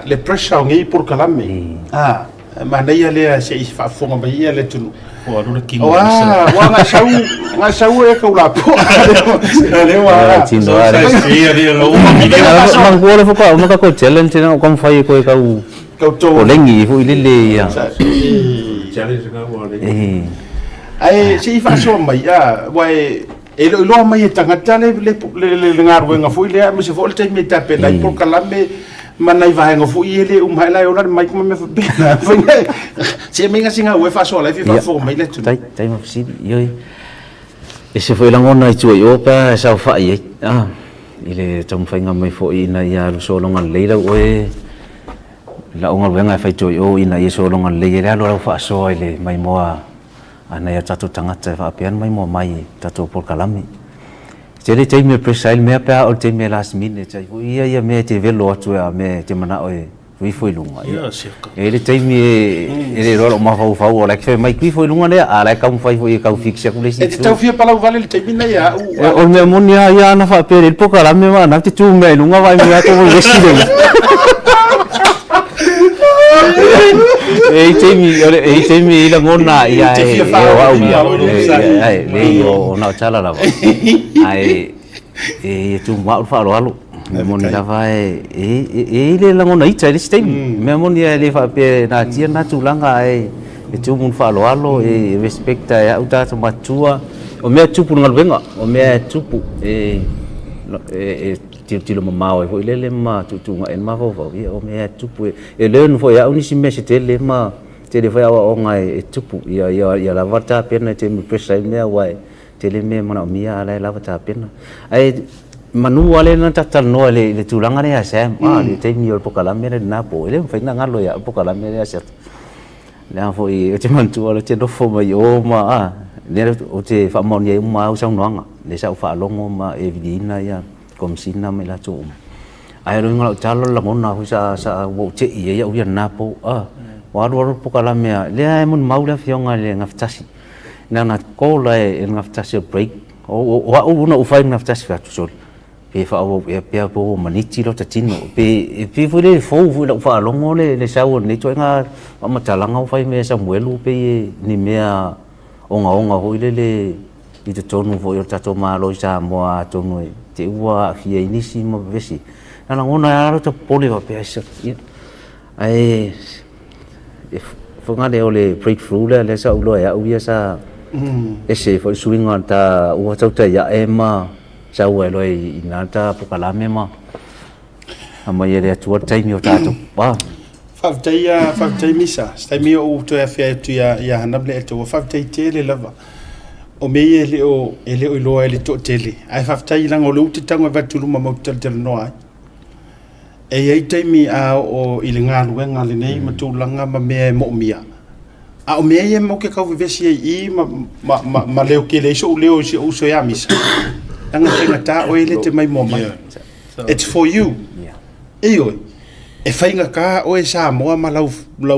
le pressure ngi por kalame. Manaya le se fa fonga ba ia le tunu. O alo le king. Wa nga sau e ka ula po. Le wa. Mang ko le fo ka mo ka ko challenge na ko fai ko ka u. Ka to. O lengi fu ile le ya. Challenge ka wa le. Ai se fa so mai ya wa e lo mai tangata le ngaru nga fu ile mo se fo le te me tape la por kalame. Manai vai ngo fu ile mai la ora mai kuma me bena se minga singa we fa so la fi fa fo mai le tu tai ma si yo e se foi la ngona i tu yo pa sa fa ye ile tom fa nga mai fo ina ya lu so longa le la we la onga wenga fa tu yo ina ye so longa le ya lo fa so ile mai moa ana ya tatu tangata fa pian mai mo mai tatu por kalami. Jadi cai me presail me apa or cai me last minute cai ia me te velo atu me te mana oi wi foi lunga ia sika ele cai me ele ro ma fa o like fe mai qui foi lunga le ala ka um fai foi ka fixe ku le si e te tau fia pala vale le cai mina ia o me monia ia na fa pere po kala me ma na te tu me lunga vai me ato o vestido cai me la ngona ia e wa ia le yo na chala la ai tu ma fa lo alu moni la vai le la ngona itsa le stem me moni le fa pe na tia na tu langa e tu mun fa lo alo e respecta ya uta to matua o me tu pu ngalwenga o me tu pu tilo mamao e le ma tu nga en ma vo o me tu pu e le no ya uni si me se tele ma tele foi o nga e tu pu ya la vata pena te mi presa me wai tele me mana mia ala la vata pena ai manu wale na tatal no le tulanga ne asa le te mi o pokala me na po le fa na ngalo ya pokala me asa le foi o te mantu ala te do fo mai o ma le o te fa mon ye ma o sa noanga le sa fa longo ma e vidina ya komsina me la tu ai ro ngalo chalo la mona hu sa wo che ye ya u ya na po wa pokala me le ai mun maula fionga le ngaftasi na kola e ngaftasi break o na u fa ngaftasi fa tu sol pe fa o pe po maniti lo tatino pe fu le fo fu la fa longo le sa o ni to nga ma talanga o fa me Samuelu pe ni mea onga ho le i te tonu fo yo tato ma lo sa mo to no te ua fia inisi mo vesi na ngona ya to pole va pe sa ai fo nga le breakthrough le sa ulo ya u ya sa ese fo swing on ta u Tautai A'e ma sa ua lo i nata pokalame ma ama ye le tu tai mi o tato ba faftai misa stai mi o to ya fia tu ya hanable to faftai tele lava o me ele o lo ele to tele ai faftai lang o lo te tango va tu luma mo tel no ai ai taimi a o i le galuega lenei ma tulaga ma mea e moʻomia a o mea ia mo ke kauvevesi ai I ma leo ke le iso leo si uso ia misa anga tangata o ele te mai mai it's for you iyo e whainga ka o e Samoa ma lau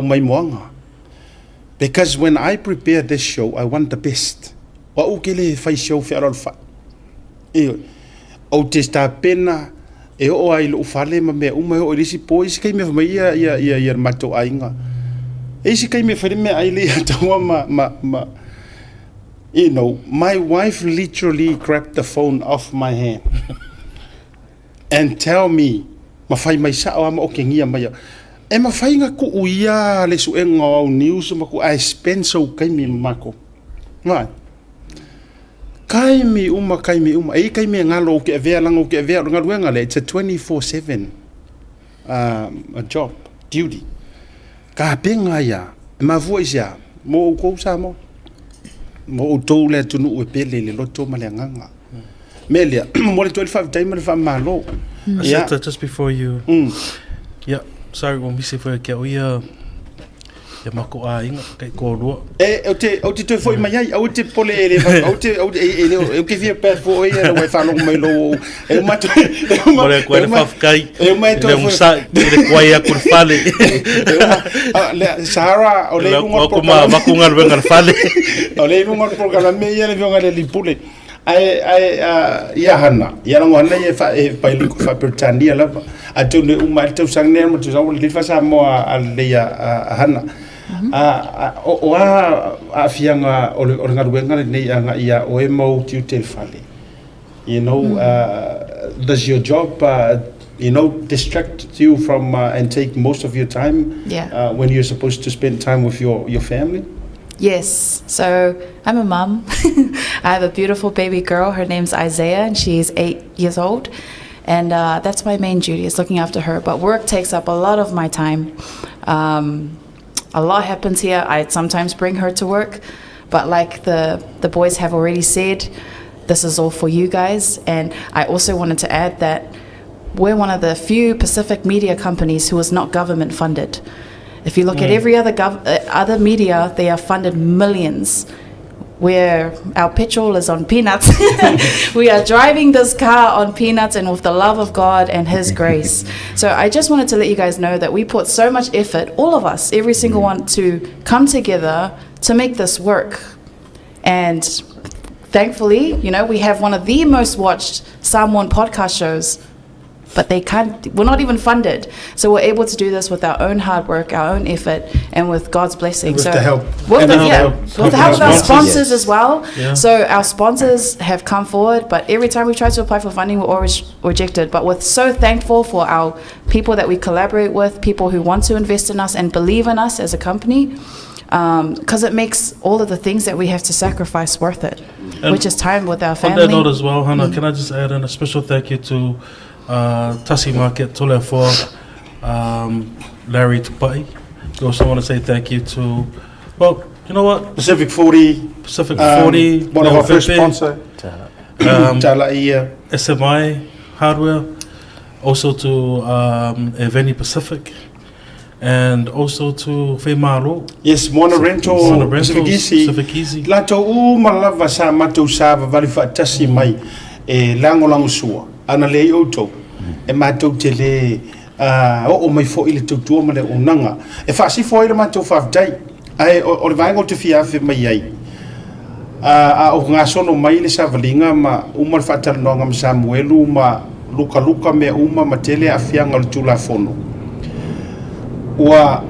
mai moanga because when I prepare this show I want the best wa uke le whai show whiara alfa iyo o te sta pena e o ai lo fale ma me uma o risi po isi kai me mai ia mato ainga isi kai me fere me ai le taua ma you know my wife literally grabbed the phone off my hand and tell me mafai mai sa o ma o kengia mai e mafai nga ku uia le su enga o news ma ku I spend so kai me mako right kai mi uma e kai me ngalo ke vea lango ke vea ngaluenga le it's a 24/7 a job duty ka penga ya ma voisia mo ko sa mo to le tunu e pele le loto ma le nganga melia mo le 25 time le fa malo yeah just before you yeah sorry when we say for ke o ia ya mako a inga kai ko ro o te foi mai ai o te pole ele o ke via per fo ia o fa long mai lo e ma ore ko ele faf kai le musa le kwaya kur fale le Sahara o le ngor ko ma makungal vengar fale o le ngor programa me ia le vengar le pule ai ia hana ia ngo hana ia fa e pai lu fa pertania la a tu le uma tu sang ne mo tu sa le fa sa mo a le hana o a fianga o ngaruenga nei anga ia o e mau tiu te fale you know does your job you know distract you from and take most of your time when you're supposed to spend time with your family? Yes, so I'm a mum. I have a beautiful baby girl. Her name's Isaiah and she's 8 years old. And that's my main duty, is looking after her. But work takes up a lot of my time. A lot happens here. I sometimes bring her to work. But like the boys have already said, this is all for you guys. And I also wanted to add that we're one of the few Pacific media companies who is not government funded. If you look at every other media, they are funded millions, where our petrol is on peanuts. We are driving this car on peanuts and with the love of God and His grace. So I just wanted to let you guys know that we put so much effort, all of us, every single one, to come together to make this work. And thankfully, you know, we have one of the most watched Samoan podcast shows, but we're not even funded. So we're able to do this with our own hard work, our own effort, and with God's blessing. With the help. With the help of our sponsors as well. Yeah. So our sponsors have come forward, but every time we try to apply for funding, we're always rejected. But we're so thankful for our people that we collaborate with, people who want to invest in us and believe in us as a company, because it makes all of the things that we have to sacrifice worth it, and which is time with our family. On that note as well, Hannah, can I just add in a special thank you to Tasi Market, tulafono, Larry Tautai. I also want to say thank you to, well, you know what? Pacific 40. One of our first sponsors. Tala A'e. SMI Hardware. Also to Eveni Pacific. And also to Whaimaro. Yes, Moana Rental, Pacific Easy. Lato malava sa matou sa vali fa tasi mai e lango sua. Ana le auto e matou te le o mai fo ile tutua ma le unanga e fa si fo ile matou fa dai ai o le vaingo te fia fe mai ai o nga sono mai le sa valinga ma uma fa tal no ngam Samuelu ma luka me uma matele afianga le tulafono wa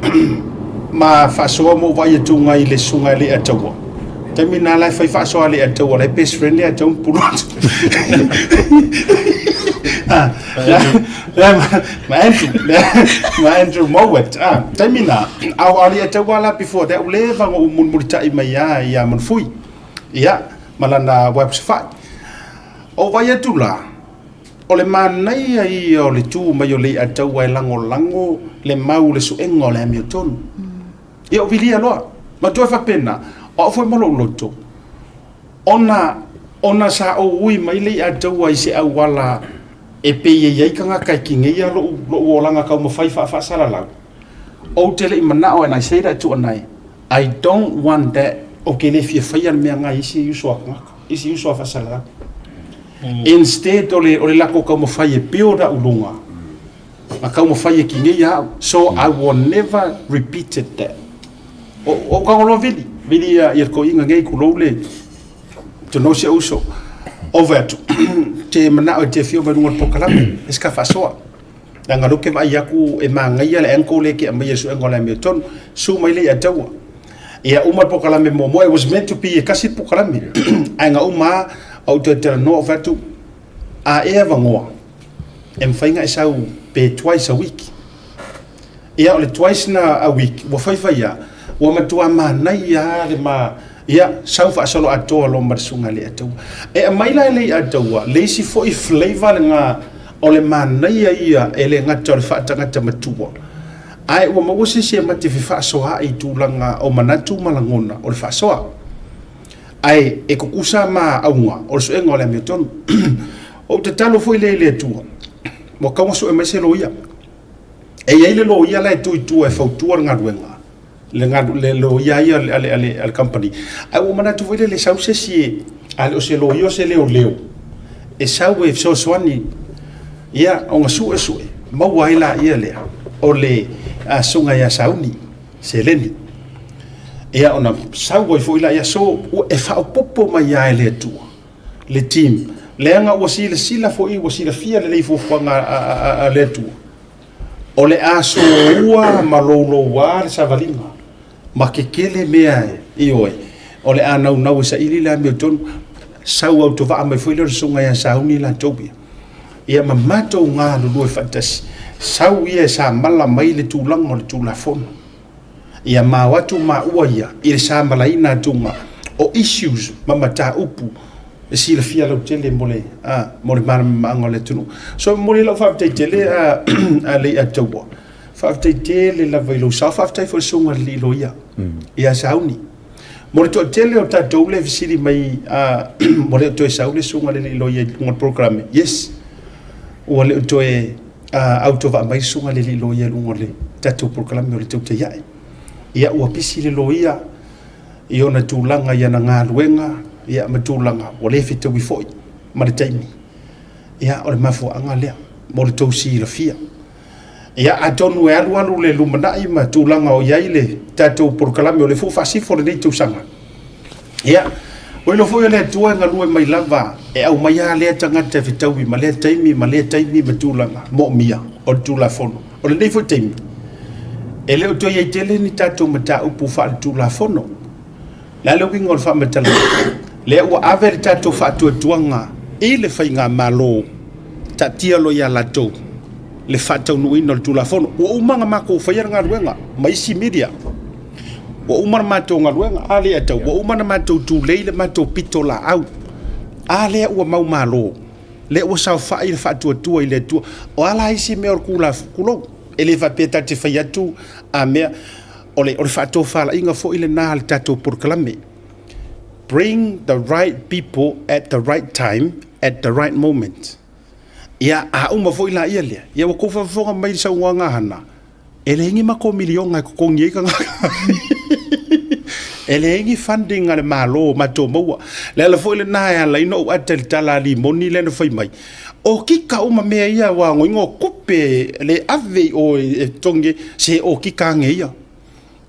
ma faʻasoa mo vai tu ngai le sunga le atawa terminal ai fai faʻasoa le atawa le best friend le atau pulu ma Andrew Mowat terminal au ali atawa la before that le vanga mun muritai mai ya manfui ya malana website o vai tu la o le manai ai o le tu mai o le atau ai lango le mau le suengo le Hamilton ia o vilia loa ma tu fa pena o foi malo loto ona sa o ui mai le atau ai se au wala e pe ye ka nga kai kinga ia lo olanga ka mo fai fa sala la o tele I manao and I say that to anai I don't want that okay le fia fai me nga isi uso fa sala instead ole la ko mo fai e pioda ulunga ma ka mo fai kinga ia so I will never repeat that o ka lo vili ia ko inga ngai ku lo le to no se uso over to te mana o te fio ba nunga pokalame eska faʻasoa na ngalo ke mai aku e manga ia le enko le ke mai su engo le meton su mai le atawa ia uma pokalame momo it was meant to be a kasi pokalame ai nga uma au te no over to a eva ngoa em fainga e sau pe twice a week ia o le twice na a week wa fai ia wa matua mana ia le ma ia sau fa solo atoa lo marsunga le atu e mai la le atu le si fo I flavor nga o le mana ia ele nga tol fa tanga matua ai wa mo se se mate fa soa I tulanga o manatu malangona o le fa soa ai e kukusa ma aunga o so engo le meton o te talo foi le tu mo ka mo so e mai se lo ia e ile lo ia la tu e fa tu nga ruenga le lo ia al company ai o mana tu vele le sau se si al o se lo io se leo e sau e so swani ia o nga su ma wai la ia le o le a sunga ia sauni se leni ia ona sau e foi la ia so e fa popo mai ia le tu le team le nga o si le sila foi o si le fia le fo a le tu o le aso ua malolo wa sa valinga ma ke kele mea ioe o le anau nau sa ili la me ton sau au to va mai foi le sunga ia sauni la tobi ia mamato nga lu e fantas sau ia sa mala mai le tulang o le tulafono ia ma watu ma ua ia I sa malaina tunga o issues mamata upu e si le fia lo tele mole mole ma le tunu so mole lo fa tele a le atobo fa tele la velo sa fa fo sunga li lo ia ia sauni mole to tele o tatou le visili mai mole to sauni sunga le lo ia ngol program yes o le to e out of mai sunga le lo ia ngol tatou program le to ia ia o pisi le lo ia io na tulanga ia na ngaluenga ia matulanga o le fitu wi foi ma le taimi ia o le mafo anga le mo le to si la fia ia atonu e alu le lumana I matulanga o ia ile tatou proklame o le fu fasi fo le tu sanga ia o lo foi le tua ngalu mai lava e au mai ale tanga te fitu wi ma le taimi matulanga mo mia o tulafono o le nei fo taimi ele o to ia tele ni tatou mata upu fa tulafono la lo ki ngol fa metala le o aver tatou fa tuanga I le fainga malo tatia lo ia latou le fatau no ino tulafono o umanga mako fa ia nga ruenga mai si media o umar mato nga ruenga ale ata o umana mato tu leile mato pitola au ale o mau malo le o sa fa il fatu tu ile tu o ala isi me or kula kulo ele va peta te fa tu a me ole o fatu fa la inga fo ile na al tato por clame bring the right people at the right time at the right moment ia a uma foi la ia le ia ko fa fo mai sa wanga hana ele ngi mako milionga ko ngi ka ele ngi funding ale malo mato mo le la foi le na ya la ino atel tala li moni le foi mai o kika uma me ia wa ngo kupe le ave o tonge se o kika ngia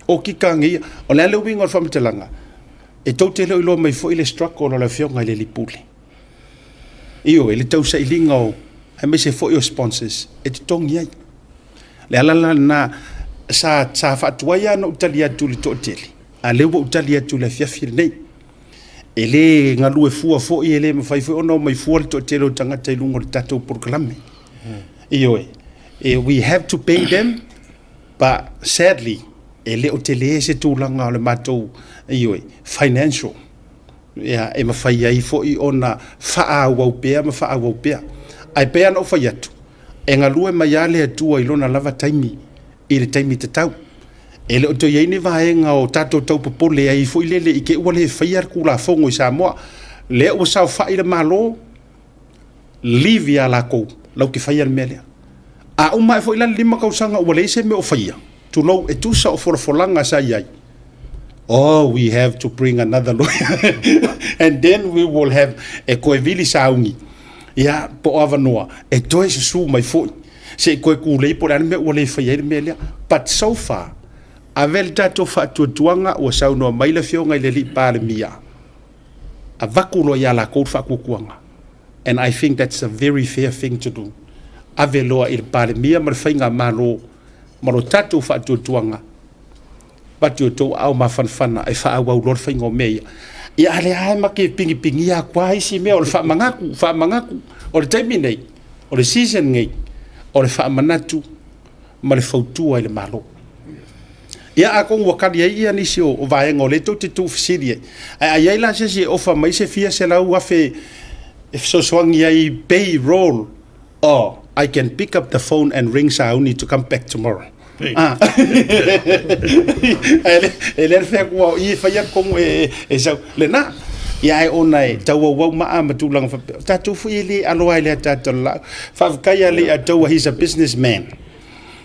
o le wingo fa mtelanga e totele lo mai foi le struggle la fionga le lipule io ele tau sa ilinga o me se foi o sponsors e tongi ai le ala na sa fatuaya no talia tu le totele a le wo talia tu le fiafir nei ele ngalu e fua fo ele me fai fo no mai fo le totele o tanga tai lungo tatou proclame io we have to pay them but sadly ele o tele se tulanga le matou io financial ia e mafai ai fo I ona faa wa pea ma faa wa pea ai pea no fai atu e ngalu e mai ale atu I lona lava taimi I le taimi te tau ele o to yeni vaenga o tatou tau popole ai fo ile le ike wale fai ar kula fongo I Samoa le o sa fai le malo livia la ko lau ke faia le mele a o mai fo ila lima kausanga o le se me o faia to know e tu sa o folanga sa iai. Oh, we have to bring another lawyer. And then we will have a koevili saungi. Ya, po avanoa. E toi se su mai foi. Se koe kulei po ane me o le faia me lea. But so far, avel tato fa tuanga o saunoa mai le fionga i le li pale mia. A vakulo ya la kou fa kukuanga. And I think that's a very fair thing to do. Aveloa i le pale mia ma le fainga malo tato fa tuanga. Patu to au mafanfana e fa au lor fa ngo me ya ale ai ma ke pingi pingi ya kwa isi me o fa mangaku o le time nei o le season ngai o le fa manatu ma le fautu ai le malo ya a kong wakali ia ni si o va ngo le to te tu fisilie ai ai la se o fa mai se fia se la u afe if so swangi ai payroll or I can pick up the phone and ring Sauni to come back tomorrow. Ele fe ko I fa ya ko e sa le na ya ai ona e tau wa ma ma tu lang fa tatu fu ile alo ai le tatu la fa ka ya le tau he's a businessman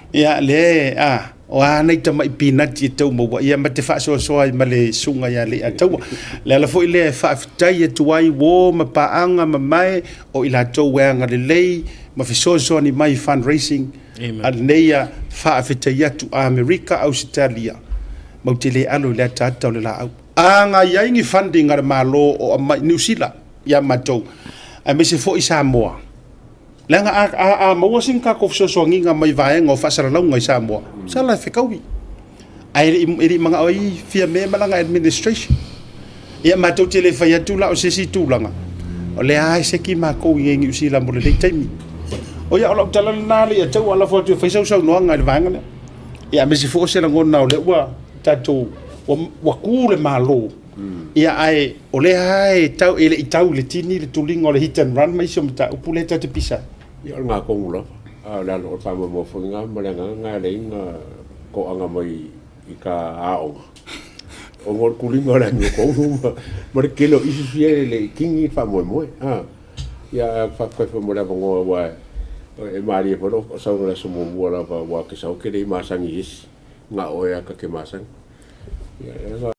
ya le wa nei ta mai pina ti tau mo ya ma te fa so ai ma le sunga ya le tau le la fu ile fa tai tu ai wo ma pa anga ma mai o ila tau wa nga le ma fi so ni mai fundraising al neia fa afetai atu a Amerika Australia mau te le alo le tata le la au anga ia ingi funding ar malo o New Zealand ya matou a me se fo i Samoa lenga a mo sing ka ko so nginga mai vae ngo fa sala ngai Samoa sala fe kawi ai iri manga oi fia me malanga administration ia matou te le fa ya tu la o se si tu langa o le ai se ki ma ko ngi New Zealand mo le taimi o ya ola tala na le tau ala fo tu faisau sau no nga le vanga ya me se fo se la ngona o le wa tatu wa ku le malo ya ai o le ai tau ele tau le tini le tulingo le hit and run mai so mata o puleta te pisa ya nga ko ngula la lo ta mo fo nga ma nga le nga ko anga mai I ka ao o ngor kulingo la ni ko mo le kilo isi fie le kingi fa mo ya fa fa mo la ngo wa e mari po o sa ngala so mo wala wa ke sa o ke dei masangi is nga o ya ka ke masang ya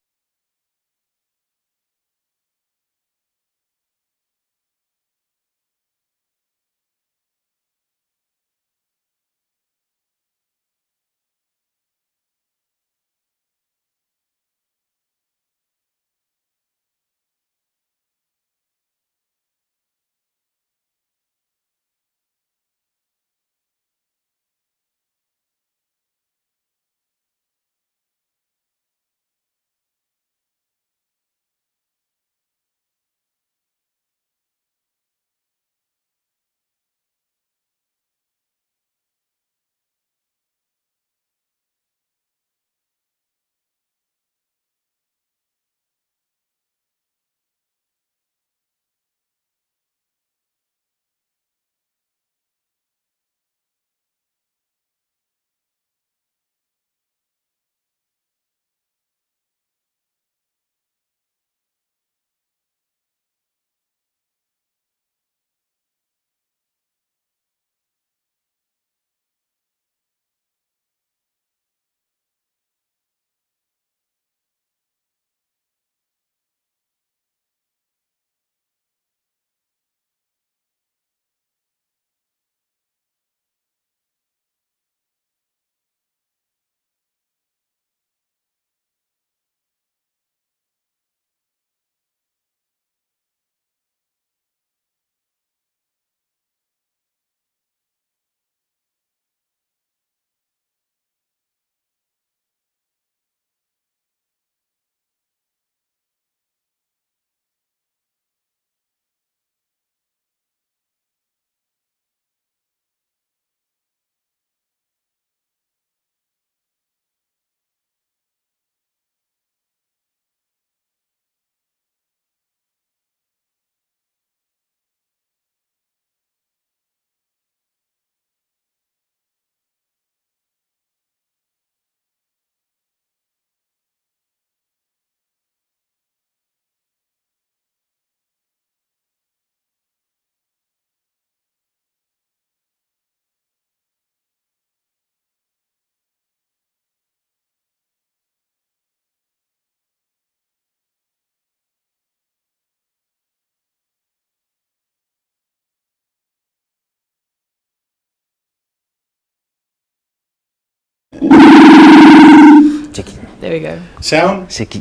There we go. Sound? Cheki.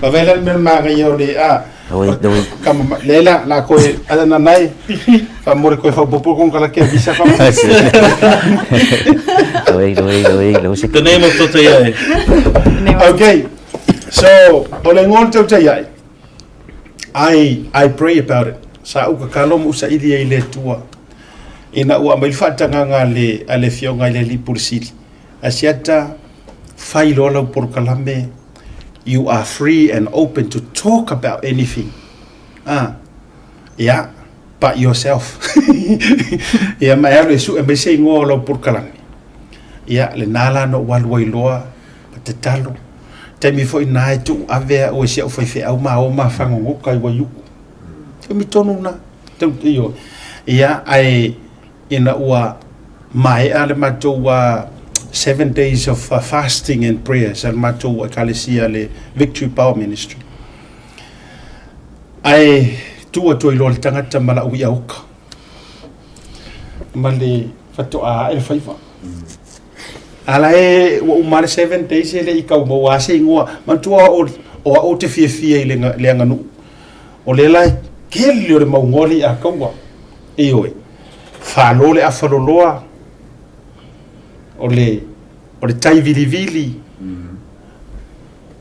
Pavelan men mga yoli Dawai. Kama lela la ko ada nanay fa mori ko fa popo kong kala ke bisa fa. Dawai. The name of Tautai A'e. Okay. So, olengon Tautai A'e. I pray about it. Sa uka kalom usa ili ile tua. Ina ua mai fatanga ngale ale fionga ile li pursili. Asiata failola por kalame. You are free and open to talk about anything. Yeah, but yourself. Yeah, mai alo su e sei ngolo por kalame. Yeah, le nala no walwai loa te talo. Te mi foi nai tu ave o se o foi au ma fango kai wa yu. Te mi tonu na te yo. Yeah, ai ina ua mai ale mato wa 7 days of fasting and prayers al mato wa kalesia le Victory Power Ministry. Ai tu to ilo tangata mala u yauka. Mali fato a el faifa. Ala e o umare 7 days ele I kau mo wase ingua mantua o te fie le nganu o le lai kele o le maungoli a kaua e oi whanole a whaloloa o le tai vili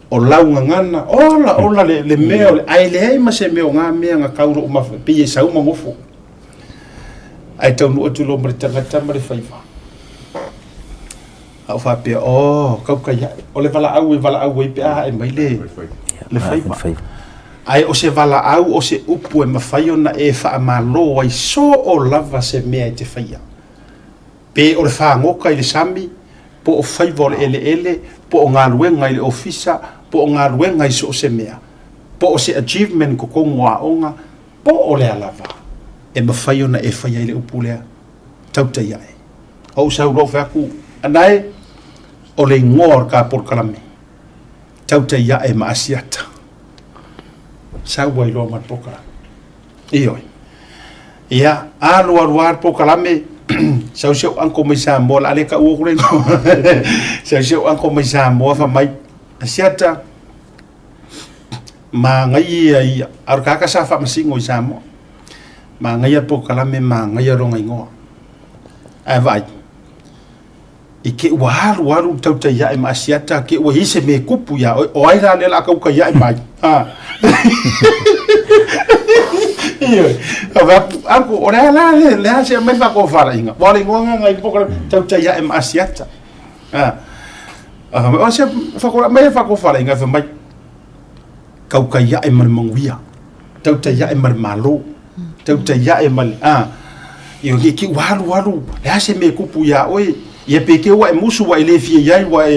o launga ngana ola le mea o le ai le ai ma se mea o ngā mea ngā kauro o mafa pie sau mangofo ai taunu o tulo mare tangata mare whaifa au fa pe kau kaya o le vala au e pe e mai le fai ai o se vala au o se upu e mafai ona e fa malo ai so o lava se mea te faia pe o le fa ngoka I le sami po o fai vol ele po o ngā luenga I le ofisa po o ngā luenga I so se mea po o se achievement ko kongoa onga po o le alava e mafai ona e faia I le upu lea Tautai A'e o sa uro faku anai o le ngor ka por kalame Tautai A'e ma asiata sa wai lo mat pokala ioi ia alu ar pokalame sau angko mai sa mo ale ka u kule sau angko mai sa mo fa mai asiata ma ngai ai ar ka sa fa masingo sa mo ma ngai pokalame ma ngai ro ngai ngo ai vai Ike waru Tautai A'e ma asiata ke wa hise me kupu ya o ai la la kau ka ya mai iyo aku ora la le se me fa ko fara inga wale ngonga ngai poka Tautai A'e ma asiata o se fa ko me fa ko fara inga fa mai kau ka ya mar manguia Tautai A'e mar malo Tautai A'e mal iyo ki waru le se me kupu ya oi ia peke wa musu wa ile fie yai wa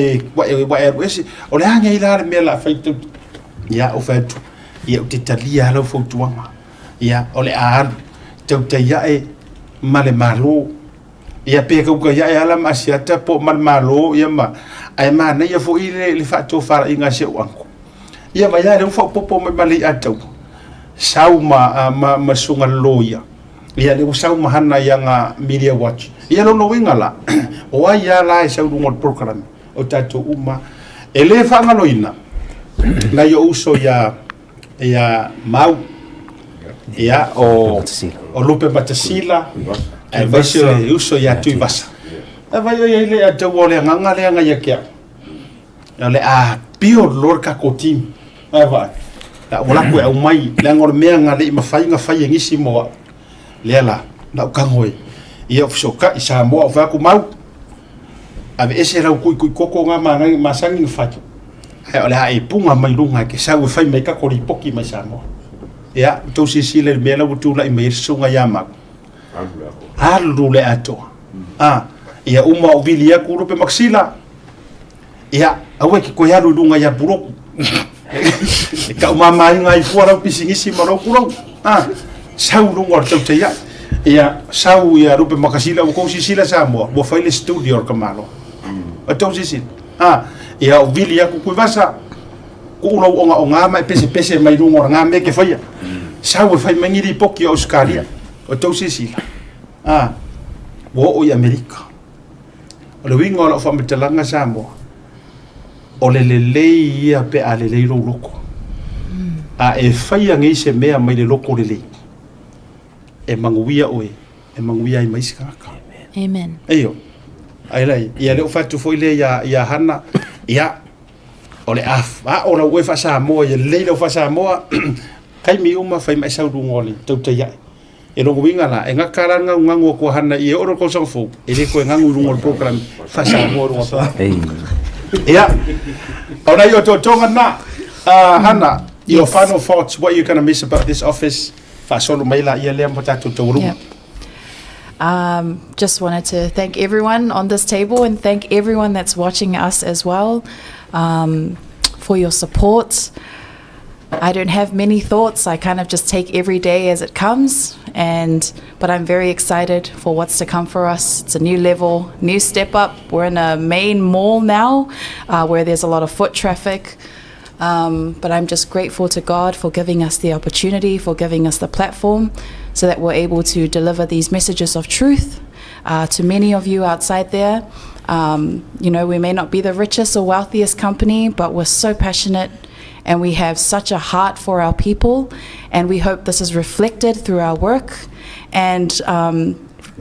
ese o le hanga ila me la faitu ia o faitu ia te talia lo fotuanga ia o le ar Tautai A'e male malo ia peke ka ia ala masiata po mal malo ia ma ai ma na ia fo ile le fatu fara inga se wanko ia ma ia le fo popo me mali atau sau ma sunga loia ia le sau mahana yang media watch ia no winga la o ai ia la sau ngol program o tatou uma ele fa ngaloina na yo uso ya mau ia o lupe batasila e vai se uso ya tu basa e vai ile a te wole nganga le nga ya kia le a pio lorka kotim e vai la wala ko au mai le ngor mea nga le mafai nga fai ngisi mo lela na kangoi ia soka isa mo fa ku mau ave ese ra ku koko nga mangai masangi fatu ole ai punga mai lunga ke sa fai mai ka kori poki mai sa mo ia to si le mela butu la mai sunga ya ma alu le ato ia uma o vilia ku rupe maxila ia awe ki ko ya lunga ya burok ka uma mai ngai fora pisingisi maro kurong sau lunga Tautai A'e ia sau ia rupe makasila ko sisila sa mo fai le studio ka malo atau sisil ia o vilia ku vasa ku lo onga mai pese mai lunga nga me ke fai sau fai mangiri poki Australia atau sisila wo o Amerika o le winga o fa metalanga sa mo o le ia pe a le lo loko a e fai ngai se mea mai le loko le e manguia oe e manguia I mai skaka Amen. Eyo ai lai ia le fatu foi le ia hana ia o le o na ue fa Samoa ia le fa Samoa kai mi uma fai mai sau ngoli Tautai A'e e lo winga la e ngakara ngango ko hana I oro ko so fo e le ko ngangu ngol program fa Samoa ro fa ia ona yo to tonga na hana your final thoughts what you're going to miss about this office fa solo mai la ia le motatu to ru Just wanted to thank everyone on this table and thank everyone that's watching us as well for your support. I don't have many thoughts. I kind of just take every day as it comes, but I'm very excited for what's to come for us. It's a new level, new step up. We're in a main mall now where there's a lot of foot traffic. But I'm just grateful to God for giving us the opportunity, for giving us the platform so that we're able to deliver these messages of truth to many of you outside there. We may not be the richest or wealthiest company, but we're so passionate and we have such a heart for our people, and we hope this is reflected through our work. And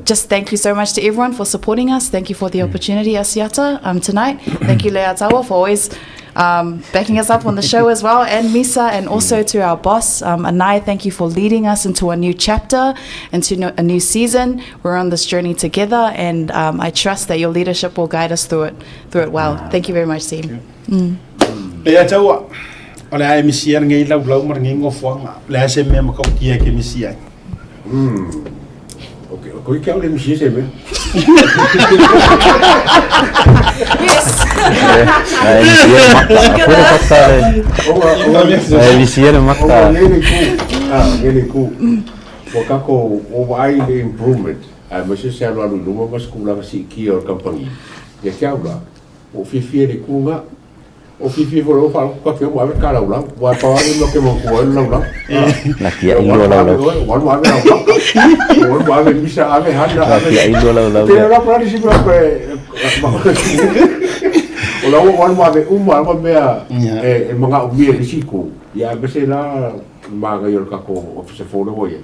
just thank you so much to everyone for supporting us. Thank you for the opportunity, Asiata, tonight. Thank you, Leatawa, for always backing us up on the show as well, and Misa, and also to our boss, Anai, thank you for leading us into a new chapter, into a new season. We're on this journey together, and I trust that your leadership will guide us through it well. Thank you very much, team. Ole ai misia ngai lau mar ngai ngofanga le se me ma ko kia ke misia okay ko ke ole misia se me misia maka ngeli ku o kako o vai de improvement ai mas se alo no mas kula si ki o company ya ke aula o fifi de kunga o fifi volo fa ko ke mo ave kala ula wa pa ni lo ke mo ko ula la kia ilo la wa wa ave misa ave handa la kia ilo la te la pra si pra o la wa ave ma mea e manga o vie risiko ya bese la ma ga yo ka ko office fo lo ye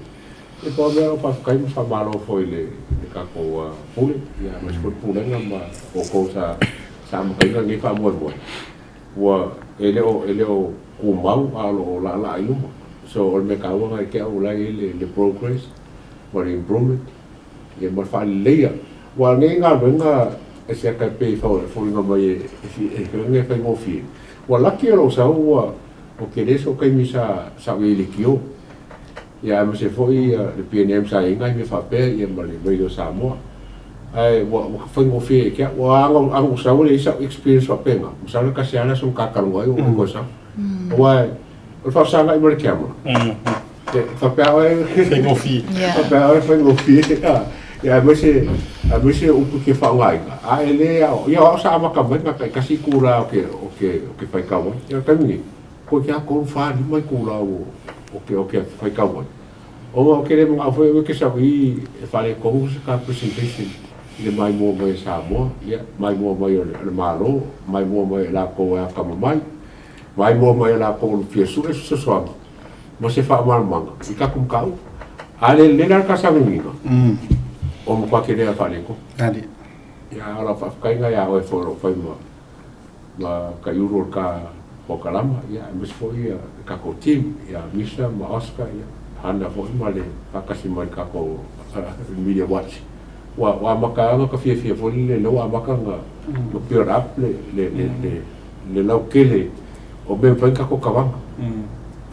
e po mea pa kai mo fa malo fo ile ka ko pule ya mas ko pule ngamba o ko sa mo kai ngi fa mo wa ele o ku mau alo la ilu so o me ka wa ke o la ile le progress or improvement ye mo fa leia wa nga e se ka pe fo nga mai e nga fa ngo fi wa la ki lo sa wa o ke deso kai mi sa we le kio ya mo se foi le PNM sa inga me fa pe ye mo le do Samoa ai wa fango fe ke wa ang sa le sa experience wa penga sa ka se ana so ka kalwa o ko sa wa o fa sa ngai mo ke amo fa pe ai fango fi fa pe ai fango fi ya mo se o ke fa ngai ai le ya sa ma ka ba ka si kula o ke fa ka wa ya ka ni ko ke ko fa ni mai kula o ke fa ka wa o ke le mo afo ke sa wi fa le ko ka presentation le mai mo mai Samoa ia mai mo mai le malo mai mo mai la ko a kama mai mo mai la ko fie su so mo se fa mal manga i ka kum kau ale le na ka sa ngi o mo pa ke le fa le ko ali ya ala fa ka nga ya o fo fa mo la ka yuro ka po kalama ya mo fo ia ka ko team ya misa ma Oscar ya handa fo male ka si mai ka ko media watch wa maka ka fie fo le lo maka nga lo pure up le lo kele o ben fa ka ko kawang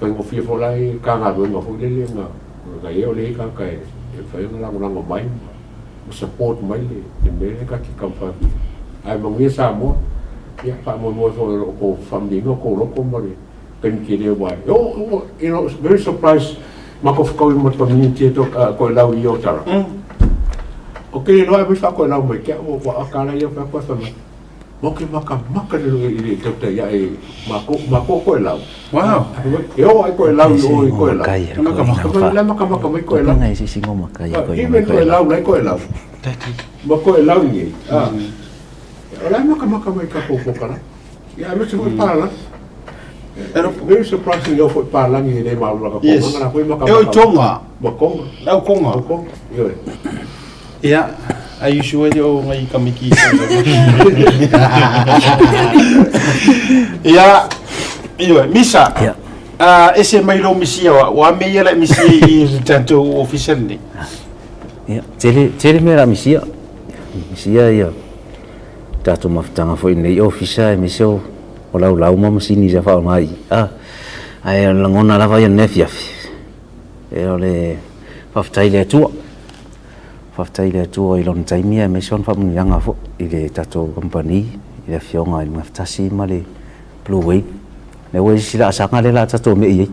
fa ngo fie fo lai ka nga do ngo fo le nga ga yo le ka e fa nga la ngo mai support mai le ka ki ka fa ai mo ngi sa mo ya fa mo fo ko family ngo ko lo ko mo le ken ki le wa yo very surprised mako ko mo community to ko la yo tara okay no ai fa ko la mo ke o wa ka la yo fa ko fa mo ke maka le Tautai A'e mako ko la wow yo ai ko la yo ko la maka ko la ngai si singo maka ya ko ko la mo ko la ni la maka mai ka ko la Yeah, I'm not very surprising you for palang in the Malaka. Yes. Eu tonga. Makonga. Lau konga. Yeah. Are you sure you ngai kamiki? Yeah. Iwe, Misa. Yeah. SMI lo misia wa me yela misia I tatou official ni. Yeah. Tele mera misia. Misia ya. Tatou maftanga foi nei official misio. O lau mama sini ja fa mai. Ai langona lava ia nefiafi. E ole faftai le tua. Faftai le tua I lon taimia me son fa mun yanga fo I le tatou company I le fionga I maftasi ma le Blue Wave. Le we sila sanga le la tatou me I.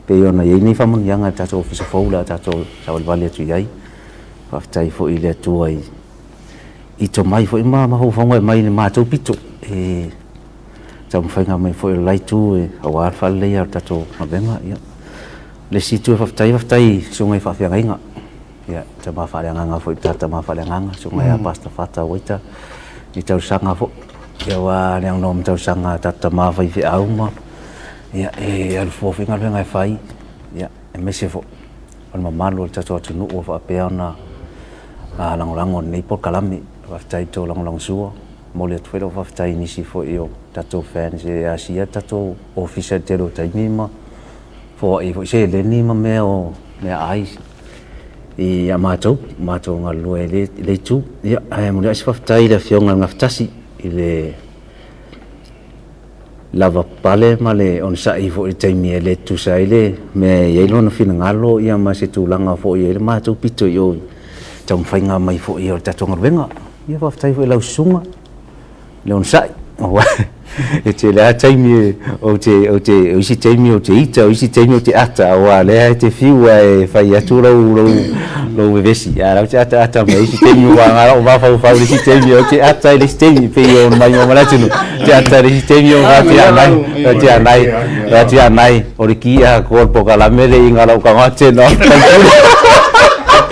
Pe ona ye ni fa mun yanga tatou ofisa fo la tatou sa vale tu yai. Faftai fo I le tua I to mai fo ma ho fonga mai le ma tau pito. Tau mwhainga mai fo lai tu awar whale ia tatou mabenga ia. Le situ whaftai sungai whawhiangainga. Ia, ta mawhaleanganga fo I tata mawhaleanganga sungai a pasta whata waita. I tau sanga fo. Ia wa neang nom tau sanga tata mawhai whi auma. Ia, alfo whinga whinga whai. Ia, mese fo. Al mamalo tatou atunu o whapea na langolango nei por kalami. Whaftai tō langolang sua. Molia tuelo whaftai nisi fo I o tatou fans e asia tatou official tero taimima fo I fo se le ni ma me ai I amatou ngā lua le tu ia ai mo le whaftai le fionga ngaftasi I le lava pale ma le on sa I fo I taimi le tu sa ile me ye lona fina ngalo ia ma se tu langa fo I le matou pito yo tau whainga mai fo I o tatou ngarwenga ia whaftai fo I lau sunga le on sa e te lea taimi o isi taimi o te ita o isi taimi o te ata wa lea te fiu e whai atu lau vevesi a rau te ata me isi taimi o ngara o whau isi taimi o te ata isi taimi pe o mai o maratunu te ata isi taimi o rati anai o re ki a korpo kalamere I ngara o kangate no A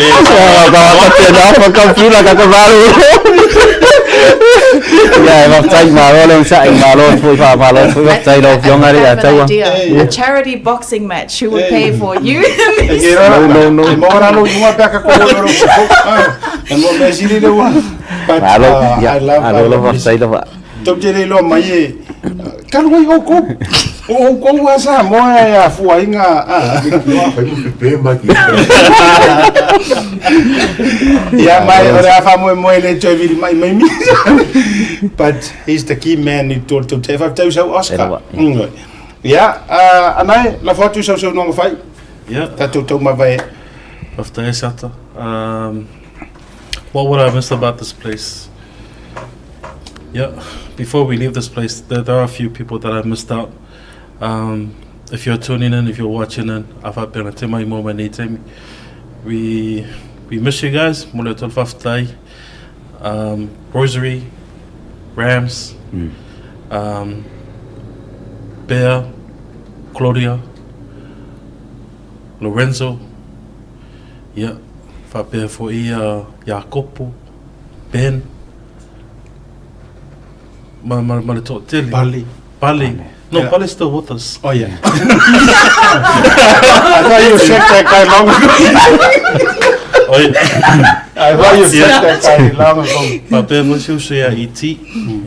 charity boxing match. Who would pay for you? No. I love Samoa ya fuainga ya mai ora fa mo le JEVIK mai but he's the key man in to te fa tau sau Oscar ya anai la foto sau no mafai ya tatou mafai after sata what would I miss about this place? Yeah, before we leave this place, there are a few people that I've missed out. If you're tuning in, if you're watching in, we miss you guys. Rosary, Rams, Bear, Claudia, Lorenzo, yeah, Faber for Jacopo, Ben, Bali. No, yeah. Bali's still with us. Oh yeah. I thought you checked that guy long ago. Oh yeah. I thought you checked that guy long ago. Faber was usually ET,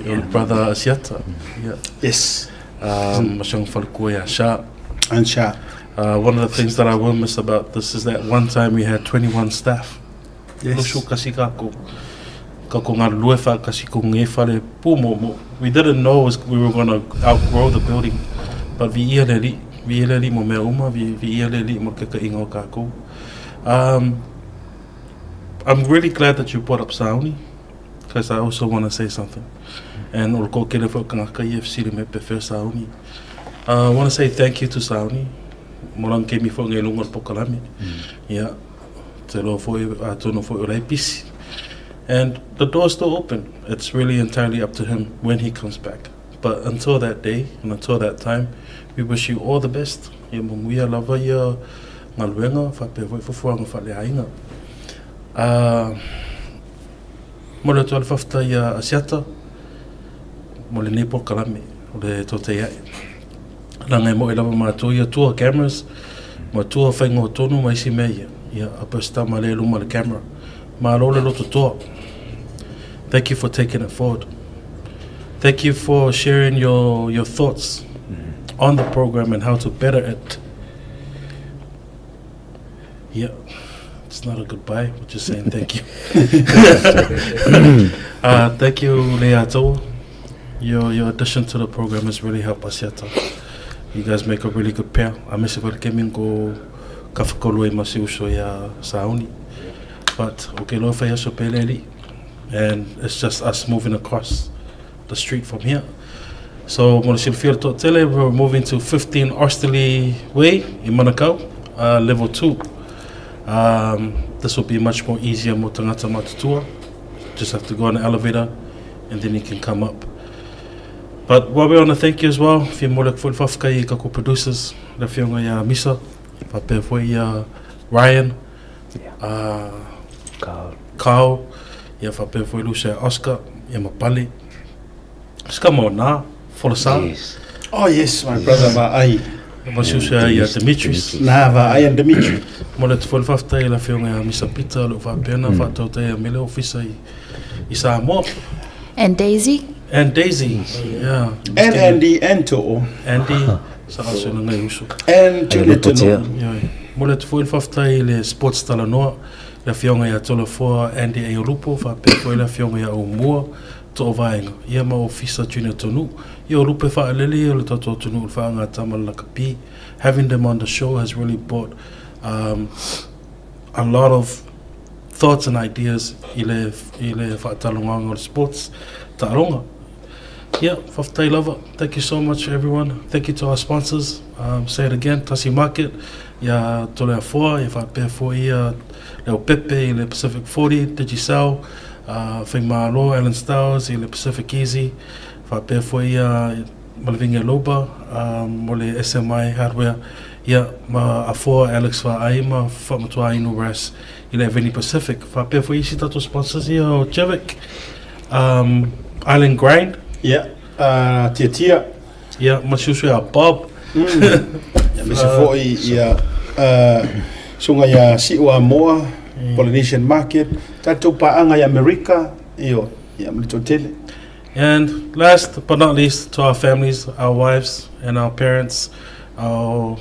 your brother Asiata. Yeah. Yes. Mashang Falkoya Sha. And Sha. One of the things that I will miss about this is that one time we had 21 staff. Yes. We didn't know we were going to outgrow the building, but I'm really glad that you brought up Sauni, because I also want to say something. And I want to say thank you to Sauni. Yeah. And the door's still open. It's really entirely up to him when he comes back. But until that day and until that time, we wish you all the best. o le Tautai A'e. Langa mo e lava mātou ia tua cameras, ma tua whaingo tonu mai si mea ia apesta ma le luma le camera. Ma lo le loto toa. Thank you for taking it forward. Thank you for sharing your thoughts on the program and how to better it. Yeah, it's not a goodbye, we're just saying thank you. Thank you, Leato. Your addition to the program has really helped us here. You guys make a really good pair. I miss it when I go kafakolo e masiuso ya sauni. But okay, lo fa yaso peleli, and it's just us moving across the street from here. So we're moving to 15 Upholstery Way in Manukau, level 2. This will be much more easier. Mo tangata matutua. Just have to go on the elevator, and then you can come up. But what we want to thank you as well, fi molek full fafkai kako producers, la fionga ya Misa, pape foi Ryan, Carl, ya pape foi Lucia Oscar, ya Mapali. Samoa, for the sun. Oh yes, my brother Va'ai. Masusa ya Dimitris. Na Va'ai and Dimitri. Molet full faftai la fionga ya Misa Peter, lo fa pena fa Tautai ya mele officer I Samoa. And Daisy. And Daisy, yeah. And Andy and To'o. Andy, sa aso na ngai uso. And Julietono. Molet full faftai le sports tala noa, la fionga ya tulafono Andy e Rupo, fa pe foi la fionga ya Umua, to vaenga. Ia ma officer junior tonu. Ia Rupe fa aleli le tatou tonu fa nga tamal la kapi. Having them on the show has really brought a lot of thoughts and ideas ile fa talonga sports taronga. Yeah, Faftai Lover, thank you so much everyone. Thank you to our sponsors. Say it again, Tasi Market, ya tulafono, ya fa ia Leo Pepe, ile Pacific 40, Digicel, Feng Malo, Alan Stowers, ile Pacific Easy, fa ia Malvinga Loba, mole SMI Hardware, ya ma afoa Alex fa aima, fa matua inu res, ile Veni Pacific, fa isi tato sponsors ia o JEVIK, Island Grind. Yeah, Tia. Yeah, masusu ya Bob. Ya mese foi ia sunga ya Samoa, Polynesian Market, tatou paanga ya America, iyo ya mlitotele. And last but not least, to our families, our wives and our parents, our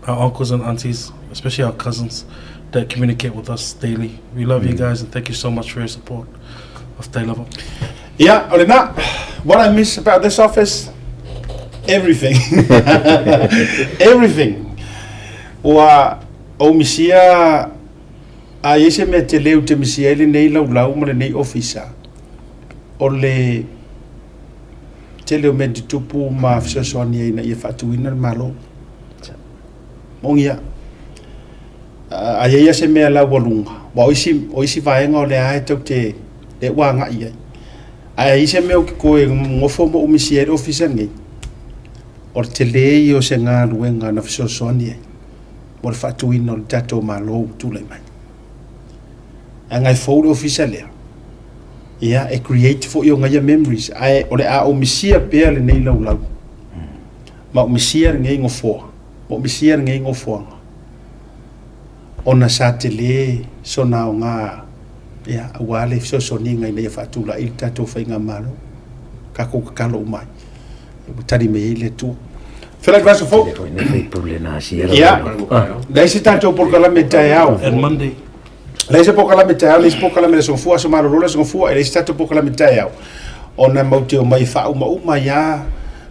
uncles and aunties, especially our cousins that communicate with us daily. We love you guys and thank you so much for your support of Tautai Level. Yeah, Olena, what I miss about this office, everything. Everything. Wa o misia a yese me te leu te misia ele nei lau ma le nei officer. O le te leu me te tupu ma fisosoani na ia fatuina malo. Mongia. A yese me la walunga. Wa oisi vaenga o le ai tau te le wanga ia. Ai ise meu ki koe ngofo mo umisiere officer ngai. O te lei o se ngā ruenga na fisosoani ai. Mo le fatuina o le tatou malo tūlai mai. Angai photo officer lea. Ia e create for yo ngai memories. Ai o le a umisia pea le nei lau. Ma umisia ngai ngofo. Mo umisia ngai ngofo. Ona sa te le so na o ngā ya wale so ni ngai nei fatula il tatou fainga malo ka ko kalo mai tari me ile tu fela vaso fo ya dai si tatou por kala metaiao and Monday dai se por kala metaiao le por kala me so fu so malo lo so fu ele tatou por kala metaiao ona mautio mai fa uma ya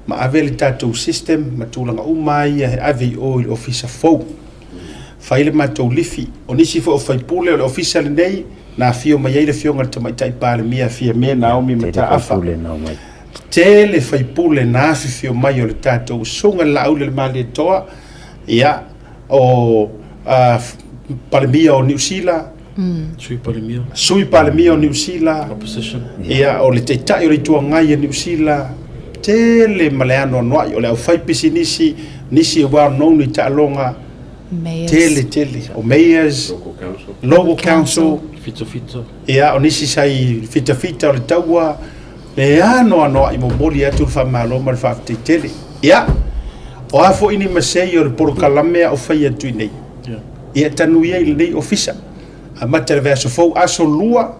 ma avele tatou system matulanga uma ya AVO il officer fo faile matou lifi onisi fo fai pule o officer nei na fio mai ele fio ngal mai tai pale mia fia me na o mi mata afa tele fai pule na fio mai o le tatou sunga la ule mali toa ya o pale mia o New Zealand sui pale mia o New Zealand opposition ya o le tai o le tua ngai e New Zealand tele maleano no o le fai pisinisi nisi wa no ni ta longa tele o mayors local council fito ia o nisi sai fita o le taua me ano i mo molia tu fa malo ma fa tele ya o afo ini masei o por kalame o fai atu nei ia tanu ia i nei ofisa a mata verso fo aso lua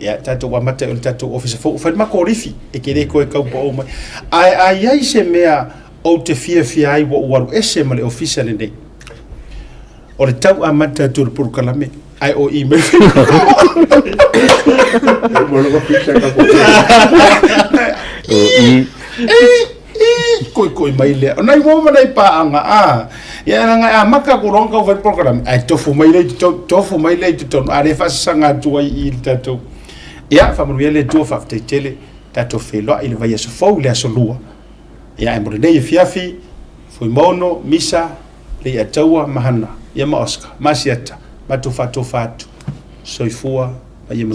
ya tatou wa mata o tatou ofisa fo fa ma korifi e kere ko e kau po o mai ai se mea o te fia ai wo waru ese ma le ofisa le nei o le tau a mata tu por kalame ai o email koi mai le nai mo mai pa anga ya nga maka ko ronga over program ai tofu mai le to are fa sanga tu ai il tato ya fa mo le to fa te tele tato felo il vai so fo le so lua ya mo le fiafi foi mono misa le atawa mahana ya ma oscar masiata matu fatu soifua ma ye mo